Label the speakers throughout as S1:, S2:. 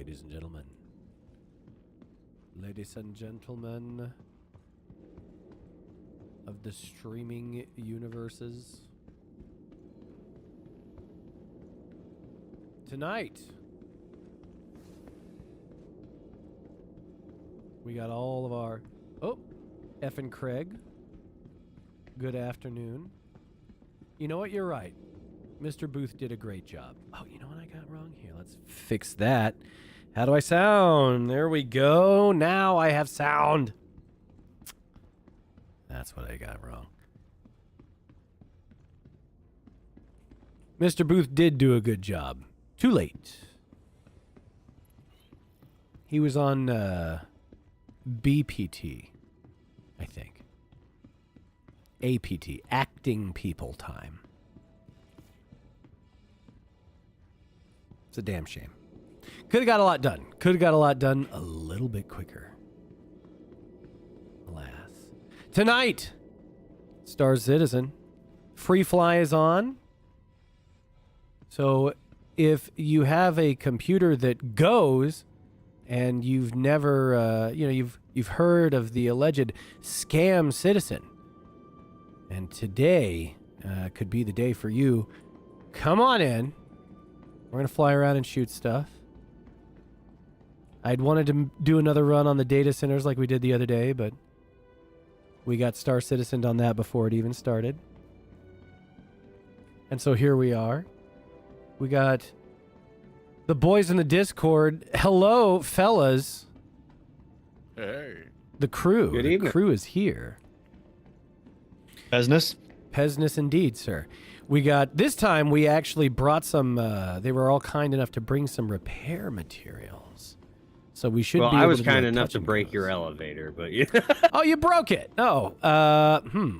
S1: ladies and gentlemen. Ladies and gentlemen of the streaming universes. Tonight, we got all of our... Oh, F and Craig. Good afternoon. You know what? You're right. Mr. Booth did a great job. Oh, you know what I got wrong? Here, let's fix that. How do I sound? There we go. Now I have sound. That's what I got wrong. Mr. Booth did do a good job. Too late. He was on BPT, I think. APT, acting people time. It's a damn shame. Could have got a lot done. Could have got a lot done a little bit quicker. Alas. Tonight, Star Citizen. Free Fly is on. So if you have a computer that goes and you've never, you've heard of the alleged scam citizen, and today could be the day for you, come on in. We're going to fly around and shoot stuff. I'd wanted to do another run on the data centers like we did the other day, but we got Star Citizen on that before it even started. And so here we are. We got the boys in the Discord. Hello, fellas.
S2: Hey.
S1: The crew.
S3: Good
S1: the
S3: evening.
S1: crew is here.
S4: Business?
S1: Pesness indeed, sir. We got, this time we actually brought some, they were all kind enough to bring some repair materials. So we should
S3: Well,
S1: be
S3: I
S1: able
S3: was
S1: to do
S3: kind
S1: a
S3: enough
S1: touch
S3: to
S1: and
S3: break
S1: goes.
S3: your elevator, but yeah.
S1: Oh, you broke it. Oh,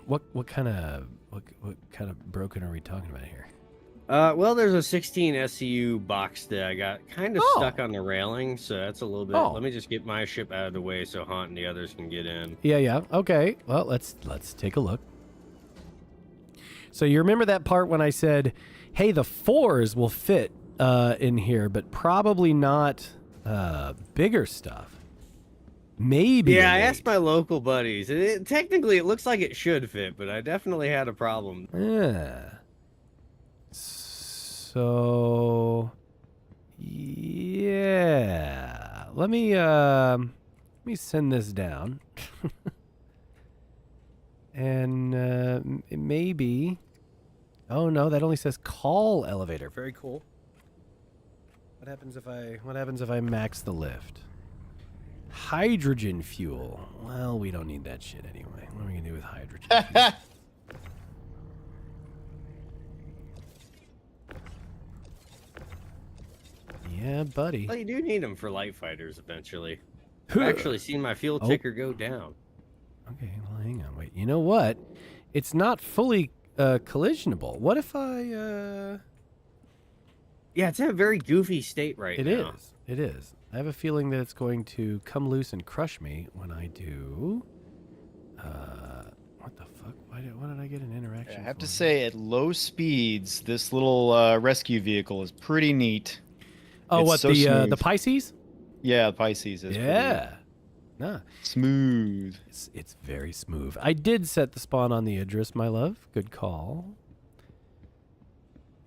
S1: what kind of broken are we talking about here?
S3: Well, there's a 16 SCU box that I got kind of stuck on the railing, so that's a little bit.
S1: Oh.
S3: Let me just get my ship out of the way so Haunt and the others can get in.
S1: Yeah. Okay. Well, let's take a look. So you remember that part when I said, "Hey, the 4s will fit in here, but probably not bigger stuff." Maybe.
S3: Yeah, I
S1: an
S3: asked
S1: 8.
S3: my local buddies. Technically, it looks like it should fit, but I definitely had a problem.
S1: Yeah. So, yeah. Let me send this down. And maybe. Oh no, that only says call elevator. Very cool. What happens if I max the lift? Hydrogen fuel. Well, we don't need that shit anyway. What are we gonna do with hydrogen fuel? Yeah, buddy.
S3: Well, you do need them for light fighters eventually. I've actually seen my fuel ticker go down.
S1: Okay, well, hang on. Wait. You know what? It's not fully collisionable. What if I...
S3: Yeah, it's in a very goofy state right now.
S1: It is. I have a feeling that it's going to come loose and crush me when I do... what the fuck? Why did I get an interaction?
S4: I have to
S1: for?
S4: say, at low speeds, this little rescue vehicle is pretty neat.
S1: Oh,
S4: it's
S1: what,
S4: so
S1: the
S4: smooth.
S1: Pisces?
S4: Yeah, the Pisces is
S1: Yeah. Nah.
S4: pretty smooth.
S1: It's very smooth. I did set the spawn on the Idris, my love. Good call.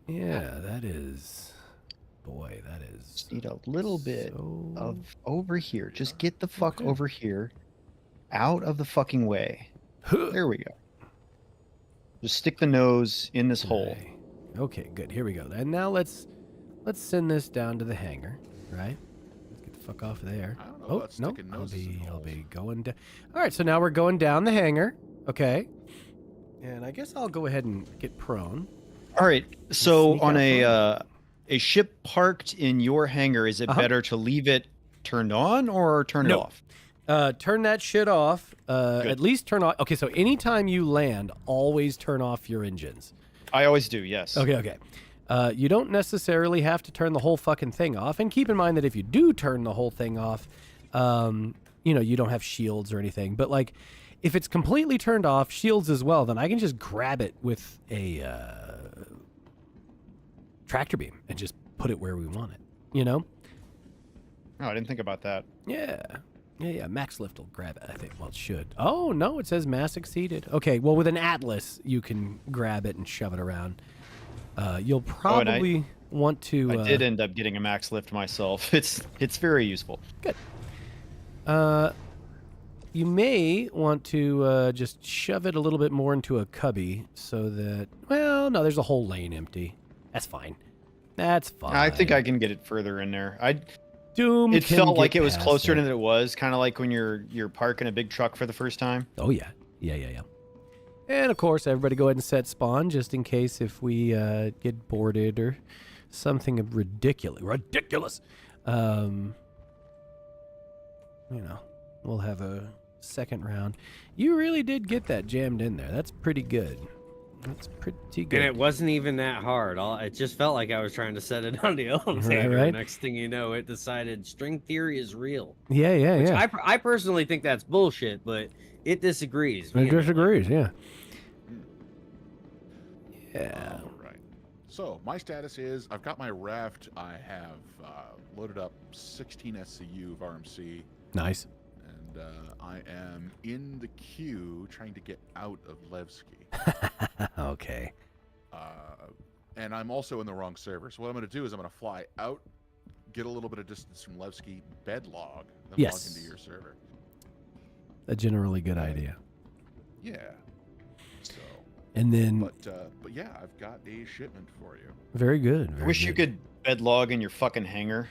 S1: Yeah, that is... Boy, that is...
S4: Just need a little bit
S1: so...
S4: of over here. Just get the fuck over here, out of the fucking way. There we go. Just stick the nose in this hole.
S1: Okay, good. Here we go. And now let's send this down to the hangar, right? Let's get the fuck off of there.
S2: I don't know
S1: Oh,
S2: about
S1: no.
S2: sticking
S1: I'll
S2: noses in
S1: be going down. All right, so now we're going down the hangar. Okay. And I guess I'll go ahead and get prone.
S4: All right. So
S1: sneak
S4: on
S1: out
S4: a ship parked in your hangar, is it better to leave it turned on or turn it off?
S1: Turn that shit off. At least turn off. Okay, so anytime you land, always turn off your engines.
S4: I always do. Yes.
S1: Okay. You don't necessarily have to turn the whole fucking thing off. And keep in mind that if you do turn the whole thing off, you don't have shields or anything. But, like, if it's completely turned off, shields as well, then I can just grab it with a tractor beam and just put it where we want it, you know?
S4: Oh, I didn't think about that.
S1: Yeah. Yeah, Max Lift will grab it, I think. Well, it should. Oh, no, it says mass exceeded. Okay, well, with an Atlas, you can grab it and shove it around. You'll probably want to...
S4: I did end up getting a max lift myself. It's very useful.
S1: Good. You may want to just shove it a little bit more into a cubby so that... Well, no, there's a whole lane empty. That's fine. That's fine.
S4: I think I can get it further in there.
S1: Doom
S4: It
S1: can
S4: felt like
S1: get
S4: it was
S1: past
S4: closer
S1: it.
S4: than it was, kind of like when you're parking a big truck for the first time.
S1: Oh, yeah. Yeah. And, of course, everybody go ahead and set spawn just in case if we get boarded or something ridiculous. We'll have a second round. You really did get that jammed in there. That's pretty good. That's pretty good.
S3: And it wasn't even that hard. It just felt like I was trying to set it on the elevator.
S1: Right.
S3: Next thing you know, it decided string theory is real.
S1: Yeah.
S3: I personally think that's bullshit, but it disagrees.
S1: It disagrees, yeah. Yeah.
S2: All right. So my status is I've got my raft. I have loaded up 16 SCU of RMC.
S1: Nice.
S2: And I am in the queue trying to get out of Levski.
S1: Okay.
S2: And I'm also in the wrong server. So what I'm going to do is I'm going to fly out, get a little bit of distance from Levski, bedlog, then log
S1: Yes.
S2: into your server.
S1: A generally good idea.
S2: Yeah. So,
S1: And then,
S2: but yeah, I've got a shipment for you.
S1: very good.
S4: I wish you could bed log in your fucking hangar.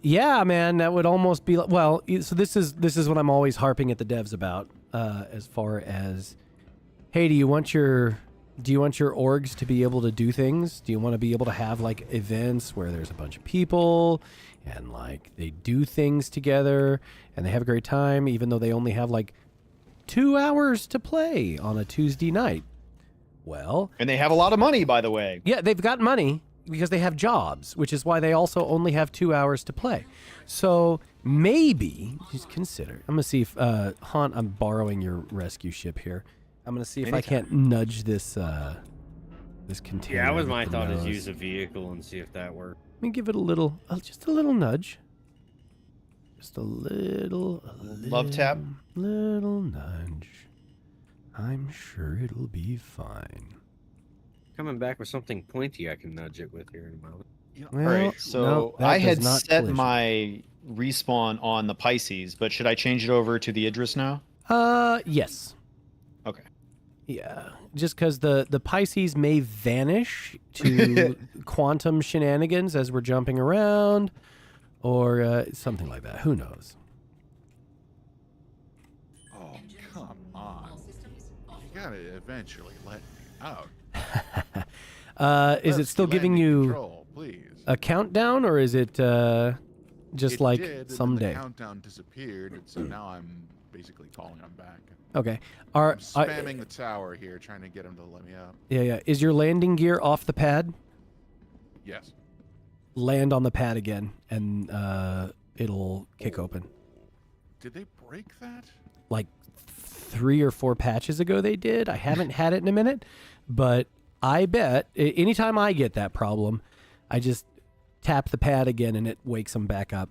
S1: Yeah, man, that would almost be well. So this is what I'm always harping at the devs about, as far as, hey, do you want your orgs to be able to do things? Do you want to be able to have like events where there's a bunch of people and like they do things together and they have a great time, even though they only have like 2 hours to play on a Tuesday night? Well,
S4: And they have a lot of money, by the way.
S1: yeah, they've got money because they have jobs, which is why they also only have 2 hours to play. So maybe just consider. I'm gonna see if Haunt. I'm borrowing your rescue ship here. I'm gonna see if I can't nudge this this container.
S3: Yeah, that was
S1: with
S3: my
S1: the
S3: thought, is
S1: nose.
S3: use a vehicle and see if that worked.
S1: Let me give it a little, just a little nudge. Just a little
S4: Love tap.
S1: Little nudge. I'm sure it'll be fine.
S3: Coming back with something pointy I can nudge it with here in a moment.
S2: You know,
S1: Well,
S4: All right, so
S1: no, that
S4: I
S1: does
S4: had
S1: not
S4: set
S1: collision.
S4: my respawn on the Pisces, but should I change it over to the Idris now?
S1: Yes.
S4: Okay.
S1: Yeah, just because the Pisces may vanish to quantum shenanigans as we're jumping around, or something like that. Who knows?
S2: oh, come on. You gotta eventually let me out.
S1: Is it still giving you
S2: Control, please.
S1: a countdown, or is it just
S2: It
S1: like
S2: did, and then
S1: someday?
S2: the countdown disappeared, and so now I'm basically calling him back.
S1: Okay.
S2: I'm spamming the tower here, trying to get him to let me out.
S1: Yeah. Is your landing gear off the pad?
S2: Yes.
S1: Land on the pad again, and it'll kick open.
S2: Did they break that?
S1: Like 3 or 4 patches ago they did. I haven't had it in a minute, but I bet anytime I get that problem, I just tap the pad again and it wakes them back up.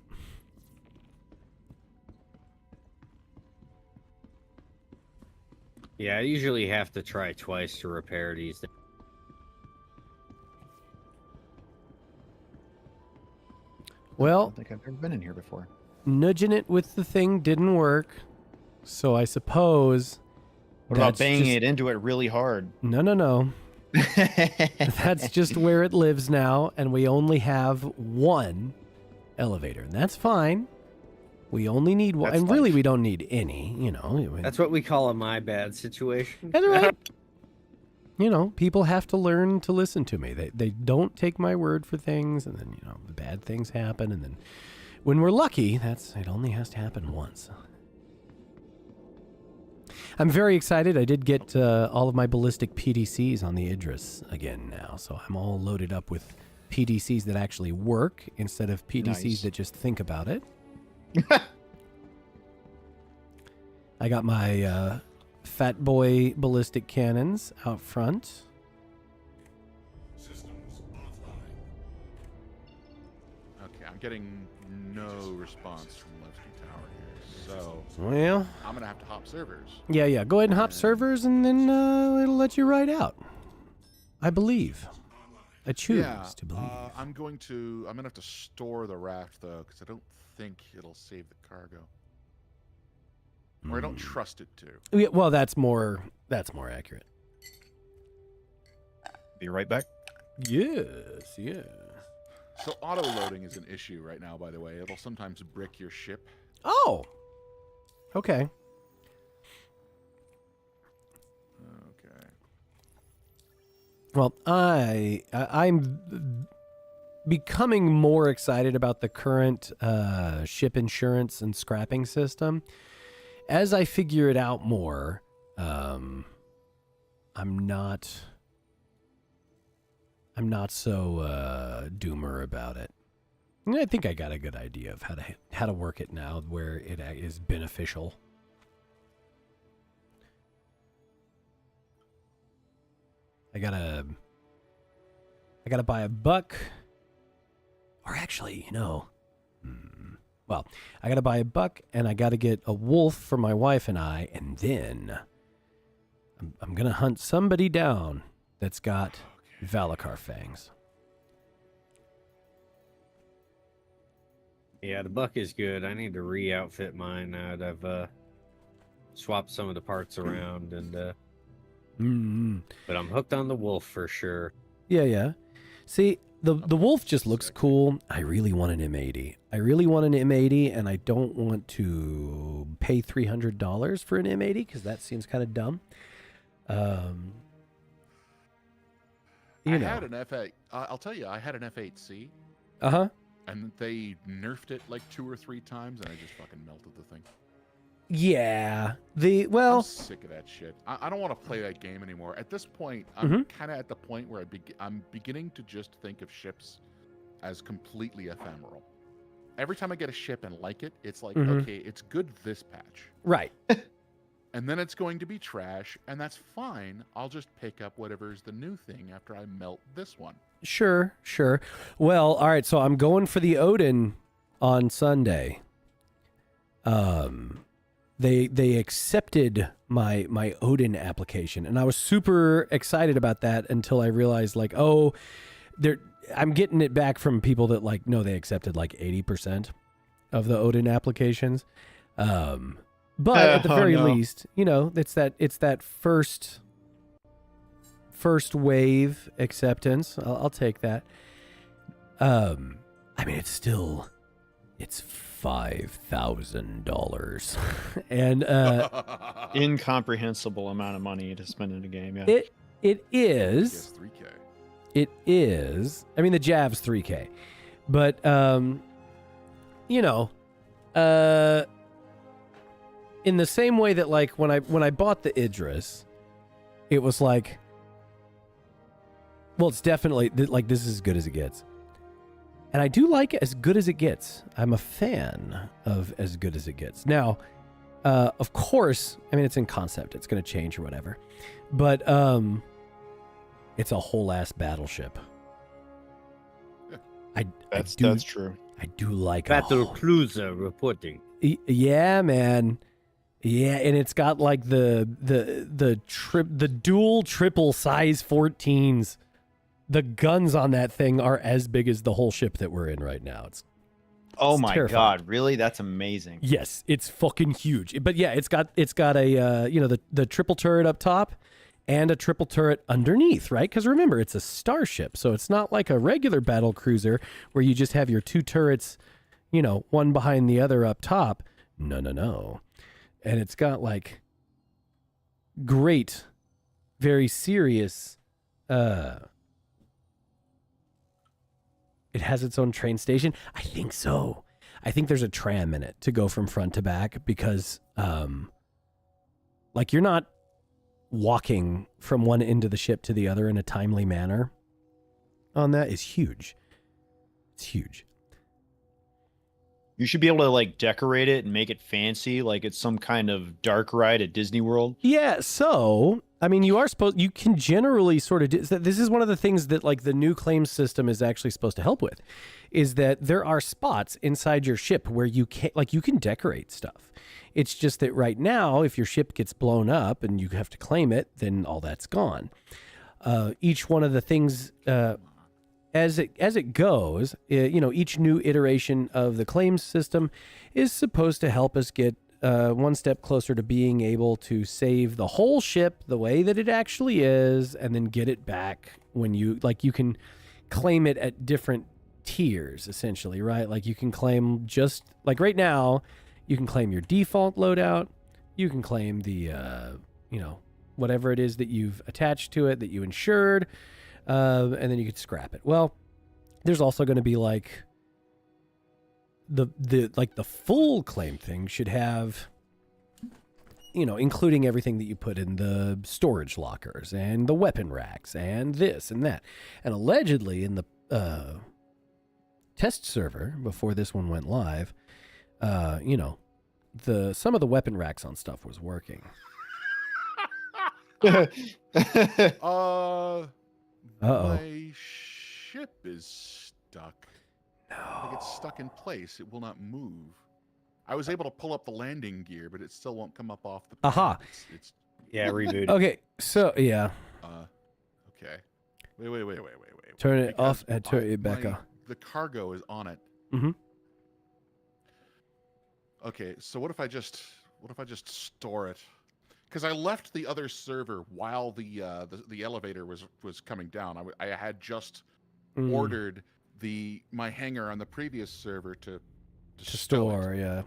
S3: Yeah, I usually have to try twice to repair these.
S4: I
S1: Well,
S4: don't think I've ever been in here before.
S1: nudging it with the thing didn't work, so I suppose.
S4: What about
S1: that's
S4: banging
S1: just-
S4: it into it really hard?
S1: No. That's just where it lives now, and we only have one elevator, and that's fine. We only need one,
S4: That's
S1: and really
S4: life.
S1: we don't need any.
S3: That's what we call a my bad situation.
S1: That's right. People have to learn to listen to me. They don't take my word for things, and then the bad things happen, and then when we're lucky, it only has to happen once. I'm very excited. I did get all of my ballistic PDCs on the Idris again now, so I'm all loaded up with PDCs that actually work instead of PDCs
S4: Nice.
S1: that just think about it. I got my Fat Boy ballistic cannons out front.
S2: Okay, I'm getting no response from Levski Tower here, so
S1: Well,
S2: I'm gonna have to hop servers.
S1: yeah. Go ahead and hop servers, and then it'll let you ride out. I believe. I choose to believe.
S2: I'm gonna have to store the raft though, because I don't think it'll save the cargo, or I don't trust it to.
S1: Yeah, well, that's more accurate.
S4: Be right back.
S1: Yes, yeah.
S2: So auto loading is an issue right now. By the way, it'll sometimes brick your ship.
S1: Oh. Okay.
S2: Okay.
S1: Well, I'm becoming more excited about the current ship insurance and scrapping system. As I figure it out more, I'm not so doomer about it. And I think I got a good idea of how to work it now, where it is beneficial. I gotta buy a buck, or actually, well, I gotta buy a buck, and I gotta get a wolf for my wife and I, and then I'm gonna hunt somebody down that's got Valakar fangs.
S3: Yeah, the buck is good. I need to re-outfit mine now that I've swapped some of the parts around, and but I'm hooked on the wolf for sure.
S1: Yeah. See, the wolf just looks cool. I really want an M80. And I don't want to pay $300 for an M80 because that seems kind of dumb.
S2: I had an F8. I'll tell you, I had an F8C. And they nerfed it like 2 or 3 times, and I just fucking melted the thing.
S1: Yeah.
S2: I'm sick of that shit. I don't want to play that game anymore. At this point, I'm kind of at the point where I'm beginning to just think of ships as completely ephemeral. Every time I get a ship and like it, it's like, okay, it's good this patch.
S1: Right.
S2: And then it's going to be trash, and that's fine. I'll just pick up whatever's the new thing after I melt this one.
S1: Sure. Well, all right, so I'm going for the Odin on Sunday. They accepted my Odin application, and I was super excited about that until I realized, like, I'm getting it back from people that, like, no, they accepted like 80% of the Odin applications. But at the very least, it's that first wave acceptance. I'll take that. I mean, it's $5,000 and
S4: incomprehensible amount of money to spend in a game. Yeah,
S1: it is.
S2: Yes, 3K.
S1: It is. I mean, the Jav's 3K, but in the same way that, like, when I bought the Idris, it was like, well, it's definitely like, this is as good as it gets. And I do like it as good as it gets. I'm a fan of as good as it gets. Now, of course, I mean, it's in concept. It's going to change or whatever. But it's a whole ass battleship.
S4: That's true.
S1: I do like
S3: Battle cruiser reporting.
S1: Yeah, man. Yeah, and it's got like the dual triple size 14s. The guns on that thing are as big as the whole ship that we're in right now. It's
S4: my
S1: terrifying.
S4: God, really? That's amazing.
S1: Yes, it's fucking huge. But yeah, it's got a the triple turret up top and a triple turret underneath, right? Because remember, it's a starship, so it's not like a regular battle cruiser where you just have your 2 turrets, one behind the other up top. No. And it's got like great, very serious. It has its own train station. I think so. I think there's a tram in it to go from front to back because, like, you're not walking from one end of the ship to the other in a timely manner. On that is huge. It's huge.
S4: You should be able to like decorate it and make it fancy, like it's some kind of dark ride at Disney World.
S1: Yeah, so I mean, you can generally sort of do. This is one of the things that like the new claims system is actually supposed to help with, is that there are spots inside your ship where you can decorate stuff. It's just that right now, if your ship gets blown up and you have to claim it, then all that's gone. Each one of the things, as it goes, each new iteration of the claims system is supposed to help us get one step closer to being able to save the whole ship the way that it actually is, and then get it back when you can claim it at different tiers, essentially, right? Like you can claim just like right now, you can claim your default loadout, you can claim the whatever it is that you've attached to it that you insured, and then you could scrap it. Well, there's also going to be like the full claim thing should have, including everything that you put in the storage lockers and the weapon racks and this and that. And allegedly in the test server before this one went live, some of the weapon racks on stuff was working.
S2: My ship is stuck. Like it's stuck in place. It will not move. I was able to pull up the landing gear, but it still won't come up off the pad.
S1: Aha.
S2: It's
S3: Yeah, reboot.
S1: Okay, so yeah.
S2: Okay. Wait.
S1: Turn it
S2: Because
S1: off and turn it back on.
S2: The cargo is on it.
S1: Mm-hmm.
S2: Okay, so what if I just store it? Because I left the other server while the elevator was coming down. I had just ordered my hangar on the previous server to
S1: store, yeah.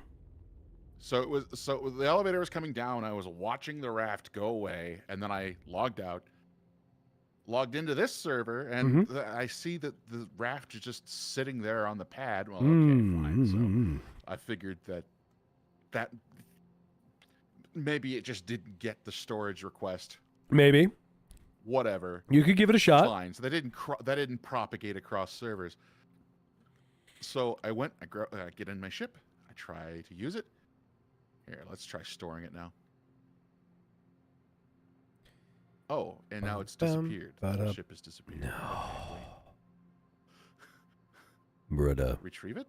S2: So the elevator was coming down. I was watching the raft go away, and then I logged out, logged into this server, and I see that the raft is just sitting there on the pad. Well, okay, fine. So I figured that maybe it just didn't get the storage request.
S1: Maybe.
S2: Whatever.
S1: You could give it a shot.
S2: Fine. So that didn't propagate across servers. So I get in my ship. I try to use it. Here, let's try storing it now. Oh, and now it's disappeared. The ship has disappeared.
S1: No. Brother.
S2: Retrieve it.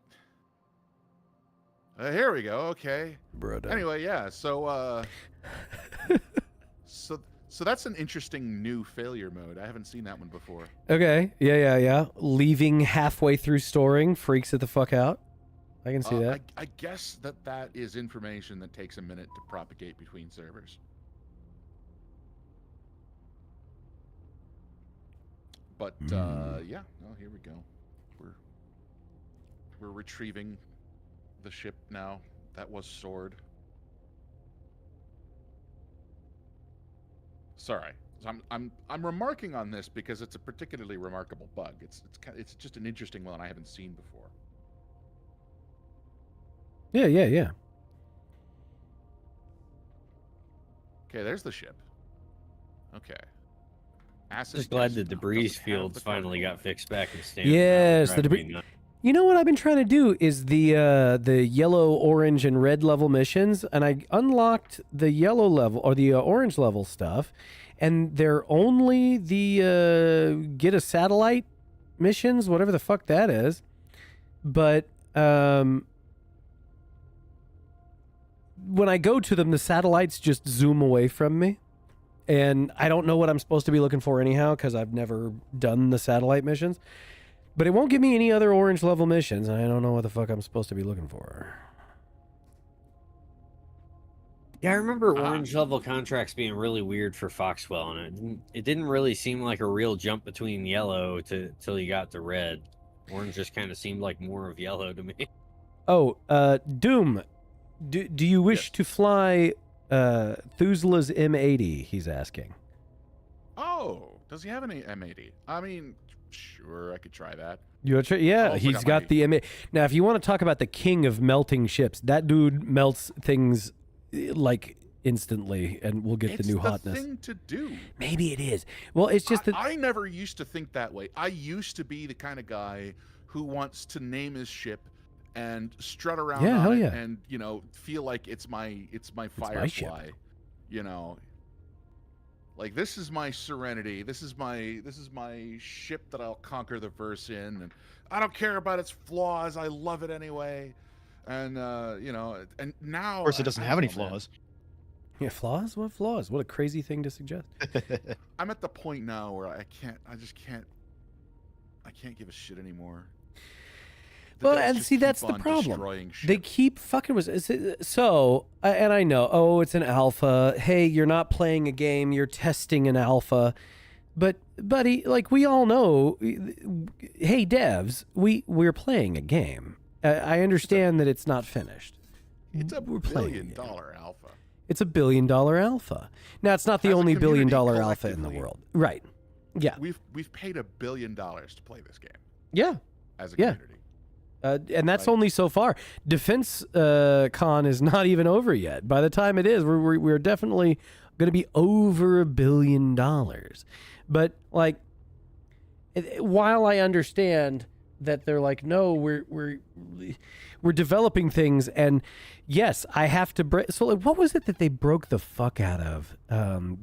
S2: Here we go. Okay.
S1: Brother.
S2: Anyway, yeah. So, so that's an interesting new failure mode. I haven't seen that one before.
S1: Okay. Yeah. Leaving halfway through storing freaks it the fuck out. I can see that.
S2: I guess that is information that takes a minute to propagate between servers. But yeah. Oh, here we go. We're retrieving the ship now. That was stored. Sorry, I'm remarking on this because it's a particularly remarkable bug. It's just an interesting one I haven't seen before.
S1: Yeah.
S2: Okay, there's the ship. Okay.
S3: Just glad the debris fields finally got fixed back in standard.
S1: Yes, the debris. You know what I've been trying to do is the yellow, orange, and red level missions, and I unlocked the yellow level or the orange level stuff, and they're only the get a satellite missions, whatever the fuck that is. But when I go to them, the satellites just zoom away from me, and I don't know what I'm supposed to be looking for anyhow because I've never done the satellite missions. But it won't give me any other orange level missions, and I don't know what the fuck I'm supposed to be looking for.
S3: Yeah, I remember orange level contracts being really weird for Foxwell, and it didn't really seem like a real jump between yellow till you got to red. Orange just kind of seemed like more of yellow to me.
S1: Oh, Doom, do you wish to fly Thuzla's M80? He's asking.
S2: Oh, does he have any M80? I mean, sure, I could try that.
S1: You want to try? Yeah, he's got the M80. Now, if you want to talk about the king of melting ships, that dude melts things like instantly, and we'll get the new hotness.
S2: It's the thing to do.
S1: Maybe it is. Well, it's just that
S2: I never used to think that way. I used to be the kind of guy who wants to name his ship and strut around
S1: Yeah,
S2: on
S1: hell
S2: it
S1: yeah.
S2: and, you know, feel like it's my
S1: my
S2: Firefly.
S1: ship.
S2: You know, like this is my Serenity. This is my ship that I'll conquer the verse in, and I don't care about its flaws. I love it anyway. And you know, and now
S4: Of course, it doesn't
S2: I
S4: have
S2: don't
S4: any
S2: know, man.
S4: flaws.
S1: Yeah, flaws? What flaws? What a crazy thing to suggest.
S2: I'm at the point now where I can't give a shit anymore. The
S1: Well,
S2: devs
S1: and
S2: just
S1: see,
S2: keep
S1: that's the
S2: on
S1: problem.
S2: destroying
S1: They
S2: ships.
S1: keep fucking with. So, and I know, oh, it's an alpha. Hey, you're not playing a game, you're testing an alpha. But, buddy, like we all know, hey, devs, we're playing a game. I understand that it's not finished.
S2: It's a
S1: We're playing a
S2: $1
S1: game.
S2: billion alpha.
S1: It's a $1 billion alpha. Now, it's not the
S2: As a
S1: only $1 billion
S2: community,
S1: alpha in the
S2: collectively,
S1: world. Right. Yeah.
S2: We've paid $1 billion to play this game
S1: Yeah.
S2: as a
S1: Yeah.
S2: community.
S1: And that's
S2: Right.
S1: only so far. Defense Con is not even over yet. By the time it is, we're definitely going to be over $1 billion. But like, while I understand that they're like, no, we're developing things, and yes, I have to break. So like, what was it that they broke the fuck out of?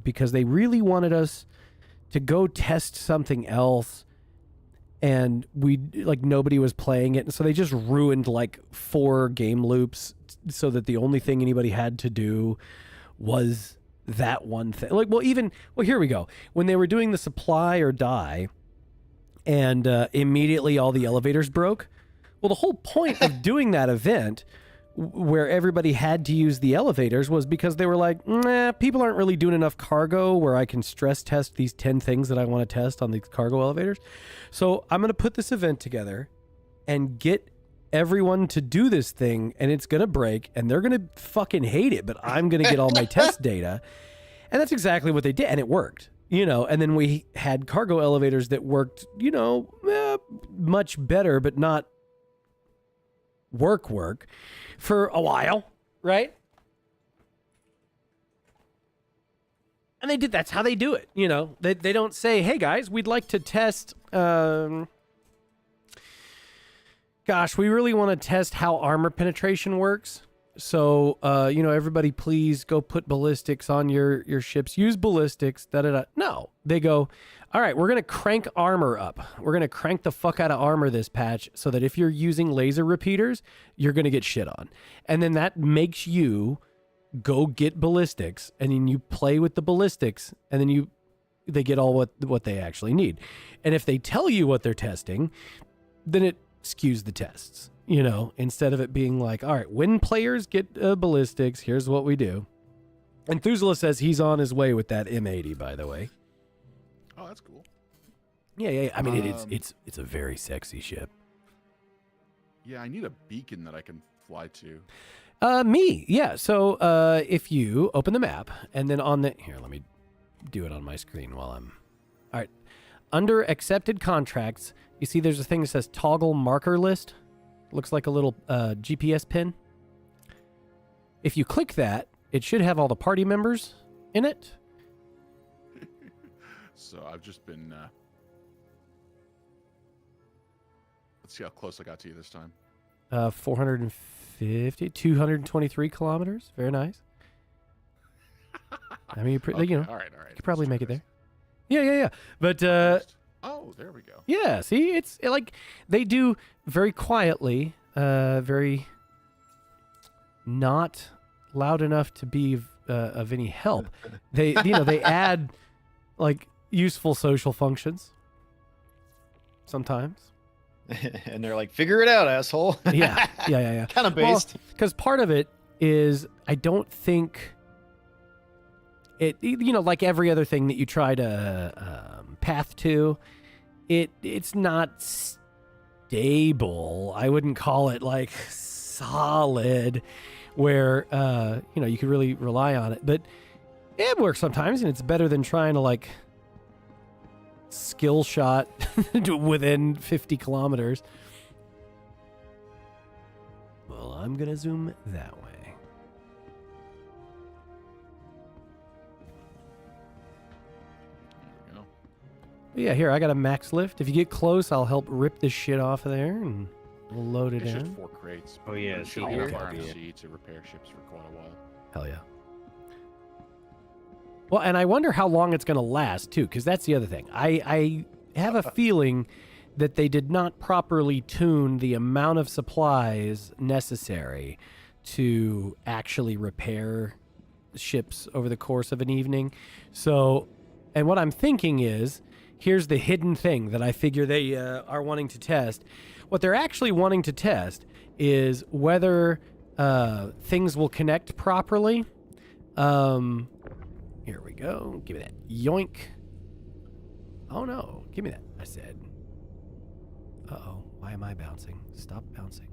S1: Because they really wanted us to go test something else. And nobody was playing it. And so they just ruined like 4 game loops so that the only thing anybody had to do was that one thing. Here we go. When they were doing the supply or die and immediately all the elevators broke. Well, the whole point of doing that event where everybody had to use the elevators was because they were like, nah, people aren't really doing enough cargo where I can stress test these 10 things that I want to test on these cargo elevators. So I'm going to put this event together and get everyone to do this thing, and it's going to break, and they're going to fucking hate it, but I'm going to get all my test data. And that's exactly what they did, and it worked. You know, and then we had cargo elevators that worked, much better, but not work for a while, right? And they did. That's how they do it. You know, they don't say, hey guys, we'd like to test, we really want to test how armor penetration works. So, everybody please go put ballistics on your ships. Use ballistics, da-da-da. No, they go, all right, we're going to crank armor up. We're going to crank the fuck out of armor this patch so that if you're using laser repeaters, you're going to get shit on. And then that makes you go get ballistics, and then you play with the ballistics, and then they get all what they actually need. And if they tell you what they're testing, then it skews the tests, instead of it being like, all right, when players get ballistics, here's what we do. And Thuzela says he's on his way with that M80, by the way.
S2: Oh, that's cool.
S1: Yeah. I mean, it's a very sexy ship.
S2: Yeah, I need a beacon that I can fly to.
S1: Me, yeah. So if you open the map and then here, let me do it on my screen while I'm. All right, under accepted contracts, you see there's a thing that says toggle marker list. Looks like a little GPS pin. If you click that, it should have all the party members in it.
S2: So I've just been. Let's see how close I got to you this time.
S1: 223 kilometers. Very nice. I mean,
S2: Okay,
S1: you know,
S2: all right.
S1: you could probably
S2: Let's
S1: make
S2: try
S1: it there. Yeah. But
S2: oh, there we go.
S1: yeah, see, it's like they do very quietly, very not loud enough to be of any help. They add like useful social functions sometimes.
S4: And they're like, figure it out, asshole.
S1: Yeah.
S4: Kind of based.
S1: Because part of it is, I don't think it, like every other thing that you try to path to, it's not stable. I wouldn't call it like solid where, you could really rely on it. But it works sometimes, and it's better than trying to like skill shot within 50 kilometers. Well, I'm gonna zoom that way.
S2: There we go.
S1: But yeah, here, I got a max lift. If you get close, I'll help rip this shit off of there, and We'll load it
S2: It's just
S1: in.
S2: 4 crates.
S3: Oh, yeah,
S2: It
S3: see
S2: should be
S3: here?
S2: enough
S3: Yeah.
S2: RMC to repair ships for quite a while.
S1: Hell yeah. Well, and I wonder how long it's going to last, too, because that's the other thing. I have a feeling that they did not properly tune the amount of supplies necessary to actually repair ships over the course of an evening. So, and what I'm thinking is, here's the hidden thing that I figure they are wanting to test. What they're actually wanting to test is whether things will connect properly. Here we go. Give me that. Yoink. Oh, no. Give me that. I said. Uh-oh. Why am I bouncing? Stop bouncing.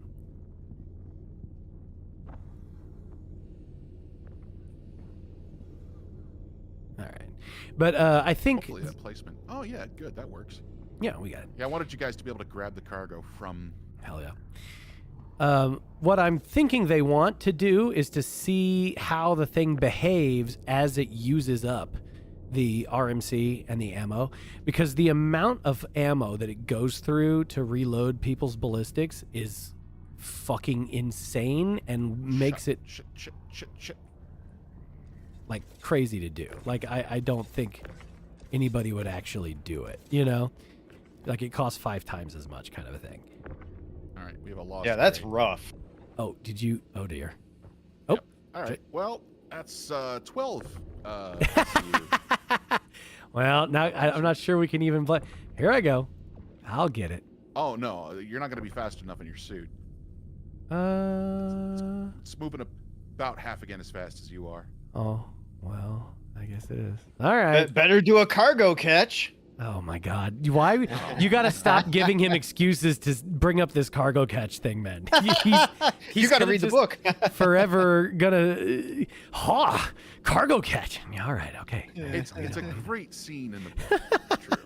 S1: All right. But I think...
S2: Hopefully that placement. Oh, yeah, good. That works.
S1: Yeah, we got it.
S2: Yeah, I wanted you guys to be able to grab the cargo from...
S1: Hell yeah. What I'm thinking they want to do is to see how the thing behaves as it uses up the RMC and the ammo, because the amount of ammo that it goes through to reload people's ballistics is fucking insane and makes it
S2: Shit.
S1: like crazy to do. Like I don't think anybody would actually do it, you know? Like it costs 5 times as much kind of a thing.
S2: All right, we have a loss.
S4: Yeah, that's
S2: rate.
S4: rough.
S1: Oh, did you? Oh dear.
S2: Yep. All right. Well, that's 12. CU.
S1: Well, now I'm not sure we can even play. Here I go. I'll get it.
S2: Oh no, you're not going to be fast enough in your suit. It's moving about half again as fast as you are.
S1: Oh, well, I guess it is. All right.
S4: Better do a cargo catch.
S1: Oh my God. Why? You got to stop giving him excuses to bring up this cargo catch thing, man. He's
S4: You got to
S1: gonna
S4: read the
S1: just
S4: book.
S1: forever gonna, cargo catch. All right. Okay.
S2: It's a great scene in the book. It's true.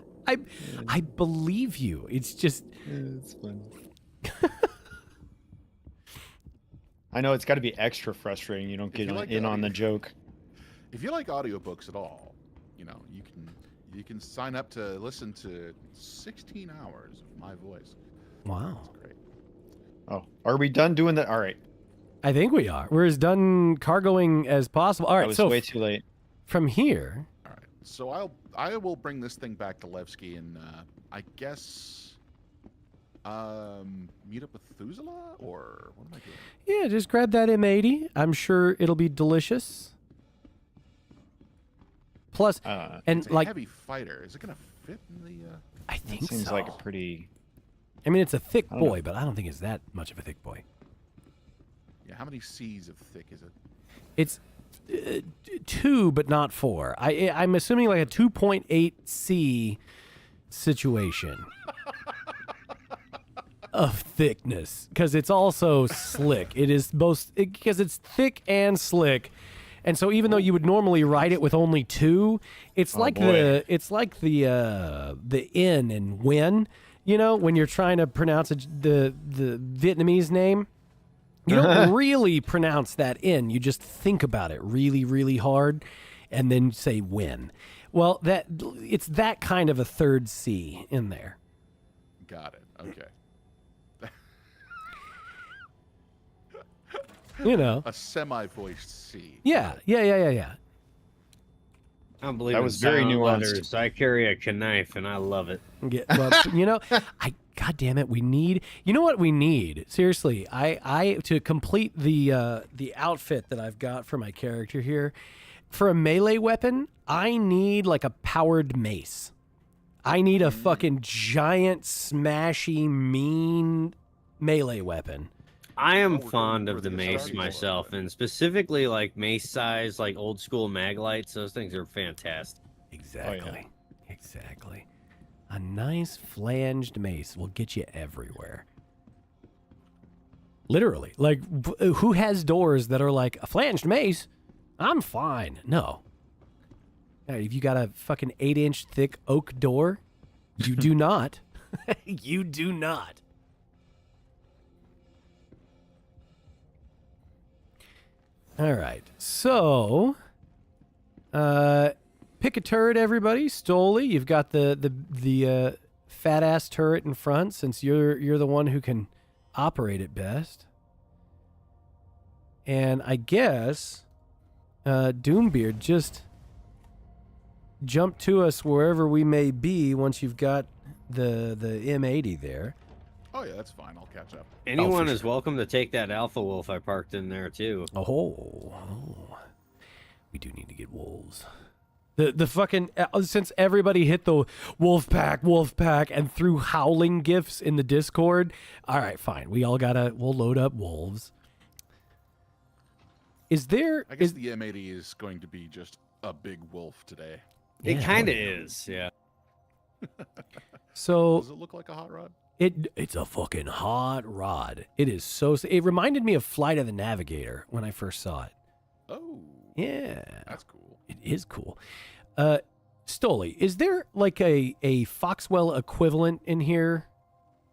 S1: I believe you. It's just,
S4: It's fun. I know it's got to be extra frustrating. You don't
S2: If you
S4: get
S2: like
S4: in
S2: the
S4: on the
S2: audio-
S4: joke.
S2: If you like audiobooks at all, you can sign up to listen to 16 hours of my voice.
S1: wow.
S2: It's great.
S4: Oh, are we done doing that? All right.
S1: I think we are. We're as done cargoing as possible. All
S4: I
S1: right.
S4: was
S1: So
S4: way too late.
S1: from here,
S2: All right. So I will bring this thing back to Levski and I guess meet up with Thuzela, or what am I doing?
S1: yeah, just grab that M80. I'm sure it'll be delicious. Plus, and
S2: It's a
S1: like,
S2: heavy fighter. Is it gonna fit in the?
S1: I
S4: That
S1: think
S4: seems
S1: so.
S4: like a pretty.
S1: I mean, it's a thick
S4: I don't know.
S1: boy, but I don't think it's that much of a thick boy.
S2: Yeah. How many C's of thick is it?
S1: It's 2, but not 4. I'm assuming like a 2.8 C situation of thickness, because it's also slick. It is both because it's thick and slick. And so even though you would normally write it with only 2, it's like
S4: boy.
S1: the N in win, you know, when you're trying to pronounce the Vietnamese name. You don't really pronounce that N. You just think about it really, really hard and then say win. Well, it's that kind of a third C in there.
S2: Got it. Okay.
S1: You know.
S2: A semi-voiced C.
S1: Yeah.
S3: I don't believe
S4: That
S3: in
S4: was very
S3: silent
S4: nuanced.
S3: letters. I carry a knife and I love it.
S1: Well, you know, God damn it, we need. You know what we need? Seriously, I to complete the outfit that I've got for my character here, for a melee weapon, I need like a powered mace. I need a fucking giant, smashy, mean melee weapon.
S3: I am
S2: we're
S3: fond
S2: going
S3: of
S2: for
S3: the
S2: the
S3: mace
S2: starting
S3: myself,
S2: level.
S3: and specifically like mace size, like old school mag lights. Those things are fantastic.
S1: Exactly. Exactly. A nice flanged mace will get you everywhere. Literally. Like, who has doors that are like, a flanged mace? I'm fine. No. If you got a fucking 8-inch thick oak door, you do not. You do not. All right. So, pick a turret, everybody. Stoli, you've got the fat ass turret in front, since you're the one who can operate it best. And I guess Doombeard, just jump to us wherever we may be once you've got the M80 there.
S2: Oh yeah, that's fine. I'll catch up.
S3: Anyone
S1: for
S3: is welcome to take that Alpha Wolf I parked in there too.
S1: Oh. We do need to get wolves. The fucking, since everybody hit the wolf pack, and threw howling gifs in the Discord, all right, fine. We'll load up wolves. Is there...
S2: I guess the M80 is going to be just a big wolf today.
S3: It kind of is, yeah.
S1: So...
S2: Does it look like a hot rod?
S1: It's a fucking hot rod. It is so... It reminded me of Flight of the Navigator when I first saw it.
S2: Oh.
S1: Yeah.
S2: That's cool.
S1: It is cool. Stoli, is there like a Foxwell equivalent in here?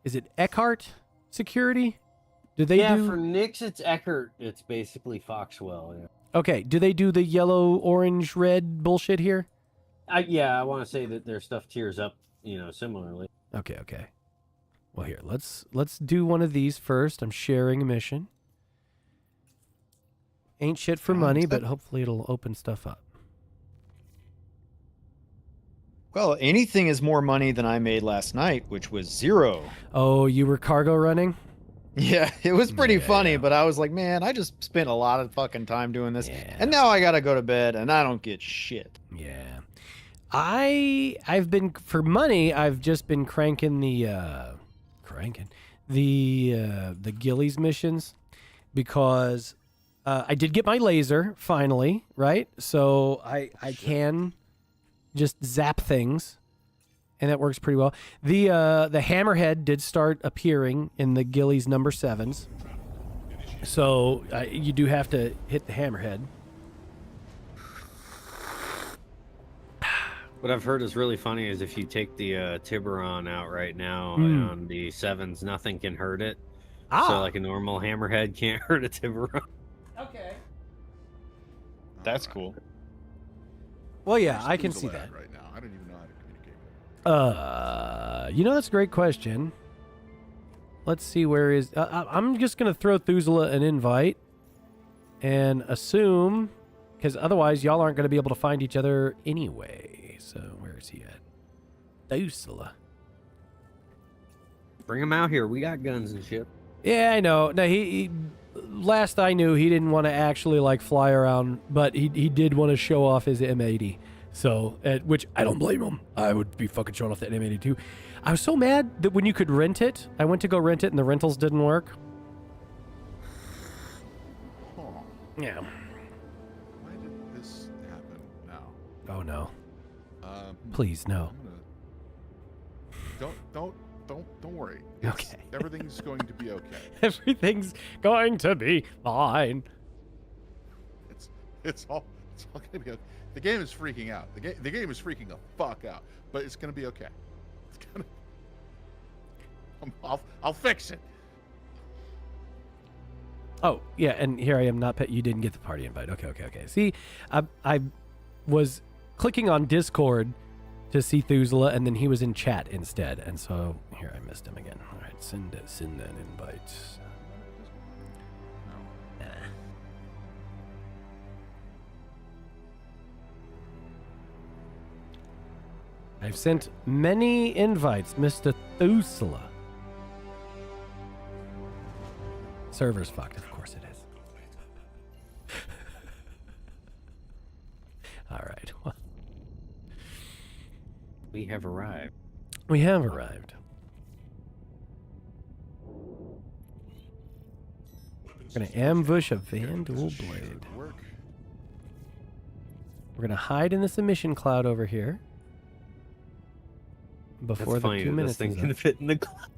S1: Is it Eckhart Security? Do they do...
S3: for Nix it's Eckert. It's basically Foxwell, yeah.
S1: Okay, do they do the yellow, orange, red bullshit here?
S3: I want to say that their stuff tiers up, similarly.
S1: Okay. Well, here, let's do one of these first. I'm sharing a mission. Ain't shit for money, but hopefully it'll open stuff up.
S4: Well, anything is more money than I made last night, which was 0.
S1: Oh, you were cargo running?
S4: Yeah, it was pretty funny, but I was like, man, I just spent a lot of fucking time doing this,
S1: Yeah.
S4: and now I gotta go to bed, and I don't get shit.
S1: Yeah. I've been, for money, I've just been cranking the Gillies missions because I did get my laser finally, right? So I can just zap things, and that works pretty well. The hammerhead did start appearing in the Gillies number 7s, so you do have to hit the hammerhead.
S3: What I've heard is really funny is if you take the Tiburon out right now on the 7s, nothing can hurt it. So like a normal hammerhead can't hurt a Tiburon.
S1: Okay.
S4: That's cool.
S1: Well, yeah,
S2: Where's
S1: I can
S2: Fuzil
S1: see
S2: at
S1: that.
S2: right now. I don't even know how to communicate.
S1: That's a great question. Let's see, where is... I'm just going to throw Thuzula an invite and assume... Because otherwise, y'all aren't going to be able to find each other anyway. So, where is he at? Thuzula.
S3: Bring him out here. We got guns and shit.
S1: Yeah, I know. No, he last I knew, he didn't want to actually, like, fly around, but he did want to show off his M80. So, which I don't blame him. I would be fucking showing off that M80 too. I was so mad that when you could rent it, I went to go rent it and the rentals didn't work.
S2: Huh.
S1: Yeah.
S2: Why did this happen now?
S1: Oh no. Please, no.
S2: Don't worry.
S1: Okay.
S2: Everything's going to be okay.
S1: Everything's going to be fine.
S2: It's all going to be okay. The game is freaking out. The game is freaking the fuck out. But it's going to be okay. It's going to... I'll fix it.
S1: Oh, yeah, and here I am not pet. You didn't get the party invite. Okay. See, I was clicking on Discord to see Thuzula, and then he was in chat instead, and so here I missed him again. All right, send an invite. Nah. I've sent many invites, Mr. Thuzula. Server's fucked, of course it is. All right. Well,
S3: We have arrived.
S1: we have arrived. We're going to ambush a Vandal Blade.
S2: Work.
S1: We're going to hide in this emission cloud over here. Before
S3: That's
S1: the
S3: funny
S1: 2
S3: that
S1: minutes
S3: this thing
S1: is
S3: can
S1: up.
S3: fit in the cloud.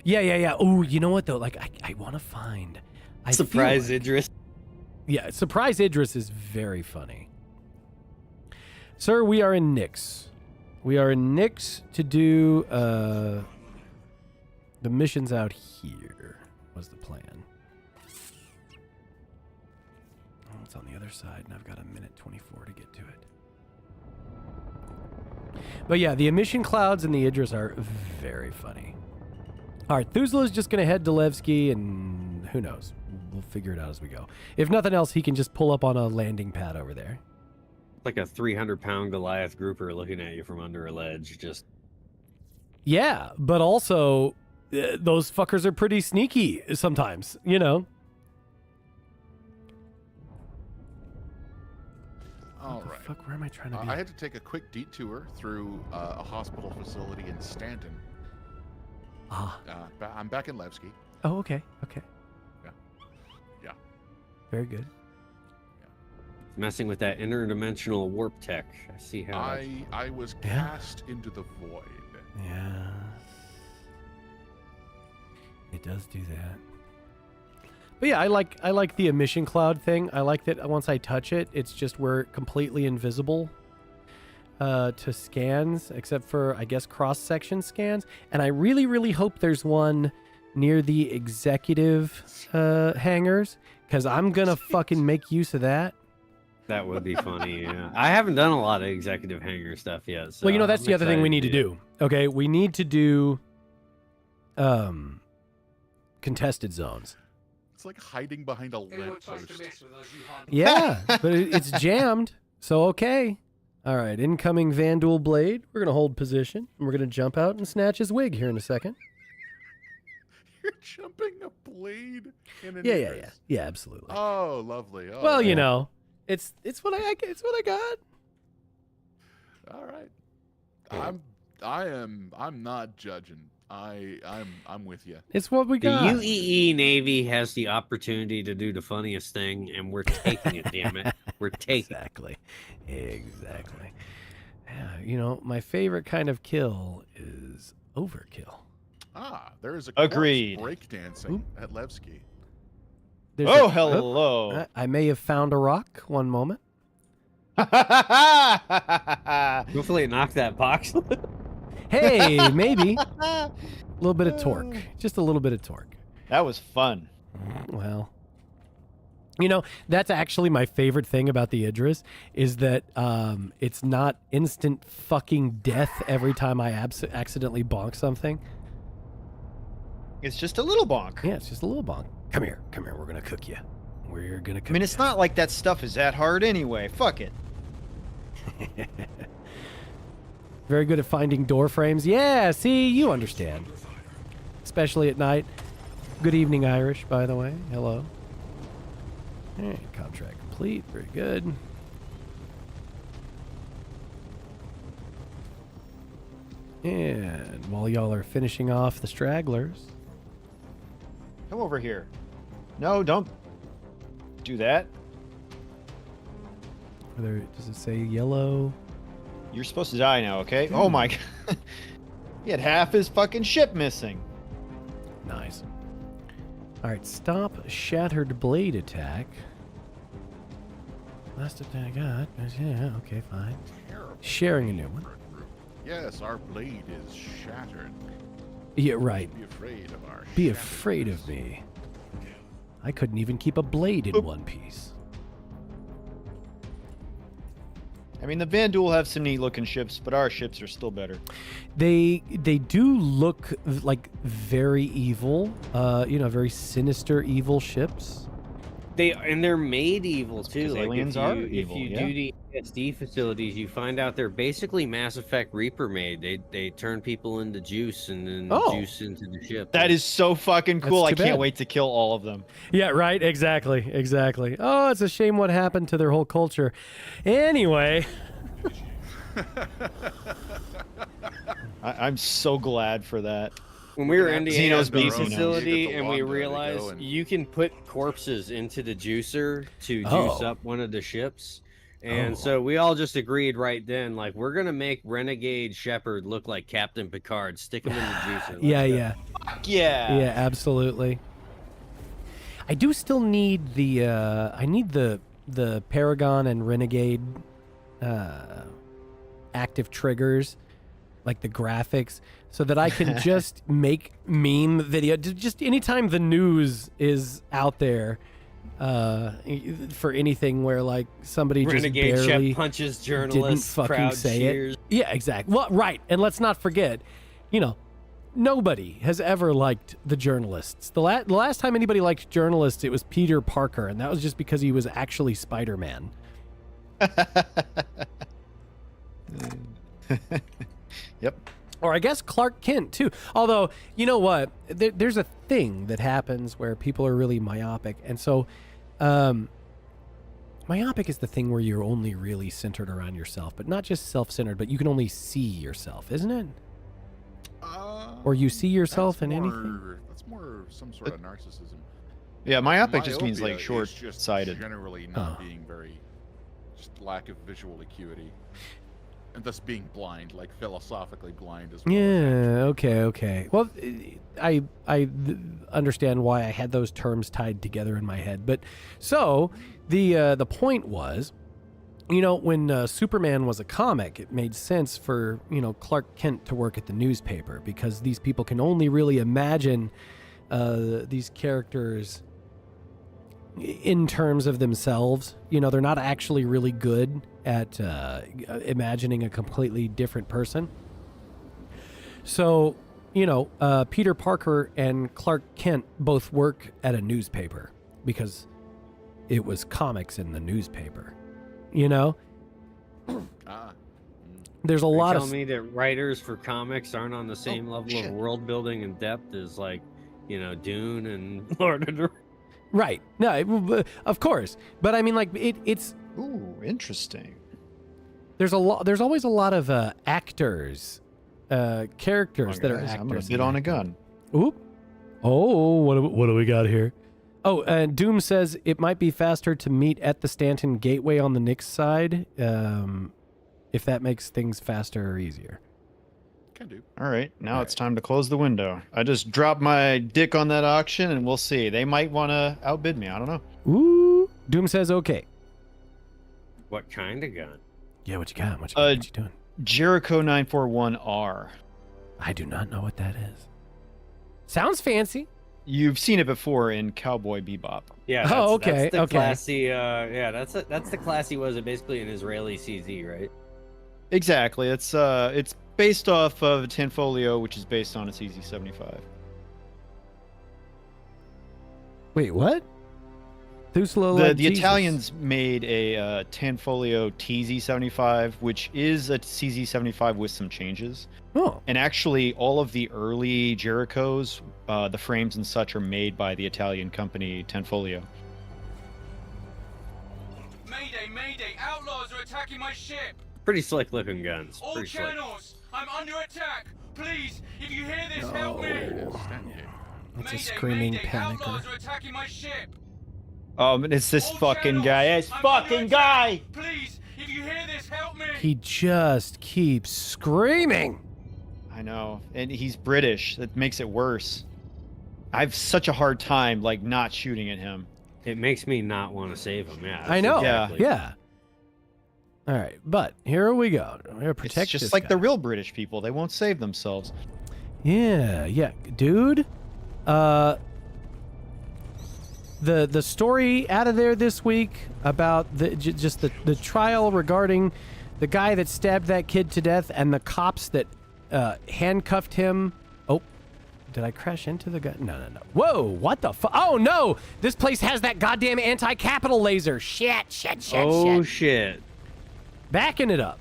S1: Yeah. Oh, you know what, though? Like, I want to find... I feel
S3: Surprise
S1: like-
S3: Idris.
S1: Yeah, Surprise Idris is very funny. Sir, we are in Nyx. We are in Nyx to do the missions out here, was the plan. Oh, it's on the other side, and I've got a minute 24 to get to it. But yeah, the emission clouds and the Idris are very funny. All right, Thuzla's just going to head to Levski, and who knows? We'll figure it out as we go. If nothing else, he can just pull up on a landing pad over there.
S3: Like a 300-pound Goliath grouper looking at you from under a ledge. Just
S1: Yeah, but also, those fuckers are pretty sneaky sometimes, you know?
S2: All
S1: What the
S2: right.
S1: fuck, where am I trying to be?
S2: I had to take a quick detour through a hospital facility in Stanton. I'm back in Levski.
S1: Oh, okay, okay.
S2: Yeah.
S1: Very good.
S3: messing with that interdimensional warp tech. I see how.
S2: I was
S1: Yeah.
S2: cast into the void.
S1: Yeah. It does do that. But yeah, I like the emission cloud thing. I like that once I touch it, it's just we're completely invisible to scans, except for, I guess, cross-section scans. And I really, really hope there's one near the executive hangars, because I'm going to fucking make use of that.
S3: That would be funny. Yeah, I haven't done a lot of executive hangar stuff yet. So
S1: Well, you know, that's
S3: I'm
S1: the other thing we
S3: excited
S1: need to do. Okay, we need to do contested zones.
S2: It's like hiding behind a lamppost.
S1: Yeah, but it's jammed. So, okay. All right, incoming Vandal Blade. We're going to hold position. And we're going to jump out and snatch his wig here in a second.
S2: You're jumping a blade in an
S1: Yeah,
S2: Icarus.
S1: Yeah, absolutely.
S2: Oh, lovely. Oh,
S1: Well, you
S2: yeah.
S1: know, it's what I got.
S2: All right. I'm not judging. I'm with you.
S1: It's what we
S3: The
S1: got.
S3: UEE Navy has the opportunity to do the funniest thing, and we're taking it. Damn it, we're taking.
S1: Exactly. Yeah, you know, my favorite kind of kill is overkill.
S2: There is a
S4: Agreed.
S2: breakdancing at Levski.
S1: There's
S4: Oh,
S1: a-
S4: hello.
S1: I may have found a rock. One moment.
S3: Hopefully, it knocked that box.
S1: Hey, maybe a little bit of torque. Just a little bit of torque.
S4: That was fun.
S1: Well, you know, that's actually my favorite thing about the Idris is that it's not instant fucking death every time I accidentally bonk something.
S4: It's just a little bonk.
S1: Yeah, it's just a little bonk. Come here. We're going to cook you. We're going to cook
S4: I mean, it's not like that stuff is that hard anyway. Fuck it.
S1: Very good at finding door frames. Yeah, see, you understand. Especially at night. Good evening, Irish, by the way. Hello. All right, contract complete. Very good. And while y'all are finishing off the stragglers.
S4: Come over here. No, don't do that.
S1: Does it say yellow?
S4: You're supposed to die now, okay? Oh my god. He had half his fucking ship missing.
S1: Nice. All right, stop shattered blade attack. Last attack I got. Yeah, okay, fine.
S2: Terrible.
S1: Sharing a new one.
S2: Yes, our blade is shattered.
S1: Yeah, right.
S2: Be afraid of our.
S1: Be
S2: shattered-
S1: afraid of me. I couldn't even keep a blade in one piece.
S4: I mean, the Vandal have some neat looking ships, but our ships are still better.
S1: They do look like very evil, very sinister evil ships.
S3: They're made evil too.
S4: 'Cause
S3: Like
S4: aliens
S3: if
S4: are
S3: you,
S4: evil,
S3: if you
S4: yeah.
S3: do the ASD facilities, you find out they're basically Mass Effect Reaper made. They turn people into juice and then
S1: Oh.
S3: juice into the ship.
S4: That is so fucking cool.
S1: That's
S4: I
S1: too
S4: can't
S1: bad.
S4: wait to kill all of them.
S1: Yeah, right. Exactly. Oh, it's a shame what happened to their whole culture. Anyway,
S4: I'm so glad for that.
S3: When we were
S2: We're
S3: in
S2: gonna
S3: the
S4: have
S3: ASD
S4: Xenos beef,
S3: facility
S2: you know.
S3: and we
S2: You get the Wanda to go
S3: realized
S2: and-
S3: you can put corpses into the juicer to juice
S1: Oh.
S3: up one of the ships. And
S1: Oh.
S3: so we all just agreed right then, like, we're going to make Renegade Shepard look like Captain Picard. Stick him in the juicer. Let's
S1: yeah,
S3: go.
S1: yeah.
S4: Yeah.
S1: Yeah, absolutely. I do still need the Paragon and Renegade active triggers, like the graphics, so that I can just make meme video. Just anytime the news is out there for anything where like somebody
S3: Renegade
S1: just barely
S3: Shep punches
S1: didn't
S3: journalists,
S1: fucking
S3: crowd
S1: say
S3: cheers.
S1: it. Yeah, exactly. Well, right. And let's not forget, nobody has ever liked the journalists. The last time anybody liked journalists, it was Peter Parker, and that was just because he was actually Spider-Man.
S4: Yep.
S1: Or I guess Clark Kent, too. Although, you know what? There's a thing that happens where people are really myopic. And so, myopic is the thing where you're only really centered around yourself, but not just self-centered, but you can only see yourself, isn't it? Or you see yourself in anything?
S2: That's more some sort of narcissism.
S4: Yeah, myopic just means
S2: Myopia
S4: like
S2: is
S4: short-sighted.
S2: just generally not being very, just lack of visual acuity. And thus being blind, like philosophically blind as well.
S1: Yeah, okay. Well, I understand why I had those terms tied together in my head. But so the point was, you know, when Superman was a comic, it made sense for, you know, Clark Kent to work at the newspaper because these people can only really imagine these characters in terms of themselves. You know, they're not actually really good at imagining a completely different person. So, you know, Peter Parker and Clark Kent both work at a newspaper because it was comics in the newspaper. You know, there's a lot of.
S3: Tell me that writers for comics aren't on the same level of world building and depth as, like, you know, Dune and Lord of the Rings.
S1: Right. No, of course. But I mean, like, it's.
S4: Ooh, interesting.
S1: There's always a lot of actors, characters that are actors.
S4: I'm gonna bid on a gun.
S1: Oop. Oh, what do we got here? Oh, and Doom says it might be faster to meet at the Stanton Gateway on the Knicks side, if that makes things faster or easier.
S2: Can do.
S4: All right, now it's time to close the window. I just dropped my dick on that auction, and we'll see. They might want to outbid me. I don't know.
S1: Ooh. Doom says okay.
S3: What kind of gun?
S1: Yeah, what you got? What you doing?
S4: Jericho 941R.
S1: I do not know what that is. Sounds fancy.
S4: You've seen it before in Cowboy Bebop.
S3: Yeah.
S1: Okay.
S3: That's the classy. Yeah, that's the classy. Was it basically an Israeli CZ, right?
S4: Exactly. It's based off of Tanfolio, which is based on a CZ75.
S1: Wait, what?
S4: The Italians made a Tanfolio TZ75, which is a CZ75 with some changes.
S1: Oh.
S4: And actually, all of the early Jerichos, the frames and such, are made by the Italian company Tanfolio.
S5: Mayday, mayday! Outlaws are attacking my ship!
S3: Pretty slick looking guns.
S5: All
S3: Pretty slick.
S5: channels! I'm under attack! Please, if you hear this, help me!
S1: That's a screaming panicker.
S5: Outlaws are attacking my ship!
S4: It's this
S5: All
S4: fucking
S5: channels,
S4: guy. This
S5: I'm
S4: fucking
S5: under
S4: guy!
S5: attack. Please, if you hear this, help me!
S1: He just keeps screaming.
S4: I know. And he's British. That makes it worse. I have such a hard time, like, not shooting at him.
S3: It makes me not want to save him. Yeah.
S1: I know.
S3: Exactly.
S1: Yeah. All right, but here we go. We're gonna protect
S4: It's just
S1: this
S4: like
S1: guy.
S4: the real British people. They won't save themselves.
S1: Yeah, dude. The story out of there this week about the trial regarding the guy that stabbed that kid to death and the cops that handcuffed him. Oh, did I crash into the guy? No. Whoa, what the fuck? Oh no, this place has that goddamn anti-capital laser. Shit.
S3: Oh shit.
S1: Backing it up.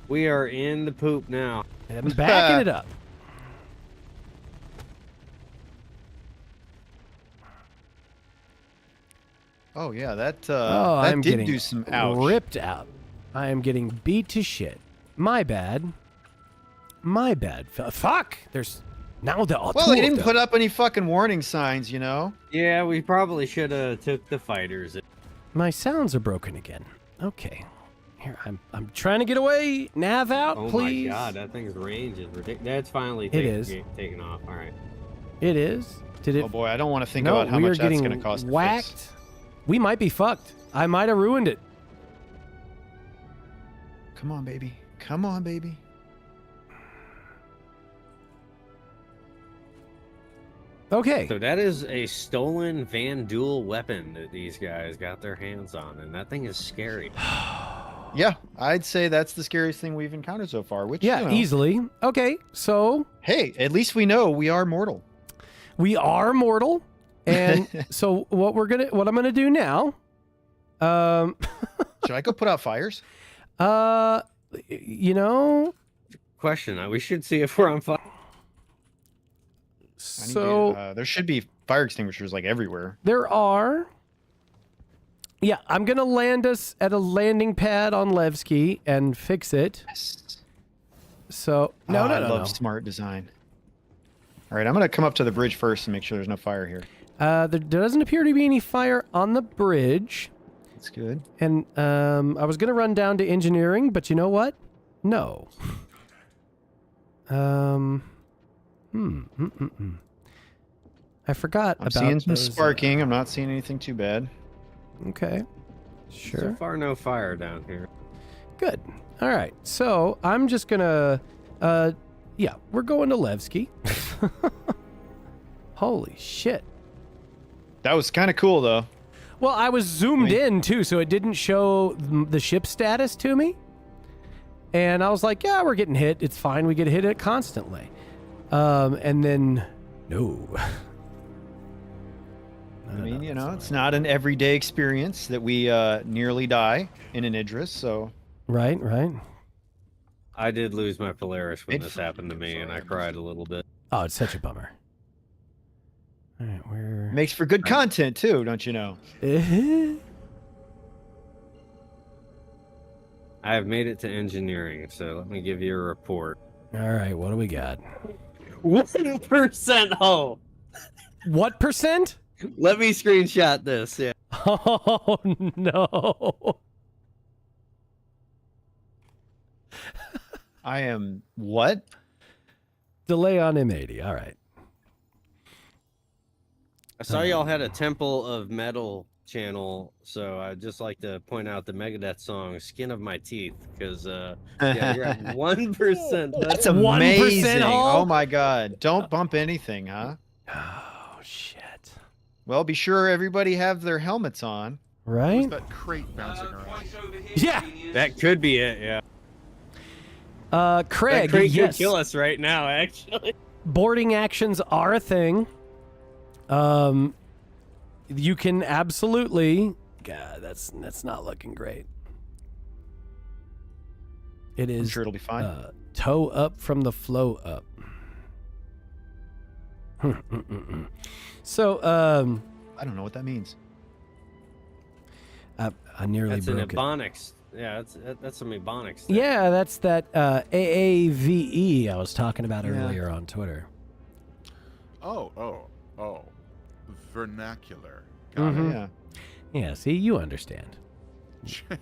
S3: We are in the poop now.
S1: I'm backing it up.
S4: Oh yeah, that
S1: I'm
S4: did
S1: getting
S4: do some ouch.
S1: ripped out. I am getting beat to shit. My bad. Fuck. There's now the.
S4: Well, they didn't put up any fucking warning signs, you know.
S3: Yeah, we probably should have took the fighters.
S1: My sounds are broken again. Okay. Here, I'm trying to get away. Nav out,
S3: Oh
S1: please.
S3: my god, that thing's range is ridiculous. That's finally taken off. All right.
S1: It is. Did it?
S4: Oh boy, I don't want to think
S1: no,
S4: about how
S1: we
S4: much
S1: are
S4: that's
S1: getting
S4: going to cost.
S1: whacked.
S4: To fix.
S1: We might be fucked. I might have ruined it.
S4: Come on, baby. Come on, baby.
S1: Okay.
S3: So that is a stolen Van Duel weapon that these guys got their hands on, and that thing is scary.
S4: Yeah, I'd say that's the scariest thing we've encountered so far. Which
S1: Yeah, easily. Okay, so
S4: Hey, at least we know we are mortal.
S1: we are mortal, and so what I'm gonna do now,
S4: Should I go put out fires?
S1: you know,
S3: Question: we should see if we're on fire.
S1: so
S4: There should be fire extinguishers like everywhere.
S1: there are. Yeah, I'm gonna land us at a landing pad on Levski and fix it.
S4: Yes.
S1: So no,
S4: I
S1: no,
S4: love
S1: no.
S4: smart design. All right, I'm gonna come up to the bridge first and make sure there's no fire here.
S1: There doesn't appear to be any fire on the bridge,
S4: That's good.
S1: and I was gonna run down to engineering, but you know what? No. I forgot
S4: I'm
S1: about
S4: seeing some
S1: those,
S4: sparking. I'm not seeing anything too bad.
S1: Okay.
S3: So
S1: Sure.
S3: far, no fire down here.
S1: Good. All right. So I'm just gonna, yeah, we're going to Levski. Holy shit.
S4: That was kind of cool, though.
S1: Well, I was zoomed
S4: Wait.
S1: in too, so it didn't show the ship status to me. And I was like, yeah, we're getting hit. It's fine. We get hit it constantly. And then, no.
S4: I mean, you know, it's not an everyday experience that we nearly die in an Idris, so...
S1: Right, right.
S3: I did lose my Polaris when
S4: It-
S3: this happened to me, and I cried a little bit.
S1: Oh, it's such a bummer. All right, we're...
S4: Makes for good content, too, don't you know?
S3: I have made it to engineering, so let me give you a report.
S1: All right, what do we got?
S3: 1% hull.
S1: What percent?
S3: Let me screenshot this. Yeah.
S1: Oh, no.
S4: I am... What?
S1: Delay on M80. All right.
S3: I saw y'all had a Temple of Metal channel, so I'd just like to point out the Megadeth song "Skin of My Teeth" because yeah, you're at 1%.
S4: That's
S1: 1%
S4: amazing.
S1: hull?
S4: Oh, my God. Don't bump anything, huh?
S1: Oh, shit.
S4: Well, be sure everybody have their helmets on.
S2: Who's
S1: Right?
S2: that crate bouncing around?
S5: Twice over here,
S1: Yeah.
S5: genius.
S3: That could be it. Yeah.
S1: Craig,
S3: That crate
S1: yes.
S3: could kill us right now, actually.
S1: Boarding actions are a thing. You can absolutely... God, that's not looking great. It
S4: I'm
S1: is
S4: sure it'll be fine.
S1: toe up from the flow up. So,
S4: I don't know what that means.
S1: I nearly
S3: That's an
S1: broke it.
S3: Ebonics. Yeah, that's some Ebonics.
S1: Yeah, that's that AAVE I was talking about
S4: Yeah.
S1: earlier on Twitter.
S2: Oh. Vernacular. Got
S1: Mhm.
S4: Yeah.
S1: Yeah, see, you understand.
S2: it.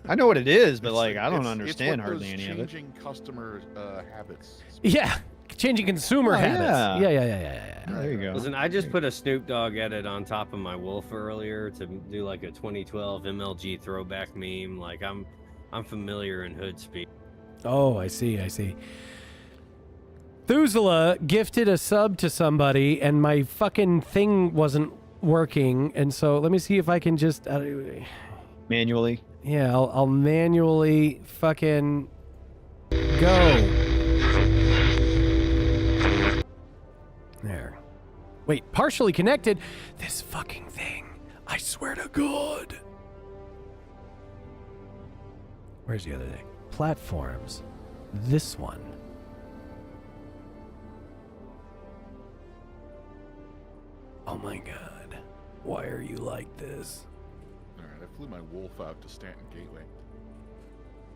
S4: I know what it is, but,
S2: It's-
S4: like, I don't
S2: it's
S4: understand
S2: what
S4: hardly
S2: those
S4: any of it.
S2: Changing customer habits.
S1: Yeah, changing consumer
S4: Oh,
S1: habits.
S4: yeah.
S1: Yeah.
S4: Oh, there you go.
S3: Listen, I just put a Snoop Dogg edit on top of my Wolf earlier to do like a 2012 MLG throwback meme. Like I'm familiar in hood speak.
S1: Oh, I see. Thuzula gifted a sub to somebody, and my fucking thing wasn't working, and so let me see if I can just...
S4: Manually.
S1: yeah, I'll manually fucking go. There. Wait, partially connected? This fucking thing. I swear to God. Where's the other thing? Platforms. This one. Oh my God. Why are you like this?
S2: All right, I flew my Wolf out to Stanton Gateway.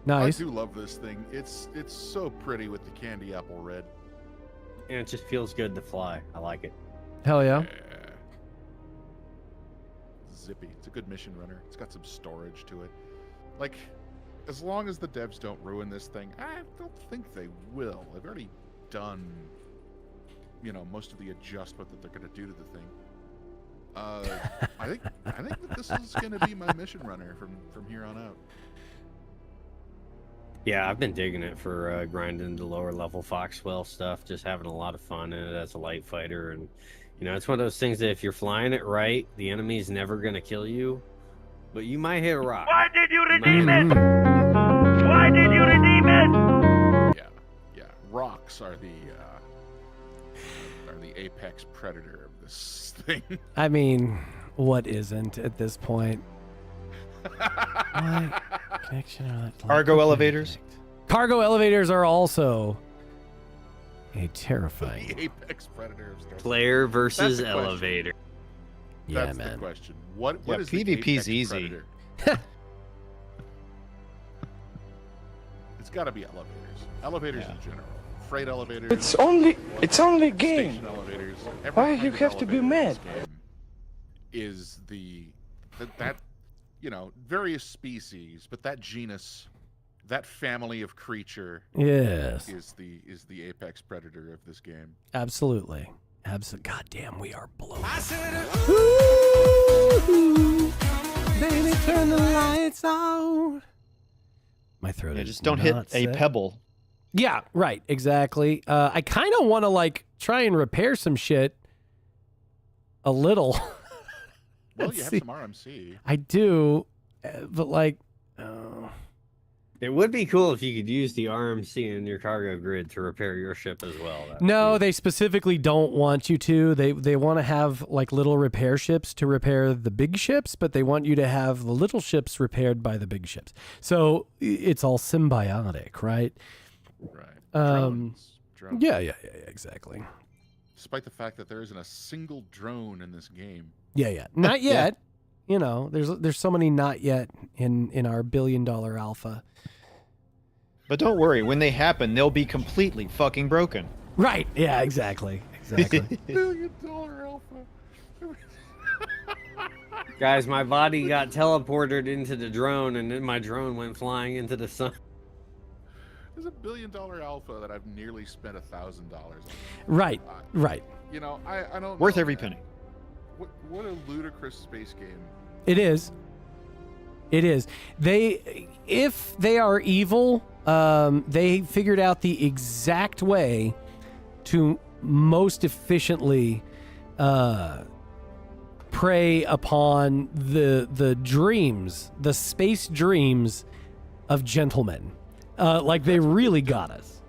S1: Nice.
S2: I do love this thing. It's so pretty with the candy apple red.
S3: And it just feels good to fly. I like it.
S1: Hell yeah.
S2: Yeah. Zippy. It's a good mission runner. It's got some storage to it. Like, as long as the devs don't ruin this thing, I don't think they will. They've already done, most of the adjustment that they're going to do to the thing. I think that this is going to be my mission runner from here on out.
S3: Yeah, I've been digging it for grinding the lower level Foxwell stuff. Just having a lot of fun in it as a light fighter, and it's one of those things that if you're flying it right, the enemy's never gonna kill you, but you might hit a rock.
S5: Why did you
S3: You might
S5: redeem
S3: hit a
S5: it?
S2: Yeah. Rocks are the apex predator of this thing.
S1: I mean, what isn't at this point? Why? Connection or not?
S4: Cargo elevators.
S1: Cargo elevators are also a terrifying.
S2: The apex predator of Star
S3: Player versus
S2: That's the question.
S3: elevator.
S1: Yeah,
S2: That's
S1: man.
S2: the question. What
S4: Yeah,
S2: is the
S4: PvP's
S2: apex
S4: easy.
S2: predator? It's got to be elevators. Elevators in general. Freight elevators.
S5: It's only a game.
S2: Station elevators.
S5: Why
S2: Every
S5: you
S2: kind of
S5: have to be
S2: elevator in
S5: mad?
S2: this game is that various species, but that genus, that family of creature
S1: Yes,
S2: is the apex predator of this game.
S1: absolutely. God damn, we are blown. Baby, turn the lights out. My throat is
S4: Just don't hit
S1: not
S4: a
S1: set.
S4: pebble.
S1: Yeah, right, exactly. I kind of want to like try and repair some shit a little.
S2: Well,
S1: Let's
S2: you have
S1: see.
S2: some RMC.
S1: I do, but like,
S3: It would be cool if you could use the RMC in your cargo grid to repair your ship as well. That would
S1: no,
S3: be-
S1: they specifically don't want you to. They want to have like little repair ships to repair the big ships, but they want you to have the little ships repaired by the big ships. So it's all symbiotic, right?
S2: Right.
S1: Um,
S2: Drones.
S1: Yeah, exactly.
S2: Despite the fact that there isn't a single drone in this game.
S1: Yeah. Not yet. You know, there's so many not yet in our $1 billion alpha.
S4: But don't worry, when they happen, they'll be completely fucking broken.
S1: Right. Yeah, exactly.
S2: $1 billion alpha.
S3: Guys, my body got teleported into the drone, and then my drone went flying into the sun.
S2: There's $1 billion alpha that I've nearly spent $1,000 on.
S1: Right.
S2: You know, I don't
S4: Worth
S2: know,
S4: every
S2: man.
S4: penny.
S2: What a ludicrous space game.
S1: It is. If they are evil, they figured out the exact way to most efficiently prey upon the dreams, the space dreams of gentlemen. Like they really got us.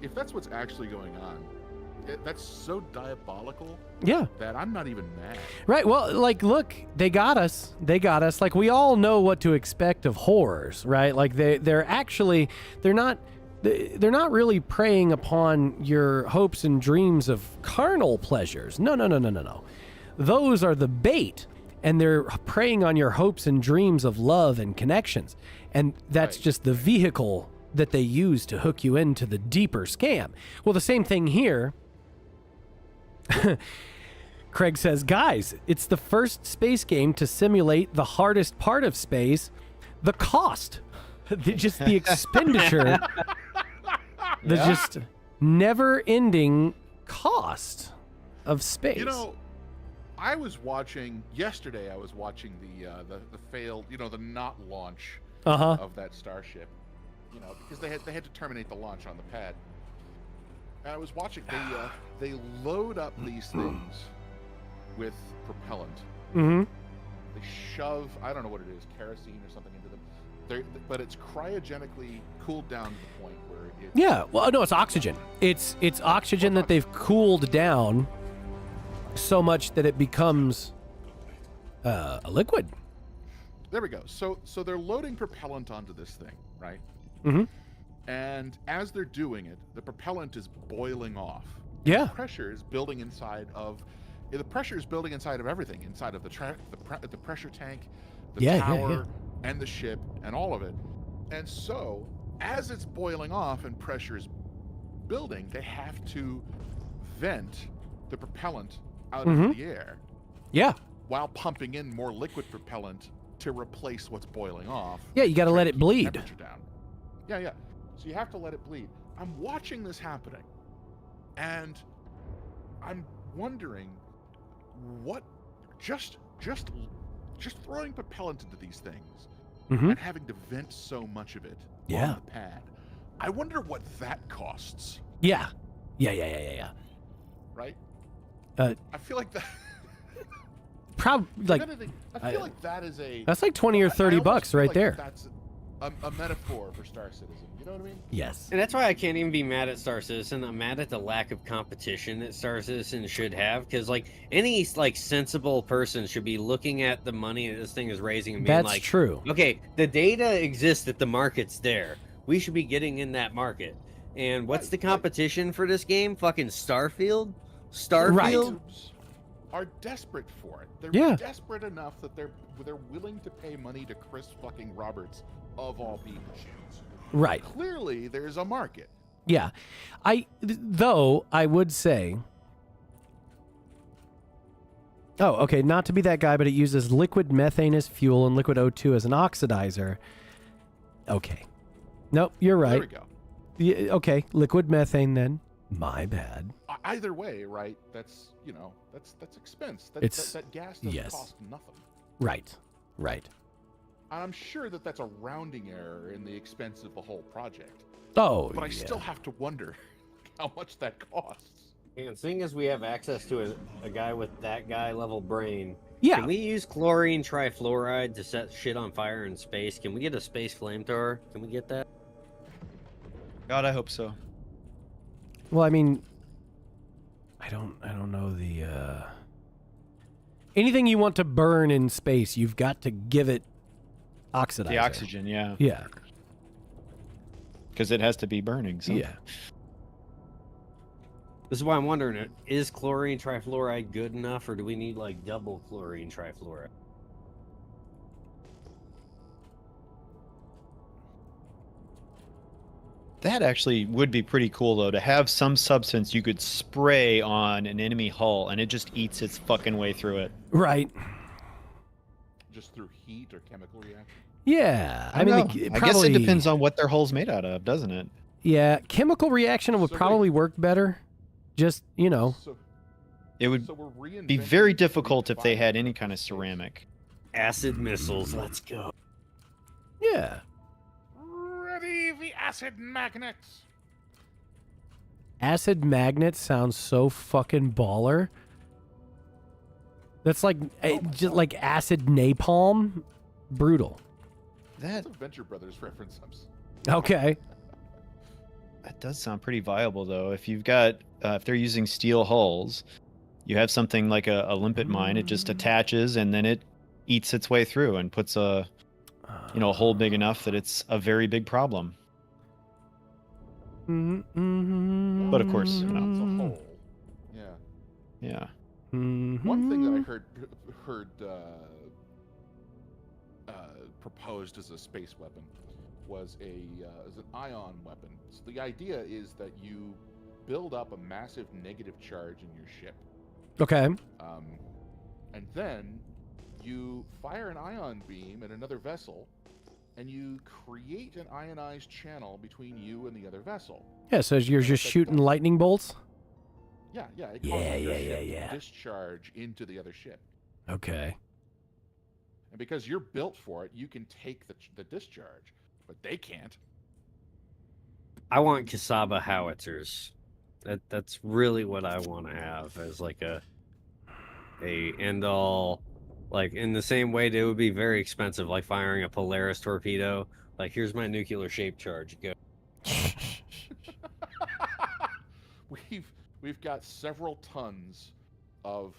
S2: If that's what's actually going on, that's so diabolical
S1: Yeah.
S2: that I'm not even mad.
S1: Right. Well, like, look, they got us. Like, we all know what to expect of horrors, right? Like, they're not really preying upon your hopes and dreams of carnal pleasures. No. Those are the bait, and they're preying on your hopes and dreams of love and connections. And that's
S2: Right.
S1: just the vehicle that they use to hook you into the deeper scam. Well, the same thing here. Craig says, guys, it's the first space game to simulate the hardest part of space, the cost. Just the expenditure. The just never-ending cost of space.
S2: You know, I was watching yesterday. I was watching the failed, the not launch of that starship. You know, because they had to terminate the launch on the pad. And I was watching. They load up these things with propellant.
S1: Mm-hmm.
S2: They shove, I don't know what it is, kerosene or something into them. But it's cryogenically cooled down to the point where it.
S1: Yeah. Well, no, it's oxygen. It's oxygen that they've cooled down so much that it becomes a liquid.
S2: There we go. So they're loading propellant onto this thing, right?
S1: Mm-hmm.
S2: And as they're doing it, the propellant is boiling off.
S1: Yeah.
S2: The pressure is building inside of everything, inside of the pressure tank, the tower, and the ship, and all of it. And so, as it's boiling off and pressure is building, they have to vent the propellant out into the air.
S1: Yeah.
S2: While pumping in more liquid propellant to replace what's boiling off.
S1: Yeah, you got to let it
S2: Keep the
S1: bleed.
S2: temperature down. Yeah. So you have to let it bleed. I'm watching this happening, and I'm wondering what just throwing propellant into these things and having to vent so much of it on the pad. I wonder what that costs.
S1: Yeah.
S2: Right?
S1: I
S2: feel like that.
S1: Probably like
S2: I feel like that is a.
S1: that's like $20 or $30
S2: I almost feel
S1: right
S2: like
S1: there.
S2: a metaphor for Star Citizen. You know what I mean?
S1: Yes.
S3: And that's why I can't even be mad at Star Citizen. I'm mad at the lack of competition that Star Citizen should have, because like any like sensible person should be looking at the money that this thing is raising and being
S1: That's
S3: like,
S1: true.
S3: okay, the data exists that the market's there. We should be getting in that market. And what's
S2: Right,
S3: the competition for this game? Fucking Starfield? Starfield?
S1: Right.
S2: YouTubes are desperate for it. They're
S1: Yeah.
S2: desperate enough that they're willing to pay money to Chris fucking Roberts of all people.
S1: Right.
S2: Clearly, there's a market.
S1: Yeah. Though I would say. Oh, okay. Not to be that guy, but it uses liquid methane as fuel and liquid O2 as an oxidizer. Okay. Nope, you're
S2: There we
S1: right.
S2: go.
S1: Yeah, okay, liquid methane then. My bad.
S2: Either way, right? That's that's expense. That gas doesn't
S1: yes.
S2: cost nothing.
S1: Right. Right.
S2: I'm sure that that's a rounding error in the expense of the whole project.
S1: Oh,
S2: But I
S1: yeah.
S2: still have to wonder how much that costs.
S3: And seeing as we have access to a guy with that guy level brain,
S1: Yeah.
S3: can we use chlorine trifluoride to set shit on fire in space? Can we get a space flamethrower? Can we get that?
S4: God, I hope so.
S1: Well, I mean, I don't know the anything you want to burn in space, you've got to give it oxidizer.
S4: The oxygen, yeah,
S1: Yeah.
S4: because it has to be burning. So.
S1: Yeah.
S3: This is why I'm wondering, is chlorine trifluoride good enough, or do we need like double chlorine trifluoride?
S4: That actually would be pretty cool, though, to have some substance you could spray on an enemy hull and it just eats its fucking way through it.
S1: Right.
S2: Just through heat or chemical reaction.
S1: Yeah. I
S4: I
S1: mean,
S4: don't know.
S1: it
S4: I guess
S1: probably,
S4: it depends on what their hull's made out of, doesn't it?
S1: Yeah, chemical reaction would
S2: So wait.
S1: probably work better. Just, you know.
S4: It would
S2: So we're
S4: be
S2: reinventing
S4: very difficult if they had
S2: redefining
S4: any kind of
S2: space.
S4: ceramic.
S3: Acid missiles, let's go.
S1: Yeah.
S2: Ready the acid magnets.
S1: Acid magnet sounds so fucking baller. That's like just like acid napalm. Brutal.
S4: That
S2: That's a Venture Brothers reference.
S1: Okay.
S4: that does sound pretty viable, though. If you've got, if they're using steel hulls, you have something like a limpet mine. It just attaches and then it eats its way through and puts a a hole big enough that it's a very big problem. But of course,
S2: It's a
S1: Mm-hmm.
S2: hole. Yeah.
S4: Yeah.
S2: One thing that I heard proposed as a space weapon was as an ion weapon. So the idea is that you build up a massive negative charge in your ship,
S1: Okay.
S2: and then you fire an ion beam at another vessel, and you create an ionized channel between you and the other vessel.
S1: Yeah, so you're just shooting lightning bolts?
S2: Yeah, yeah. It
S1: Yeah,
S2: causes your
S1: yeah,
S2: ship
S1: yeah, yeah.
S2: to discharge into the other ship.
S1: Okay.
S2: And because you're built for it, you can take the discharge, but they can't.
S3: I want Kasaba howitzers. That's really what I want to have as like a end all. Like in the same way that it would be very expensive, like firing a Polaris torpedo. Like here's my nuclear shaped charge. Go.
S2: We've got several tons of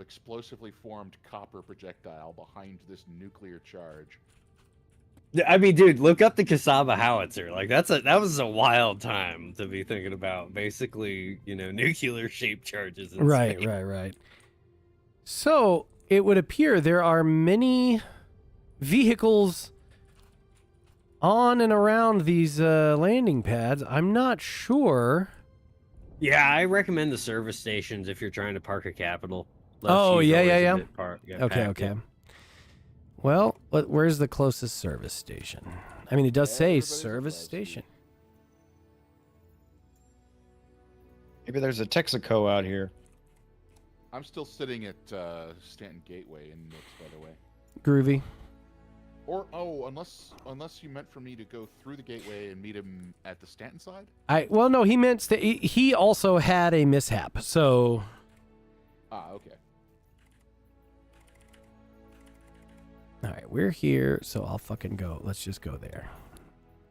S2: explosively formed copper projectile behind this nuclear charge.
S3: I mean, dude, look up the Kasaba howitzer. Like that was a wild time to be thinking about. Basically, nuclear shaped charges. In
S1: Right,
S3: space.
S1: right. So it would appear there are many vehicles on and around these landing pads. I'm not sure.
S3: Yeah, I recommend the service stations if you're trying to park a capital.
S1: Oh,
S3: She's
S1: yeah,
S3: always
S1: yeah.
S3: a bit
S1: Okay,
S3: packed,
S1: okay. Well, where's the closest service station? I mean, it does say
S2: Everybody's
S1: service
S2: above
S1: station.
S4: Maybe there's a Texaco out here.
S2: I'm still sitting at Stanton Gateway in Nix, by the way.
S1: Groovy.
S2: Or unless you meant for me to go through the gateway and meet him at the Stanton side.
S1: Well, no, he meant that he also had a mishap. So
S2: Ah, okay.
S1: All right, we're here, so I'll fucking go. Let's just go there.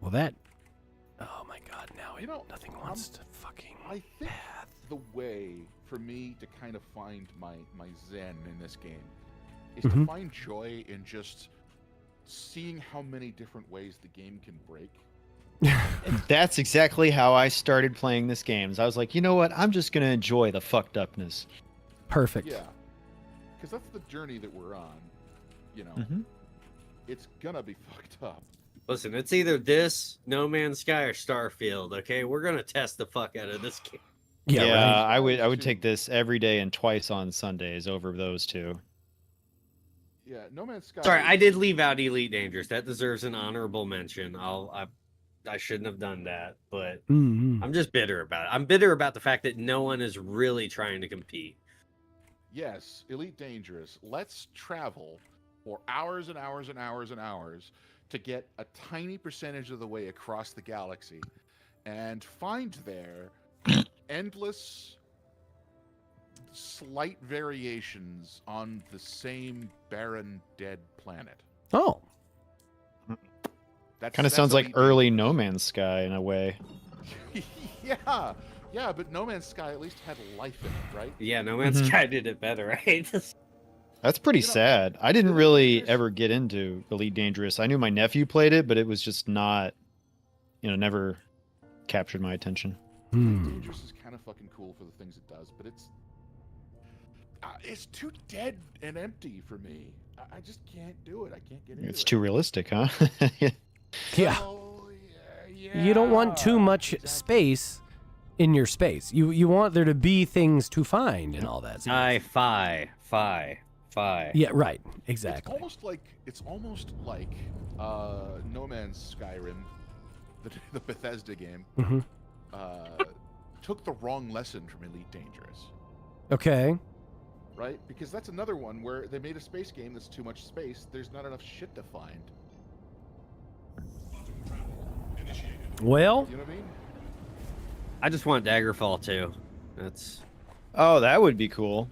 S1: Well, that. Oh my God! Now nothing wants to fucking.
S2: I think the way for me to kind of find my zen in this game is to find joy in just seeing how many different ways the game can break.
S4: That's exactly how I started playing this game. I was like, you know what? I'm just gonna enjoy the fucked upness.
S1: Perfect.
S2: Yeah, because that's the journey that we're on. You know, it's gonna be fucked up.
S3: Listen, it's either this, No Man's Sky, or Starfield. Okay, we're gonna test the fuck out of this game.
S1: Yeah, right.
S4: I would take this every day and twice on Sundays over those two.
S2: Yeah, No Man's Sky.
S3: Sorry, I did leave out Elite Dangerous. That deserves an honorable mention. I shouldn't have done that, but I'm just bitter about it. I'm bitter about the fact that no one is really trying to compete.
S2: Yes, Elite Dangerous. Let's travel for hours and hours and hours and hours to get a tiny percentage of the way across the galaxy and find there endless slight variations on the same barren dead planet.
S1: Oh.
S4: Kind of sounds like early No Man's Sky in a way.
S2: Yeah, but No Man's Sky at least had life in it, right?
S3: Yeah, No Man's Sky did it better, right?
S4: That's pretty sad. I didn't really ever get into Elite Dangerous. I knew my nephew played it, but it was just not, never captured my attention.
S2: Elite Dangerous is kind of fucking cool for the things it does, but it's too dead and empty for me. I just can't do it. I can't get into it.
S4: It's too realistic, huh?
S1: Yeah.
S2: Oh, yeah.
S1: You don't want too much space in your space. You want there to be things to find and all that.
S3: Fi.
S1: Yeah, right. Exactly.
S2: It's almost like No Man's Skyrim, the Bethesda game, took the wrong lesson from Elite Dangerous.
S1: Okay.
S2: Right? Because that's another one where they made a space game that's too much space. There's not enough shit to find.
S1: Well,
S2: You know what I mean?
S3: I just want Daggerfall too. That's.
S4: Oh, that would be cool.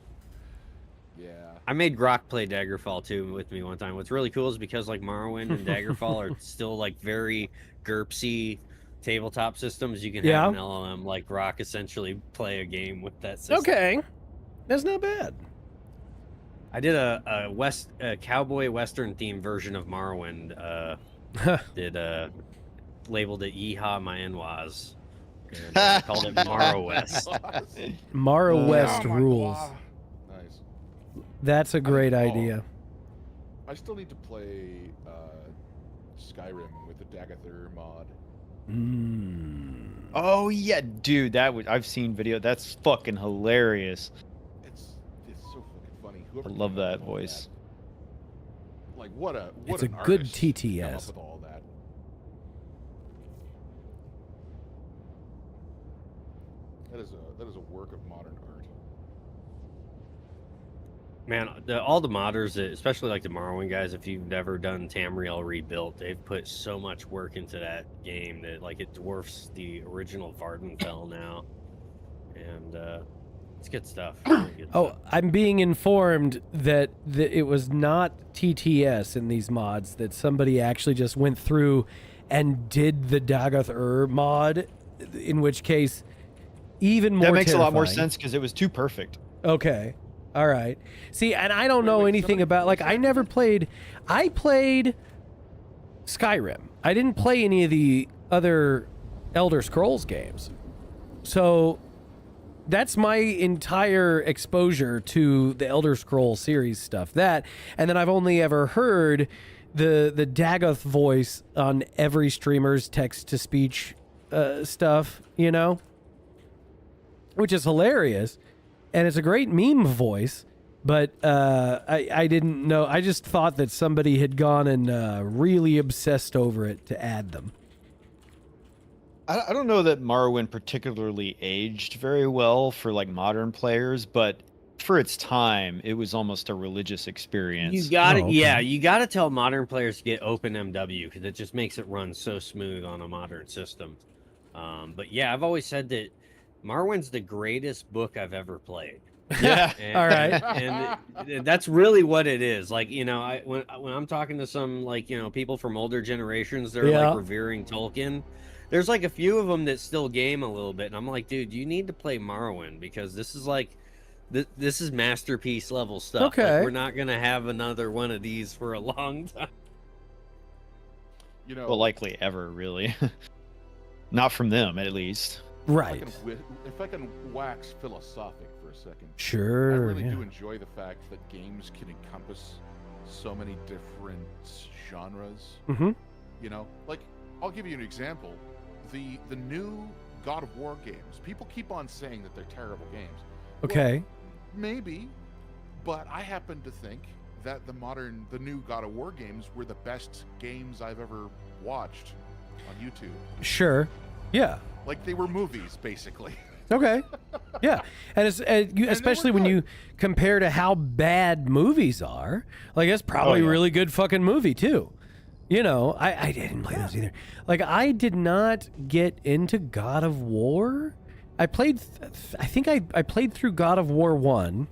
S2: Yeah.
S3: I made Grok play Daggerfall 2 with me one time. What's really cool is because like Morrowind and Daggerfall are still like very GURPSy tabletop systems. You can have an LLM like Grok essentially play a game with that system.
S1: okay. That's not bad.
S3: I did a cowboy western themed version of Morrowind. Labeled it Yeehaw My Enwas. And called it Morrow West.
S1: Morrow West rules.
S2: Nice.
S1: That's a great idea.
S2: I still need to play Skyrim with the Dagathur mod.
S4: Oh yeah, dude, I've seen video. That's fucking hilarious.
S2: It's so fucking funny.
S4: I love that voice.
S2: Like what
S1: It's
S2: an
S1: a good
S2: artist to come
S1: TTS.
S2: up with all that. That is a work of modern art.
S3: Man, all the modders, especially like the Morrowind guys, if you've never done Tamriel Rebuilt, they've put so much work into that game that like it dwarfs the original Vardenfell now. And it's good stuff. Really good stuff.
S1: I'm being informed that it was not TTS in these mods, that somebody actually just went through and did the Dagath mod, in which case, even more
S4: That makes a lot more
S1: terrifying.
S4: sense because it was too perfect.
S1: Okay. All right. See, and I don't know anything about, like, I played Skyrim. I didn't play any of the other Elder Scrolls games. So that's my entire exposure to the Elder Scrolls series stuff. That, and then I've only ever heard the Dagath voice on every streamer's text-to-speech stuff, which is hilarious. And it's a great meme voice, but I didn't know. I just thought that somebody had gone and really obsessed over it to add them.
S4: I don't know that Morrowind particularly aged very well for like modern players, but for its time, it was almost a religious experience.
S3: You got it.
S1: okay.
S3: Yeah, you got to tell modern players to get OpenMW because it just makes it run so smooth on a modern system. But yeah, I've always said that Morrowind's the greatest book I've ever played.
S4: Yeah.
S3: And,
S1: All right.
S3: and that's really what it is. Like, you know, when I'm talking to some, like, you know, people from older generations, they're
S1: Yeah.
S3: like revering Tolkien. There's like a few of them that still game a little bit, and I'm like, dude, you need to play Morrowind because this is like, this is masterpiece level stuff.
S1: Okay.
S3: Like, we're not gonna have another one of these for a long time.
S2: You know,
S4: Well, likely ever, really. Not from them, at least.
S1: Right.
S2: if I can wax philosophic for a second, I
S1: Sure.
S2: really
S1: yeah.
S2: do enjoy the fact that games can encompass so many different genres.
S1: Mm-hmm.
S2: You know, like I'll give you an example: the new God of War games. People keep on saying that they're terrible games.
S1: Okay.
S2: Maybe, but I happen to think that the new God of War games were the best games I've ever watched on YouTube.
S1: Sure. Yeah.
S2: Like they were movies, basically.
S1: Okay. Yeah. And it's especially when
S2: good.
S1: you compare to how bad movies are. Like that's probably a
S4: yeah.
S1: really good fucking movie too. You know, I didn't play those either. Like I did not get into God of War. I played I think I played through God of War 1.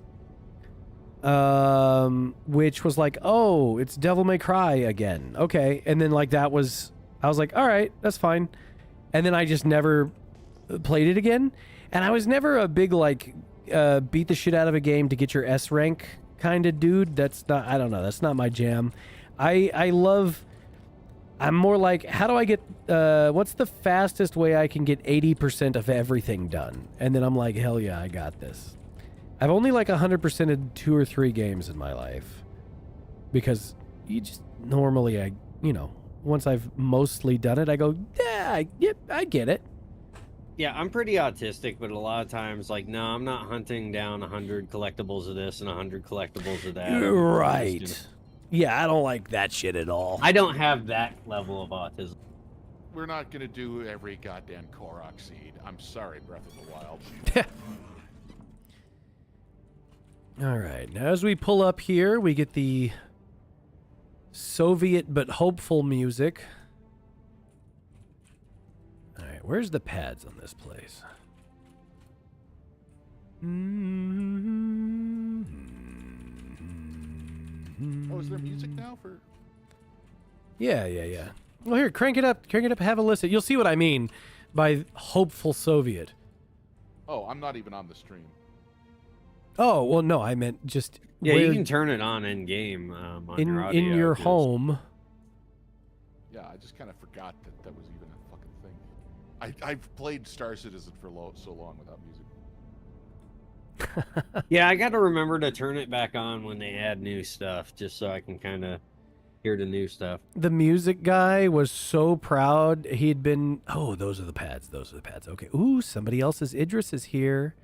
S1: Which was like, oh, it's Devil May Cry again. Okay. And then like I was like, all right, that's fine. And then I just never played it again. And I was never a big like beat the shit out of a game to get your S rank kind of dude. That's not, I don't know, that's not my jam. I'm more like, how do I get what's the fastest way I can get 80% of everything done? And then I'm like, hell yeah, I got this. I've only like 100%ed 2 or 3 games in my life because you just normally once I've mostly done it, I go, yeah, I get it.
S3: Yeah, I'm pretty autistic, but a lot of times, like, no, I'm not hunting down 100 collectibles of this and 100 collectibles of that. I'm just
S1: Right. Yeah, I don't like that shit at all.
S3: I don't have that level of autism.
S2: We're not gonna do every goddamn Korok seed. I'm sorry, Breath of the Wild.
S1: All right. Now, as we pull up here, we get the Soviet but hopeful music. All right. Where's the pads on this place?
S2: Oh, is there music now for?
S1: Yeah. Well, here, crank it up, have a listen. You'll see what I mean by hopeful Soviet.
S2: Oh, I'm not even on the stream.
S1: Oh, well, no, I meant just
S3: Yeah,
S1: where-
S3: you can turn it on in game on your
S1: in
S3: audio.
S1: your
S3: 'cause-
S1: home.
S2: Yeah, I just kind of forgot that was even a fucking thing. I've played Star Citizen for so long without music.
S3: Yeah, I got to remember to turn it back on when they add new stuff, just so I can kind of hear the new stuff.
S1: The music guy was so proud. He'd been, oh, those are the pads. Okay. Ooh, somebody else's Idris is here.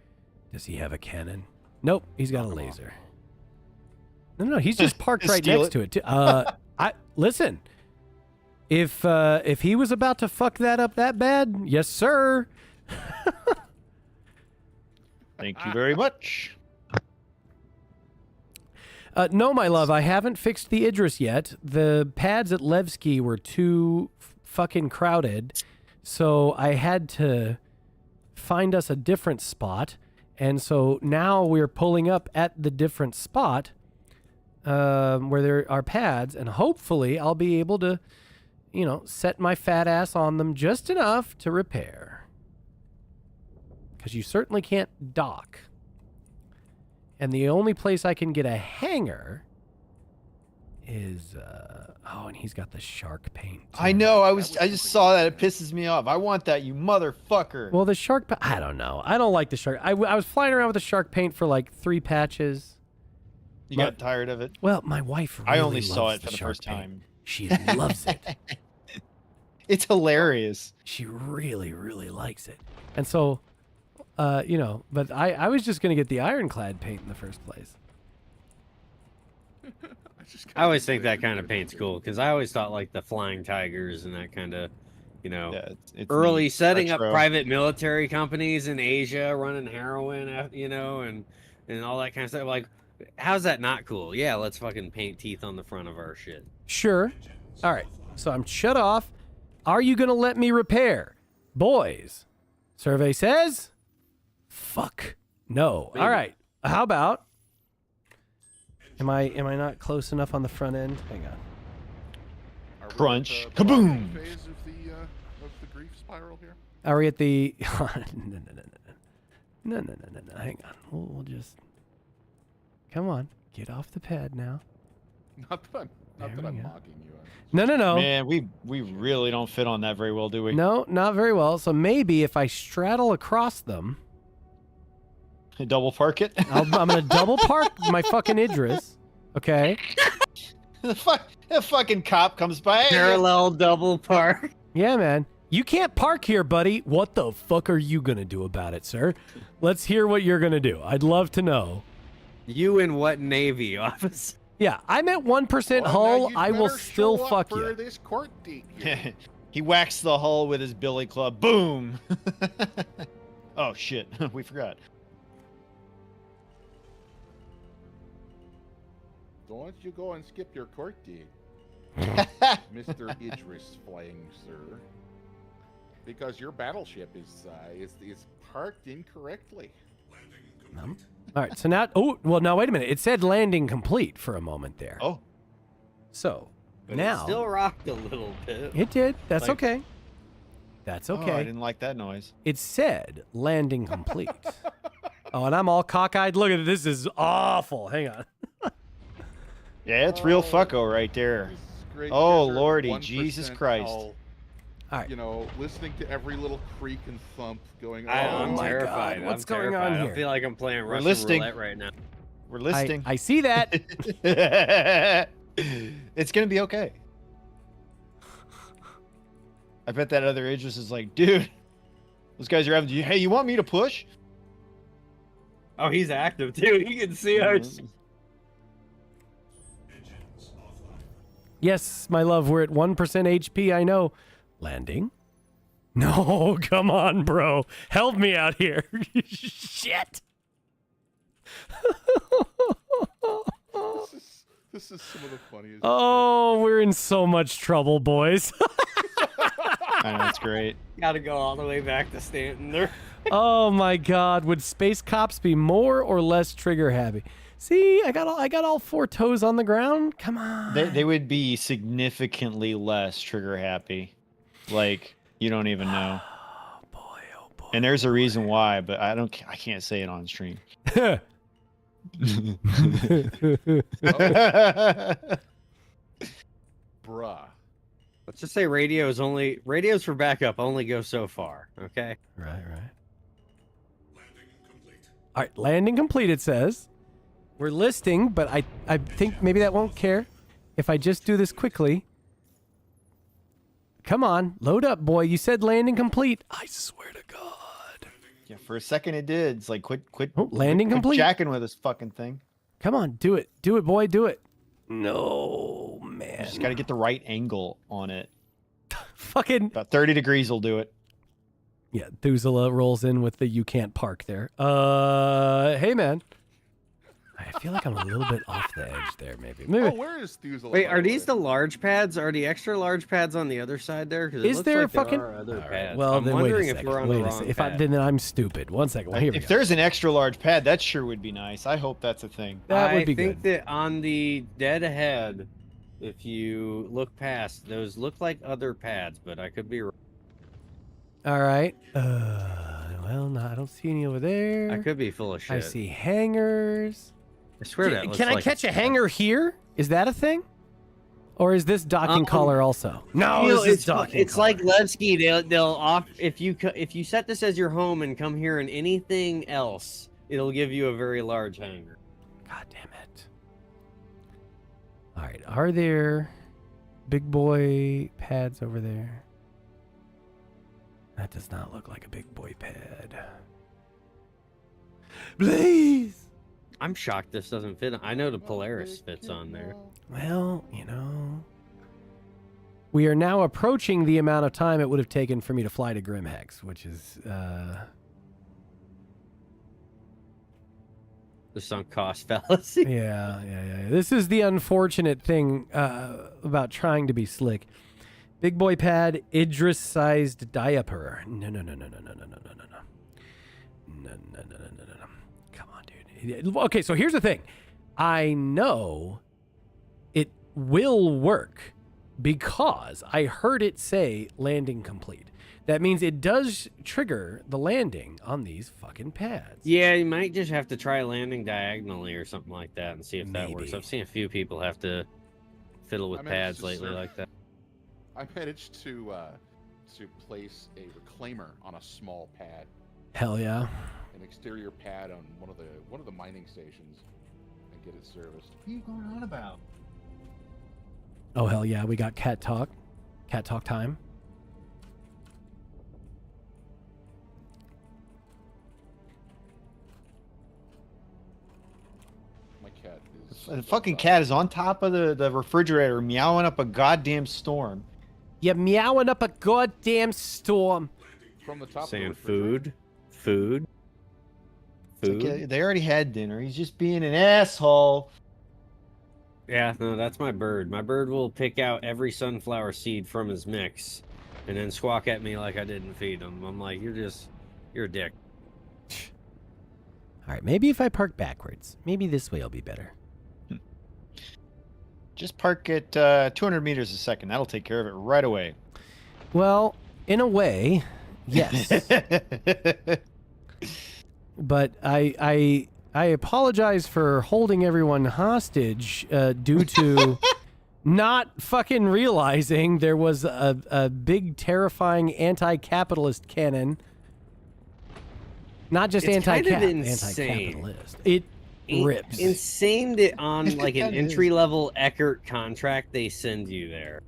S1: Does he have a cannon? Nope, he's got a laser. No, he's just parked right
S4: Steal
S1: next to it. I listen. If he was about to fuck that up that bad, yes, sir.
S4: Thank you very much.
S1: No, my love, I haven't fixed the Idris yet. The pads at Levski were too fucking crowded, so I had to find us a different spot. And so now we're pulling up at the different spot where there are pads, and hopefully I'll be able to, set my fat ass on them just enough to repair. Because you certainly can't dock. And the only place I can get a hanger is and he's got the shark paint too.
S4: I know. I just saw that. It pisses me off. I want that, you motherfucker.
S1: Well, the shark I don't know. I don't like the shark. I was flying around with the shark paint for like 3 patches.
S4: You got tired of it?
S1: Well, my wife really
S4: I only saw
S1: loves
S4: it for the
S1: shark
S4: first
S1: paint.
S4: time.
S1: She loves it.
S4: It's hilarious.
S1: She really, really likes it. And so, but I was just going to get the ironclad paint in the first place.
S3: I always think that kind of paint's cool because I always thought like the flying tigers and that kind of,
S4: Yeah, it's
S3: early
S4: neat.
S3: setting up
S4: Retro.
S3: private military companies in Asia running heroin, and all that kind of stuff. Like, how's that not cool? Yeah, let's fucking paint teeth on the front of our shit.
S1: Sure. All right. So I'm shut off. Are you going to let me repair? Boys, survey says, fuck no.
S3: Maybe.
S1: All right. How about? Am I not close enough on the front end? Hang on.
S2: Are we
S4: Crunch.
S2: at the
S4: Kaboom!
S2: phase of the grief spiral here?
S1: Are we at the? No. Hang on. We'll just. Come on. Get off the pad now.
S2: Not that I'm
S1: There we go.
S2: mocking you.
S1: No.
S4: Man, we really don't fit on that very well, do we?
S1: No, not very well. So maybe if I straddle across them,
S4: Double park it.
S1: I'm gonna double park my fucking Idris. Okay.
S4: The fucking cop comes by. Hey,
S3: Parallel double park.
S1: Yeah, man. You can't park here, buddy. What the fuck are you gonna do about it, sir? Let's hear what you're gonna do. I'd love to know.
S3: You in what Navy office?
S1: Yeah, I'm at 1%
S2: Well,
S1: hull.
S2: now you'd
S1: I will
S2: better
S1: still
S2: show up
S1: fuck
S2: for
S1: you.
S2: this court date here.
S4: He whacks the hull with his billy club. Boom. Oh shit, we forgot.
S2: Don't you go and skip your court date, Mr. Idris Flying Sir, because your battleship is parked incorrectly.
S1: All right, so now, now wait a minute. It said landing complete for a moment there.
S4: Oh,
S1: So
S3: But
S1: now
S3: it still rocked a little bit.
S1: it did. That's
S3: Like-
S1: okay. That's
S4: oh, I
S1: okay.
S4: didn't like that noise.
S1: It said landing complete. Oh, and I'm all cockeyed. Look at it. This is awful. Hang on.
S4: Yeah, it's real fucko right there.
S2: This is great.
S4: Oh,
S2: Here's our
S4: Lordy,
S2: 1%
S4: Jesus Christ.
S2: hull,
S1: All right.
S2: You know, listening to every little creak and thump going on.
S3: I'm
S1: my
S3: terrified.
S1: God, what's
S3: I'm
S1: going on
S3: terrified.
S1: here?
S3: I feel like I'm playing
S4: We're
S3: Russian
S4: listing.
S3: roulette right now.
S4: We're listing.
S1: I see that.
S4: It's gonna be okay. I bet that other Idris is like, dude, those guys are having. Hey, you want me to push?
S3: Oh, he's active too. You can see our.
S1: Yes, my love, we're at 1% HP. I know. Landing? No, come on, bro. Help me out here. Shit.
S2: This is some of the funniest.
S1: Oh, we're in so much trouble, boys.
S4: I know, it's great.
S3: Gotta go all the way back to Stanton there.
S1: Oh my God, would space cops be more or less trigger happy? See, I got all four toes on the ground. Come on.
S4: They would be significantly less trigger happy. Like, you don't even know.
S1: Oh boy.
S4: And there's a reason why, but I can't say it on stream.
S2: Bruh.
S3: Let's just say radios for backup only go so far. Okay.
S1: Right. All right, landing complete, it says. We're listing, but I think maybe that won't care if I just do this quickly. Come on, load up, boy. You said landing complete. I swear to God.
S4: Yeah, for a second it did. It's like quit
S1: Oh, landing
S4: quit
S1: complete.
S4: jacking with this fucking thing.
S1: Come on, do it. Do it, boy, do it. No, man.
S4: You just got to get the right angle on it.
S1: Fucking.
S4: About 30 degrees will do it.
S1: Yeah, Thuzela rolls in with the you can't park there. Hey, man. I feel like I'm a little bit off the edge there, maybe.
S2: Oh, where is Thuzela?
S3: Wait,
S2: by
S3: are
S2: the
S3: these
S2: way?
S3: the large pads? Are the extra large pads on the other side there? 'Cause it
S1: Is
S3: looks
S1: there
S3: like
S1: a fucking-
S3: there are other
S1: All right,
S3: pads.
S1: well,
S3: I'm
S1: then wait a
S3: wondering if
S1: second.
S3: we're on the
S1: Wait a
S3: wrong
S1: second.
S3: pad.
S1: Then I'm stupid. One second. Well, here we
S4: If
S1: go.
S4: there's an extra large pad, that sure would be nice. I hope that's a thing.
S1: That would be
S3: I think
S1: good.
S3: that on the dead ahead, if you look past, those look like other pads, but I could be wrong.
S1: All right. Well, no, I don't see any over there.
S3: I could be full of shit.
S1: I see hangers.
S3: I swear that looks
S1: Can I
S3: like
S1: catch a
S3: pad.
S1: hanger here? Is that a thing? Or is this docking
S3: Um,
S1: collar also? No,
S3: You know,
S1: this is docking
S3: it's
S1: collar.
S3: like Levski. They'll off if you set this as your home and come here and anything else, it'll give you a very large hanger.
S1: God damn it. All right. Are there big boy pads over there? That does not look like a big boy pad. Please.
S3: I'm shocked this doesn't fit. I know the Polaris fits on there.
S1: Well, we are now approaching the amount of time it would have taken for me to fly to Grimhex, which is,
S3: The sunk cost fallacy.
S1: yeah. This is the unfortunate thing about trying to be slick. Big boy pad, Idris-sized diaper. No. come on, dude. Okay, so here's the thing. I know it will work because I heard it say landing complete. That means it does trigger the landing on these fucking pads.
S3: Yeah, you might just have to try landing diagonally or something like that and see if that works.
S1: Maybe.
S3: I've seen a few people have to fiddle with
S2: I managed
S3: pads
S2: to
S3: lately like that.
S2: I managed to place a reclaimer on a small pad,
S1: Hell yeah.
S2: an exterior pad on one of the mining stations, and get it serviced.
S4: What are you going on about?
S1: Oh, hell yeah. We got cat talk. Cat talk time.
S2: My cat is.
S4: The fucking cat is on top of the refrigerator meowing up a goddamn storm.
S1: You're meowing up a goddamn storm.
S2: From the top
S3: Saying
S2: of the refrigerator.
S3: food.
S4: It's like, they already had dinner. He's just being an asshole.
S3: Yeah, no, that's my bird. My bird will pick out every sunflower seed from his mix and then squawk at me like I didn't feed him. I'm like, you're a dick.
S1: All right, maybe if I park backwards, maybe this way will be better.
S4: Just park at 200 meters a second. That'll take care of it right away.
S1: Well, in a way, yes. But I apologize for holding everyone hostage due to not fucking realizing there was a big, terrifying anti-capitalist cannon. Not just
S3: It's kind of
S1: anti-capitalist. It rips.
S3: Insane that on like an
S4: kinda is.
S3: entry-level Eckert contract they send you there.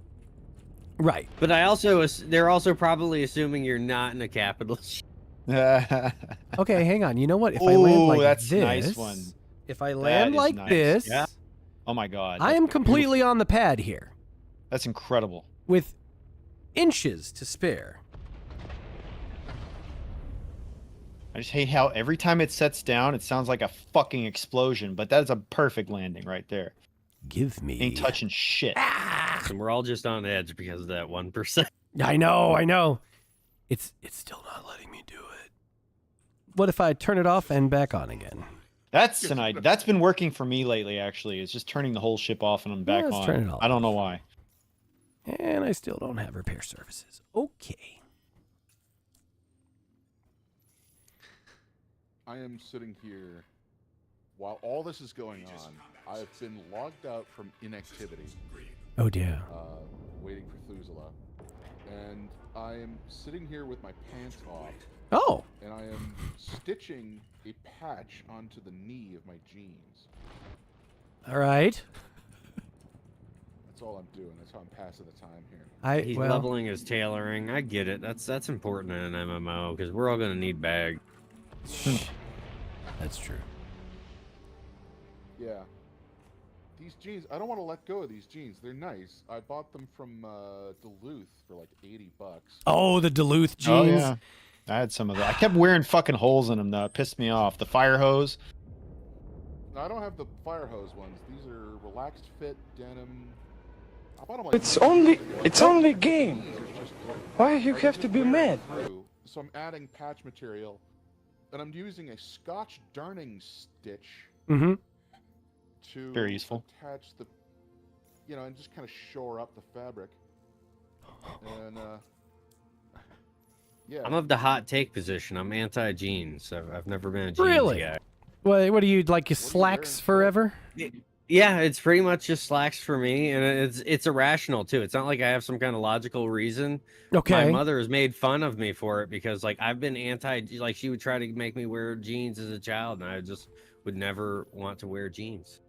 S1: Right.
S3: But they're also probably assuming you're not in a capitalist.
S1: Okay, hang on. You know what? If I land
S4: Ooh,
S1: like
S4: that's
S1: this,
S4: a nice one.
S1: if I land
S4: is
S1: like
S4: nice.
S1: this,
S3: Yeah.
S4: Oh my god.
S1: I am completely on the pad here
S4: That's incredible.
S1: with inches to spare.
S4: I just hate how every time it sets down, it sounds like a fucking explosion. But that is a perfect landing right there.
S1: Give me.
S4: Ain't touching shit.
S3: And we're all just on edge because of that 1%.
S1: I know. It's still not letting me do it. What if I turn it off and back on again?
S4: That's an idea. That's been working for me lately. Actually, it's just turning the whole ship off and I'm back
S1: let's
S4: on.
S1: turn it all
S4: I don't know why.
S1: And I still don't have repair services. Okay.
S2: I am sitting here while all this is going on. I've been logged out from inactivity,
S1: Oh dear.
S2: waiting for Thuzela, and I am sitting here with my pants off,
S1: Oh.
S2: and I am stitching a patch onto the knee of my jeans.
S1: All right.
S2: That's all I'm doing. That's how I'm passing the time here.
S3: He's leveling his tailoring. I get it. That's important in an MMO because we're all gonna need bag.
S1: That's true.
S2: Yeah. These jeans, I don't want to let go of these jeans. They're nice. I bought them from Duluth for like $80.
S1: Oh, the Duluth jeans.
S4: Oh yeah, I had some of that. I kept wearing fucking holes in them though. It pissed me off. The fire hose.
S2: No, I don't have the fire hose ones. These are relaxed fit denim. I bought them like
S5: It's only a game. Why you have to be mad?
S2: So I'm adding patch material, and I'm using a Scotch darning stitch
S1: Mm-hmm.
S2: to
S4: Very useful.
S2: attach the, and just kind of shore up the fabric. And yeah.
S3: I'm of the hot take position. I'm anti jeans. So I've never been a jeans
S1: Really?
S3: guy.
S1: What do you like? Your
S2: What are you
S1: slacks
S2: wearing,
S1: forever?
S3: Yeah, it's pretty much just slacks for me, and it's irrational too. It's not like I have some kind of logical reason.
S1: Okay.
S3: My mother has made fun of me for it because like I've been like she would try to make me wear jeans as a child, and I just would never want to wear jeans.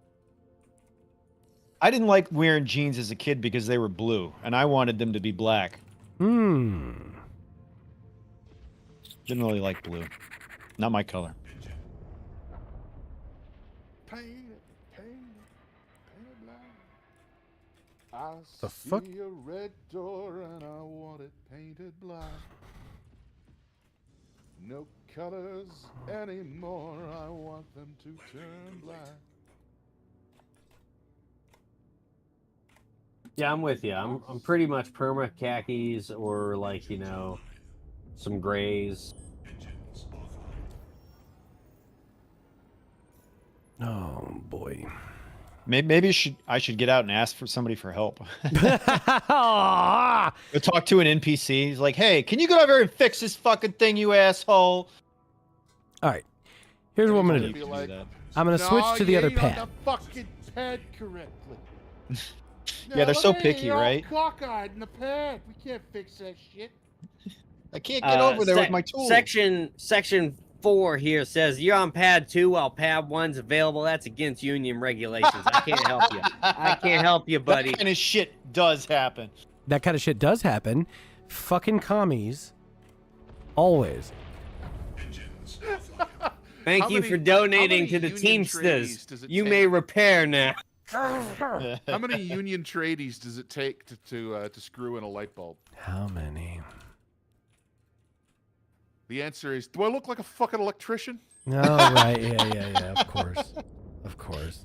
S4: I didn't like wearing jeans as a kid because they were blue, and I wanted them to be black.
S1: Hmm.
S4: Didn't really like blue. Not my color.
S2: Paint it black. I
S1: The
S2: see
S1: fuck?
S2: a red door and I want it painted black. No colors anymore. I want them to turn black.
S3: Yeah, I'm with you. I'm pretty much perma khakis or like some grays.
S1: Oh boy.
S4: Maybe I should get out and ask for somebody for help.
S1: Aw.
S4: Go talk to an NPC. He's like, "Hey, can you go over here and fix this fucking thing, you asshole?"
S1: All right. Here's what I'm gonna
S2: Be
S1: do.
S2: like,
S1: I'm gonna switch to the
S2: you
S1: other
S2: ain't on
S1: pad.
S2: the fucking pad correctly.
S4: Yeah, they're so
S2: look at you,
S4: picky,
S2: you're all
S4: right?
S2: cockeyed in the pad. We can't fix that shit.
S4: I can't get over there with my tool.
S3: Section 4 here says you're on pad 2 while pad 1's available. That's against union regulations. I can't help you. I can't help you, buddy.
S4: That kind of shit does happen.
S1: That kind of shit does happen. Fucking commies. Always.
S3: Thank
S2: How
S3: you
S2: many-
S3: for
S2: how
S3: donating
S2: many
S3: to the
S2: union tradies
S3: Teamsters.
S2: does it
S3: You
S2: take?
S3: may repair now.
S2: How many union tradies does it take to screw in a light bulb?
S1: How many?
S2: The answer is, do I look like a fucking electrician?
S1: Oh, right. Yeah. Of course. Of course.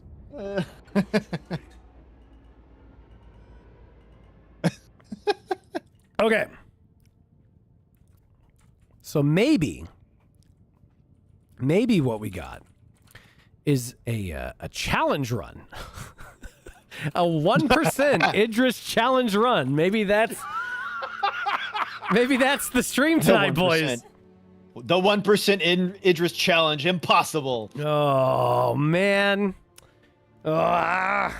S1: Okay. So maybe what we got is a challenge run. A 1% Idris challenge run. Maybe that's the stream tonight, boys.
S4: The 1% in Idris challenge, impossible.
S1: Oh man. Ah.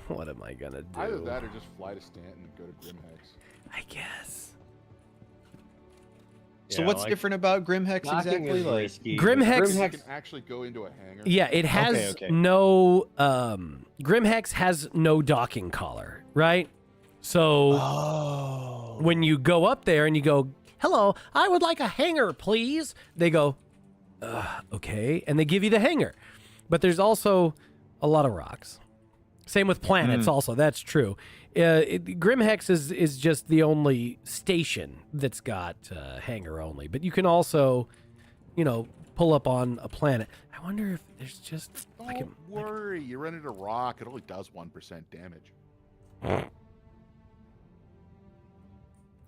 S1: What am I gonna do?
S2: Either that or just fly to Stanton and go to Grimhex.
S1: I guess.
S4: So
S3: Yeah,
S4: what's
S3: like,
S4: different about Grimhex
S3: Knocking
S4: exactly?
S3: is
S4: Like,
S3: risky.
S1: Grimhex-
S2: You can actually go into a hangar.
S1: Yeah, it has
S4: Okay.
S1: no Grimhex has no docking collar, right? So
S4: oh,
S1: when you go up there and you go, "Hello, I would like a hangar, please." They go, "Okay," and they give you the hangar. But there's also a lot of rocks. Same with planets, also. That's true. Grimhex is just the only station that's got hangar only. But you can also, pull up on a planet. I wonder if there's just
S2: Don't worry, you run into rock, it only does 1% damage.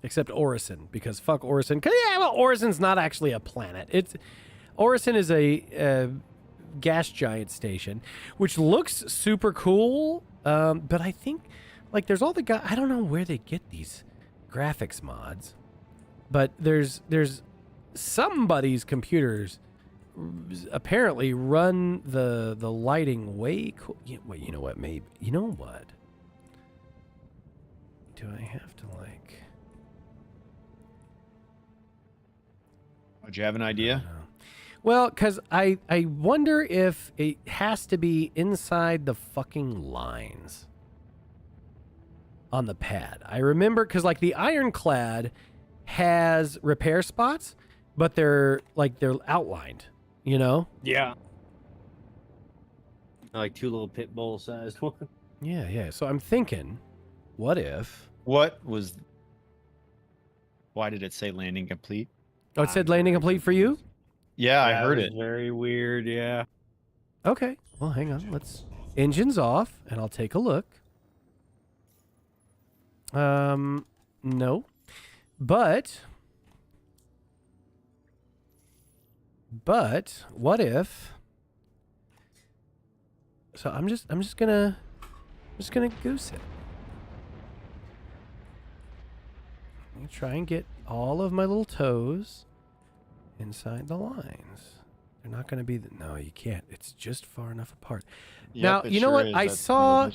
S1: except Orison, because fuck Orison. Orison's not actually a planet. Orison is a gas giant station, which looks super cool. But I think there's all the guys. I don't know where they get these graphics mods, but there's somebody's computers apparently run the lighting way cool. Wait, you know what? Maybe you know what? Do I have to
S4: do you have an idea?
S1: Well, because I wonder if it has to be inside the fucking lines on the pad. I remember because the Ironclad has repair spots, but they're outlined,
S3: Yeah. Like two little pit bull sized ones.
S1: Yeah. So I'm thinking, what if?
S4: Why did it say landing complete?
S1: Oh, it said landing complete for you?
S4: Yeah, I heard it.
S3: Very weird, yeah.
S1: Okay. Well, hang on. Let's engines off, and I'll take a look. No, but what if? So I'm just gonna goose it. Let me try and get all of my little toes inside the lines. They're not going to be no, you can't. It's just far enough apart. Now, you know what? I saw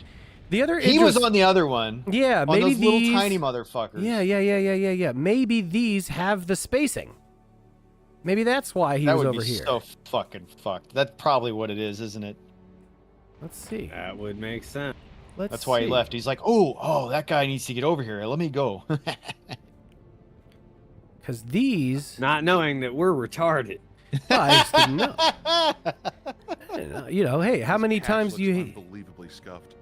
S1: the other
S4: He was on the other one.
S1: Yeah,
S4: On
S1: maybe
S4: those little
S1: these
S4: tiny motherfuckers.
S1: Yeah. Maybe these have the spacing. Maybe that's why he
S4: that
S1: was
S4: would
S1: over
S4: be
S1: here.
S4: so fucking fucked. That's probably what it is, isn't it?
S1: Let's see.
S3: That would make sense.
S4: That's why he left. He's like, oh, that guy needs to get over here. Let me go.
S1: Because these,
S3: Not knowing that we're retarded.
S1: well, I just didn't know. I didn't know. Hey, how many
S2: This
S1: times
S2: hatch
S1: do you?
S2: looks unbelievably scuffed.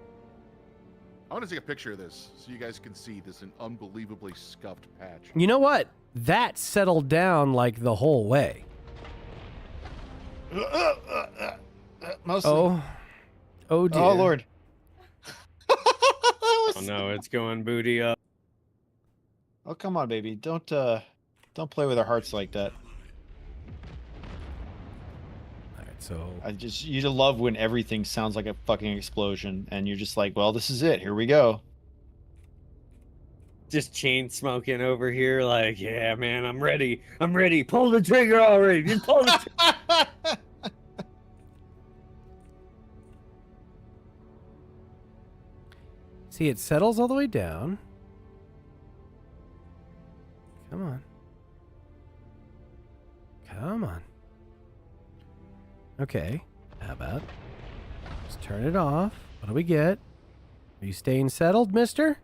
S2: I want to take a picture of this so you guys can see this unbelievably scuffed patch.
S1: You know what? That settled down the whole way.
S4: Mostly.
S1: Oh dear.
S4: Oh, Lord.
S3: Oh no, it's going booty up.
S4: Oh, come on, baby. Don't play with our hearts like that.
S1: So
S4: you just love when everything sounds like a fucking explosion, and you're just like, well, this is it. Here we go.
S3: Just chain smoking over here, like, yeah, man, I'm ready. I'm ready. Pull the trigger already. Just pull the trigger.
S1: see, it settles all the way down. Come on. Come on. Okay. How about just turn it off? What do we get? Are you staying settled, mister?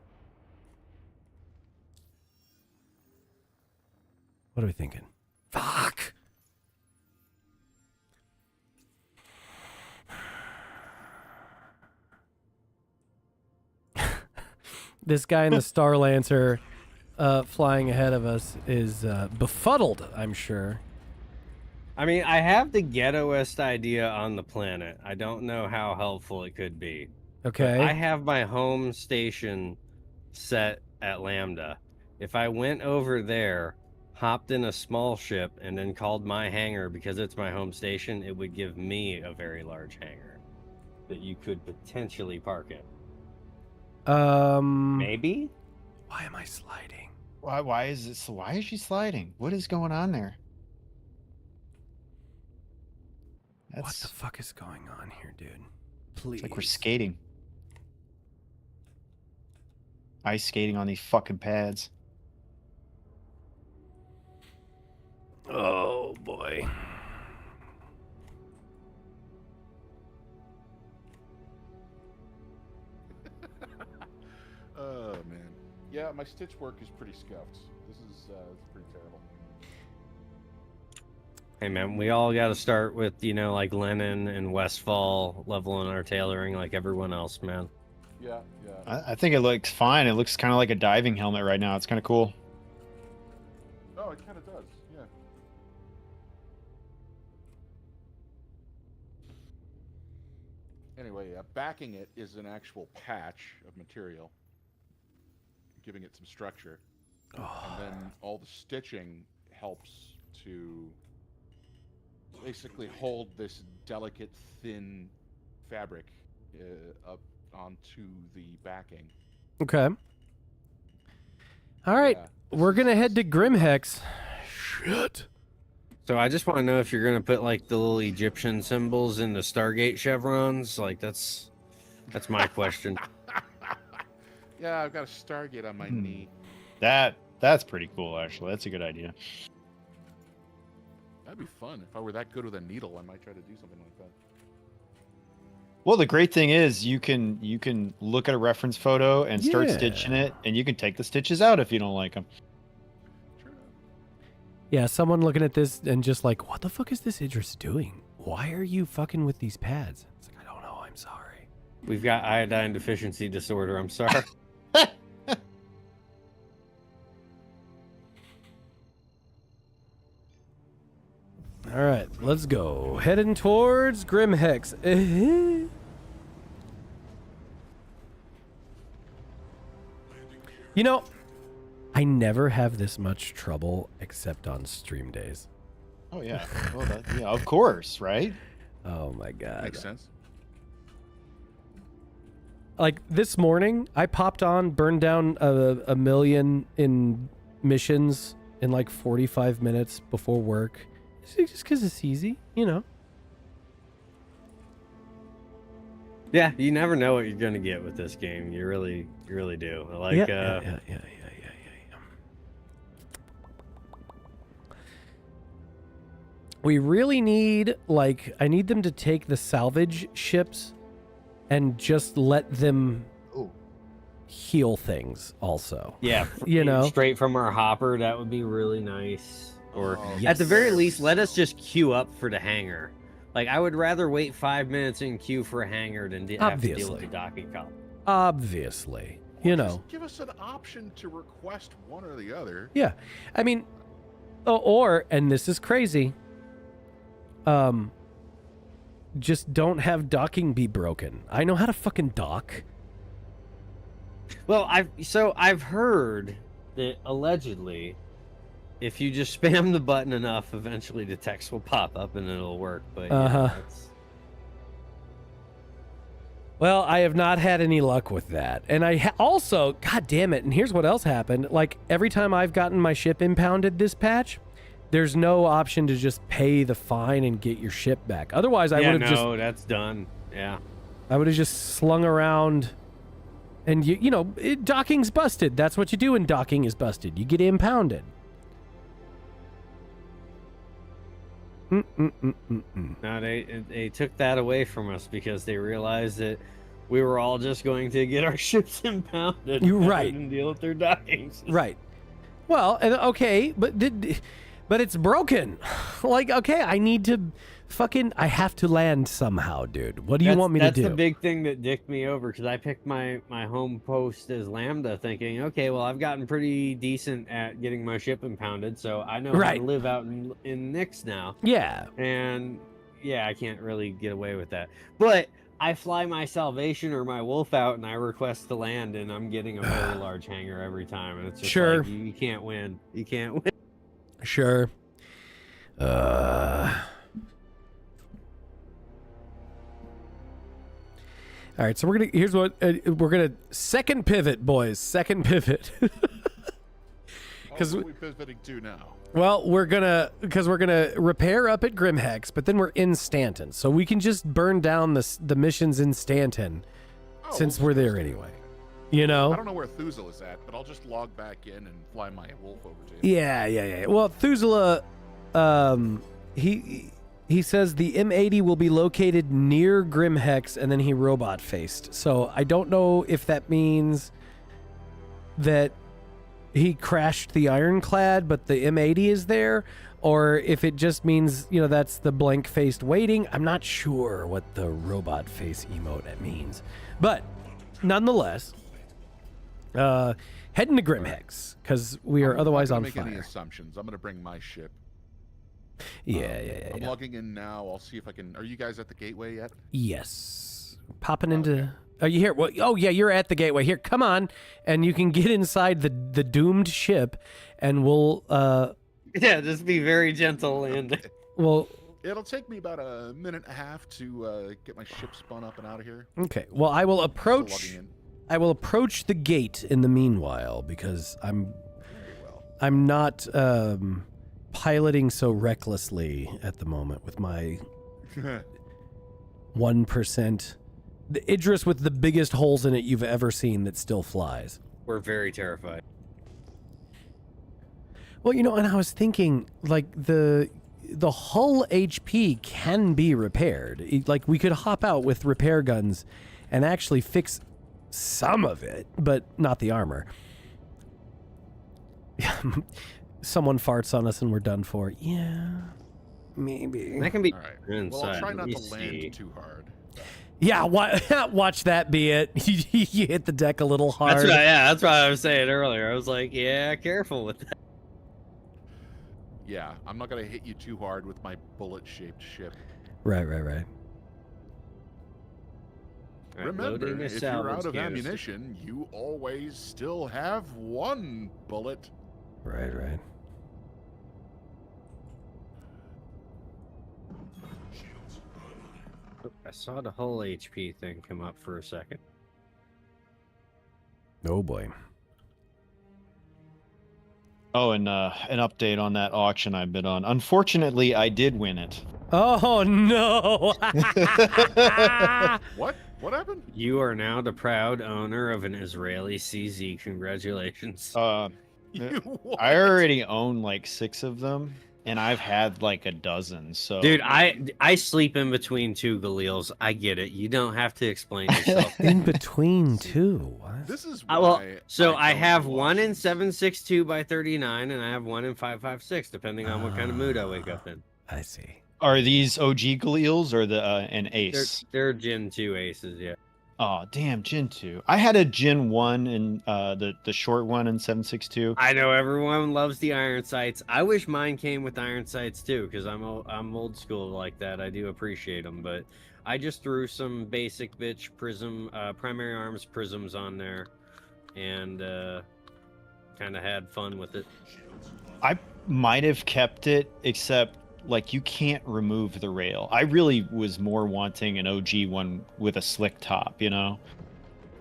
S1: What are we thinking? Fuck! This guy in the Star Lancer flying ahead of us is befuddled, I'm sure.
S3: I mean, I have the ghettoest idea on the planet. I don't know how helpful it could be.
S1: Okay.
S3: But I have my home station set at Lambda. If I went over there, hopped in a small ship, and then called my hangar because it's my home station, it would give me a very large hangar that you could potentially park in. Maybe?
S1: Why am I sliding?
S4: Why is this? Why is she sliding? What is going on there?
S1: What the fuck is going on here, dude? Please.
S4: It's like we're skating. Ice skating on these fucking pads.
S1: Oh, boy.
S2: Oh, man. Yeah, my stitch work is pretty scuffed. This is pretty terrible.
S3: Hey, man, we all got to start with, like Lennon and Westfall leveling our tailoring like everyone else, man.
S2: Yeah, yeah.
S4: I think it looks fine. It looks kind of like a diving helmet right now. It's kind of cool.
S2: Oh, it kind of does, yeah. Anyway, backing it is an actual patch of material, giving it some structure.
S1: Oh.
S2: And then all the stitching helps to basically hold this delicate, thin fabric up onto the backing.
S1: Okay. All right.
S2: Yeah,
S1: We're going to head to Grimhex. Shit.
S3: So I just want to know if you're going to put like the little Egyptian symbols in the Stargate chevrons. Like that's my question.
S2: Yeah, I've got a Stargate on my knee.
S4: That's pretty cool, actually. That's a good idea.
S2: That'd be fun. If I were that good with a needle, I might try to do something like that.
S4: Well, the great thing is you can look at a reference photo and start stitching it, and you can take the stitches out if you don't like them.
S2: True.
S1: Yeah, someone looking at this and just like, what the fuck is this Idris doing? Why are you fucking with these pads? It's like, I don't know. I'm sorry.
S3: We've got iodine deficiency disorder. I'm sorry.
S1: All right, let's go. Heading towards Grimhex. You know, I never have this much trouble except on stream days.
S4: Oh yeah, well, yeah, of course, right?
S1: Oh my god.
S2: Makes sense.
S1: Like this morning, I popped on, burned down a million in missions in like 45 minutes before work. Just because it's easy, you know.
S3: Yeah, you never know what you're gonna get with this game. You really do. Like,
S1: Yeah. We really need, like, I need them to take the salvage ships and just let them heal things also.
S3: Yeah,
S1: you know,
S3: straight from our hopper, that would be really nice. Or
S1: yes.
S3: at the very least, let us just queue up for the hangar. Like, I would rather wait 5 minutes in queue for a hangar than have to deal with the docking column.
S1: Obviously, you know.
S2: Just give us an option to request one or the other.
S1: Yeah, I mean, or and this is crazy. Just don't have docking be broken. I know how to fucking dock.
S3: Well, I've heard that allegedly if you just spam the button enough, eventually the text will pop up and it'll work. But
S1: Well, I have not had any luck with that. And I also, god damn it, and here's what else happened. Like, every time I've gotten my ship impounded this patch, there's no option to just pay the fine and get your ship back. Otherwise, I would have just...
S3: that's done. Yeah.
S1: I would have just slung around... And, you know, docking's busted. That's what you do when docking is busted. You get impounded.
S3: No, they took that away from us because they realized that we were all just going to get our ships impounded.
S1: You're right.
S3: And deal with their dockings.
S1: Right. Well, okay, but it's broken. Like, okay, I need to I have to land somehow, dude. What do you want me to do?
S3: That's the big thing that dicked me over, because I picked my home post as Lambda thinking, okay, well, I've gotten pretty decent at getting my ship impounded, so I know how to live out in Nyx now.
S1: Yeah.
S3: And, yeah, I can't really get away with that. But I fly my Salvation or my Wolf out, and I request to land, and I'm getting a very large hangar every time, and it's just like, you can't win. You can't win.
S1: Sure. All right, so here's what we're gonna second pivot, boys. Second pivot.
S2: Because what are we pivoting to now?
S1: Well, we're gonna repair up at Grimhex, but then we're in Stanton, so we can just burn down the missions in Stanton, since we're there anyway. You know.
S2: I don't know where Thuzela is at, but I'll just log back in and fly my wolf over to you.
S1: Yeah. Well, Thuzela, he says the M80 will be located near Grimhex, and then he robot faced. So I don't know if that means that he crashed the Ironclad, but the M80 is there, or if it just means, you know, that's the blank faced waiting. I'm not sure what the robot face emote means, but nonetheless, heading to Grimhex because we are otherwise on fire.
S2: I'm not gonna make any assumptions. I'm gonna bring my ship.
S1: Yeah.
S2: I'm logging in now. I'll see if I can. Are you guys at the gateway yet?
S1: Yes. Popping into. Are you here? Well, oh yeah, you're at the gateway. Here, come on, and you can get inside the doomed ship, and we'll.
S3: Yeah, just be very gentle and.
S2: Okay.
S1: Well.
S2: It'll take me about a minute and a half to get my ship spun up and out of here.
S1: Okay. Well, I will approach. I will approach the gate in the meanwhile because I'm not piloting so recklessly at the moment with my 1%. The Idris with the biggest holes in it you've ever seen that still flies.
S3: We're very terrified.
S1: Well, you know, and I was thinking, like, the hull HP can be repaired. Like, we could hop out with repair guns and actually fix some of it, but not the armor. Someone farts on us and we're done for. Yeah, maybe.
S3: That can be.
S2: All right.
S3: Inside.
S2: Well, I'll try not to land too hard.
S1: Yeah, watch that be it. You hit the deck a little hard.
S3: That's what I was saying earlier. I was like, yeah, careful with that.
S2: Yeah, I'm not gonna hit you too hard with my bullet-shaped ship.
S1: Right.
S2: Remember, if you're out of ammunition, you always still have one bullet.
S1: Right.
S3: I saw the whole HP thing come up for a second.
S1: Oh boy.
S4: Oh, and an update on that auction I bid on. Unfortunately, I did win it.
S1: Oh no!
S2: What? What happened?
S3: You are now the proud owner of an Israeli CZ. Congratulations.
S4: I already own like 6 of them, and I've had like a dozen. So,
S3: dude, I sleep in between 2 Galils. I get it. You don't have to explain yourself.
S1: In between 2. What?
S2: This is why.
S3: I have one in 762 by 39, and I have one in 556, depending on what kind of mood I wake up in.
S1: I see.
S4: Are these OG Galils or an ace?
S3: They're Gen 2 aces, yeah.
S4: Oh, damn, Gen 2. I had a Gen 1 and the short one in 762.
S3: I know everyone loves the iron sights. I wish mine came with iron sights too, because I'm old school like that. I do appreciate them, but I just threw some basic bitch prism, primary arms prisms on there, and kind of had fun with it.
S4: I might have kept it, except like you can't remove the rail. I really was more wanting an OG one with a slick top, you know?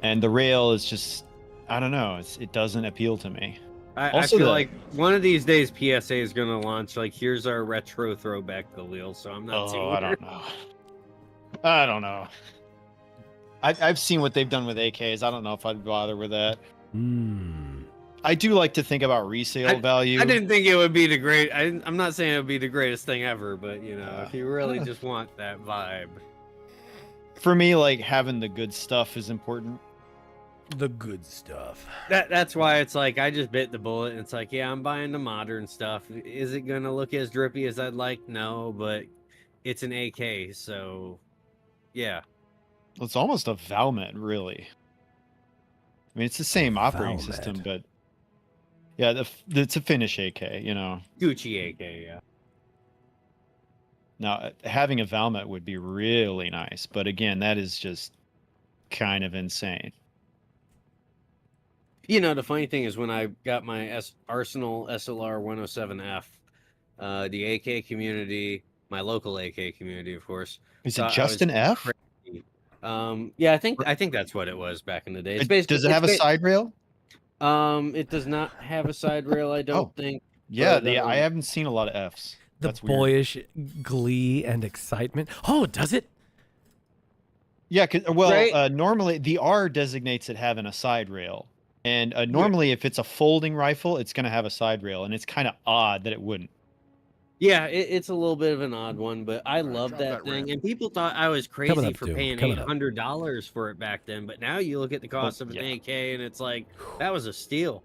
S4: And the rail is just, I don't know, it doesn't appeal to me.
S3: I
S4: Also
S3: feel
S4: the-
S3: like one of these days PSA is going to launch, like, here's our retro throwback to wheel, so I'm not too
S4: Oh, I don't know. I don't know. I've seen what they've done with AKs. I don't know if I'd bother with that. I do like to think about resale value.
S3: I didn't think it would be the great. I'm not saying it would be the greatest thing ever, but you know, if you really just want that vibe.
S4: For me, like having the good stuff is important.
S1: The good stuff.
S3: That's why it's like I just bit the bullet. And it's like, yeah, I'm buying the modern stuff. Is it gonna look as drippy as I'd like? No, but it's an AK, so yeah.
S4: It's almost a Valmet, really. I mean, it's the same operating
S1: Valmet.
S4: system, but yeah, it's a Finnish AK, you know.
S3: Gucci AK, yeah.
S4: Now, having a Valmet would be really nice, but again, that is just kind of insane.
S3: You know, the funny thing is when I got my Arsenal SLR 107F, the AK community, my local AK community, of course.
S4: Is
S3: thought
S4: it
S3: I
S4: just
S3: was
S4: an F?
S3: crazy. Yeah, I think that's what it was back in the day. It's basically,
S4: Does it have a side rail?
S3: It does not have a side rail, I don't think.
S4: Yeah,
S3: But,
S4: I haven't seen a lot of Fs.
S1: The
S4: That's weird.
S1: boyish glee and excitement. Oh, does it?
S4: Yeah, well,
S3: Right?
S4: normally the R designates it having a side rail. And normally if it's a folding rifle, it's going to have a side rail, and it's kind of odd that it wouldn't.
S3: Yeah, it's a little bit of an odd one, but I
S2: Alright,
S3: love
S2: drop
S3: that
S2: that
S3: thing.
S2: ramp.
S3: And people thought I was
S1: Coming
S3: crazy
S1: up,
S3: for
S1: dude.
S3: paying
S1: Coming up.
S3: $800 for it back then. But now you look at the cost of an AK, and it's like that was a steal.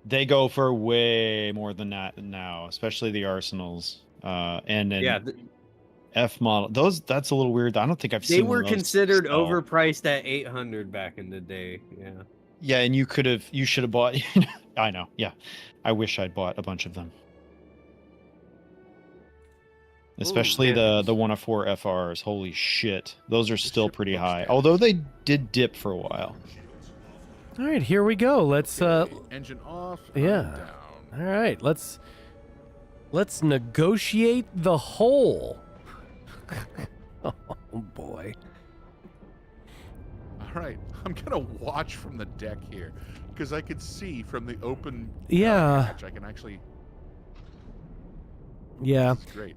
S4: They go for way more than that now, especially the Arsenals. And then
S3: Yeah,
S4: F model. That's a little weird. I don't think I've
S3: they
S4: seen
S3: were
S4: one of those
S3: considered
S4: sell.
S3: overpriced at 800 back in the day. Yeah.
S4: Yeah, and you should have bought. I know. Yeah, I wish I'd bought a bunch of them. Especially
S3: man.
S4: the 104 FRs. Holy shit, those are still
S2: ship
S4: pretty
S2: looks
S4: high.
S2: bad.
S4: Although they did dip for a while.
S1: All right, here we go. Let's
S2: Okay, engine off. and
S1: yeah.
S2: Down.
S1: all right, let's negotiate the hole. Oh boy.
S2: All right, I'm gonna watch from the deck here because I could see from the open.
S1: Yeah.
S2: hatch, I can actually.
S1: Yeah.
S2: This is great.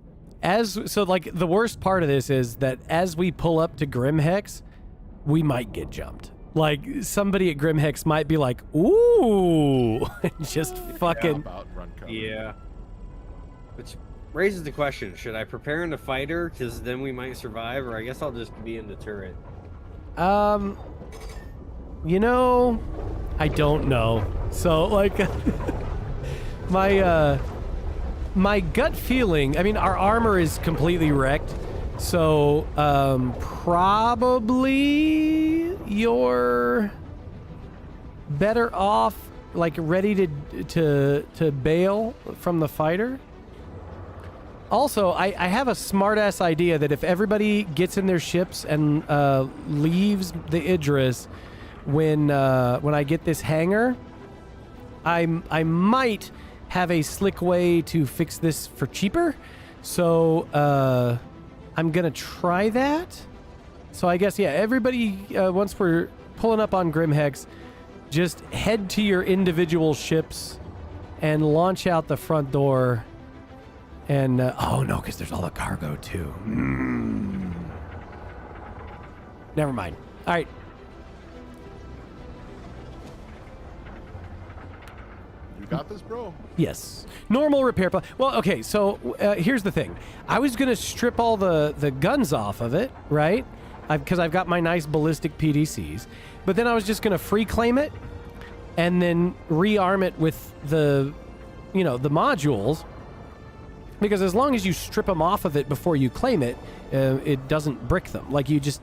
S1: So like the worst part of this is that as we pull up to Grimhex, we might get jumped. Like somebody at Grimhex might be like, "Ooh," and just fucking.
S2: About run cover.
S3: Yeah. Which raises the question: should I prepare in the fighter because then we might survive, or I guess I'll just be in the turret?
S1: You know, I don't know. So like, my gut feeling. I mean, our armor is completely wrecked. So probably you're better off like ready to bail from the fighter. Also, I have a smart-ass idea that if everybody gets in their ships and leaves the Idris when I get this hangar, I might have a slick way to fix this for cheaper. So I'm gonna try that. So I guess, yeah, everybody, once we're pulling up on Grimhex, just head to your individual ships and launch out the front door. And, oh no, because there's all the cargo too. Never mind. All right.
S2: You got this, bro.
S1: Yes. Normal repair plan. Well, okay, so here's the thing. I was going to strip all the guns off of it, right? Because I've got my nice ballistic PDCs. But then I was just going to free claim it and then rearm it with the modules. Because as long as you strip them off of it before you claim it, it doesn't brick them. Like you just,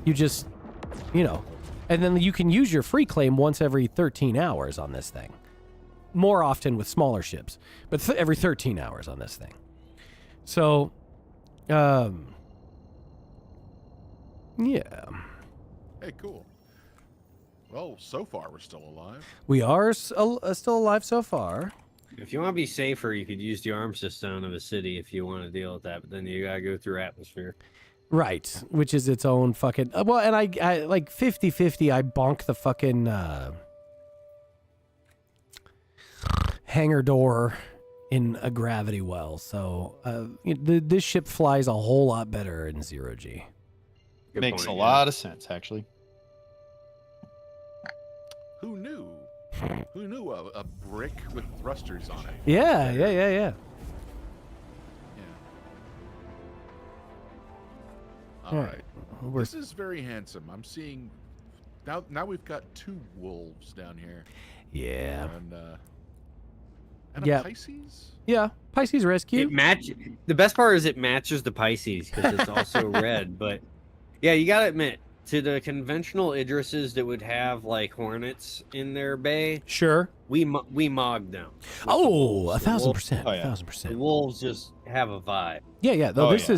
S1: and then you can use your free claim once every 13 hours on this thing. More often with smaller ships, but every 13 hours on this thing. So, yeah.
S2: Hey, cool. Well, so far we're still alive.
S1: We are still alive so far.
S3: If you want to be safer, you could use the arm system of a city if you want to deal with that. But then you gotta go through atmosphere.
S1: Right, which is its own fucking... well, and I like 50-50, I bonk the fucking hangar door in a gravity well. So this ship flies a whole lot better in 0G.
S3: Good
S4: Makes
S3: point,
S4: a
S3: yeah.
S4: lot of sense, actually.
S2: Who knew? Who knew a brick with thrusters on it?
S1: Yeah.
S2: Yeah. All
S1: All
S2: right.
S1: right.
S2: This is very handsome. I'm seeing now we've got 2 wolves down here.
S1: Yeah.
S2: And
S1: Yeah.
S2: a Pisces?
S1: Yeah. Pisces Rescue.
S3: The best part is it matches the Pisces because it's also red. But yeah, you gotta admit, to the conventional Idrises that would have like hornets in their bay,
S1: Sure.
S3: we mogged them. with the
S1: Oh,
S3: wolves. The
S1: 1,000%.
S4: Oh, yeah.
S1: 1,000%.
S3: wolves just have a vibe.
S1: Yeah. Though
S4: Oh,
S1: this
S4: yeah.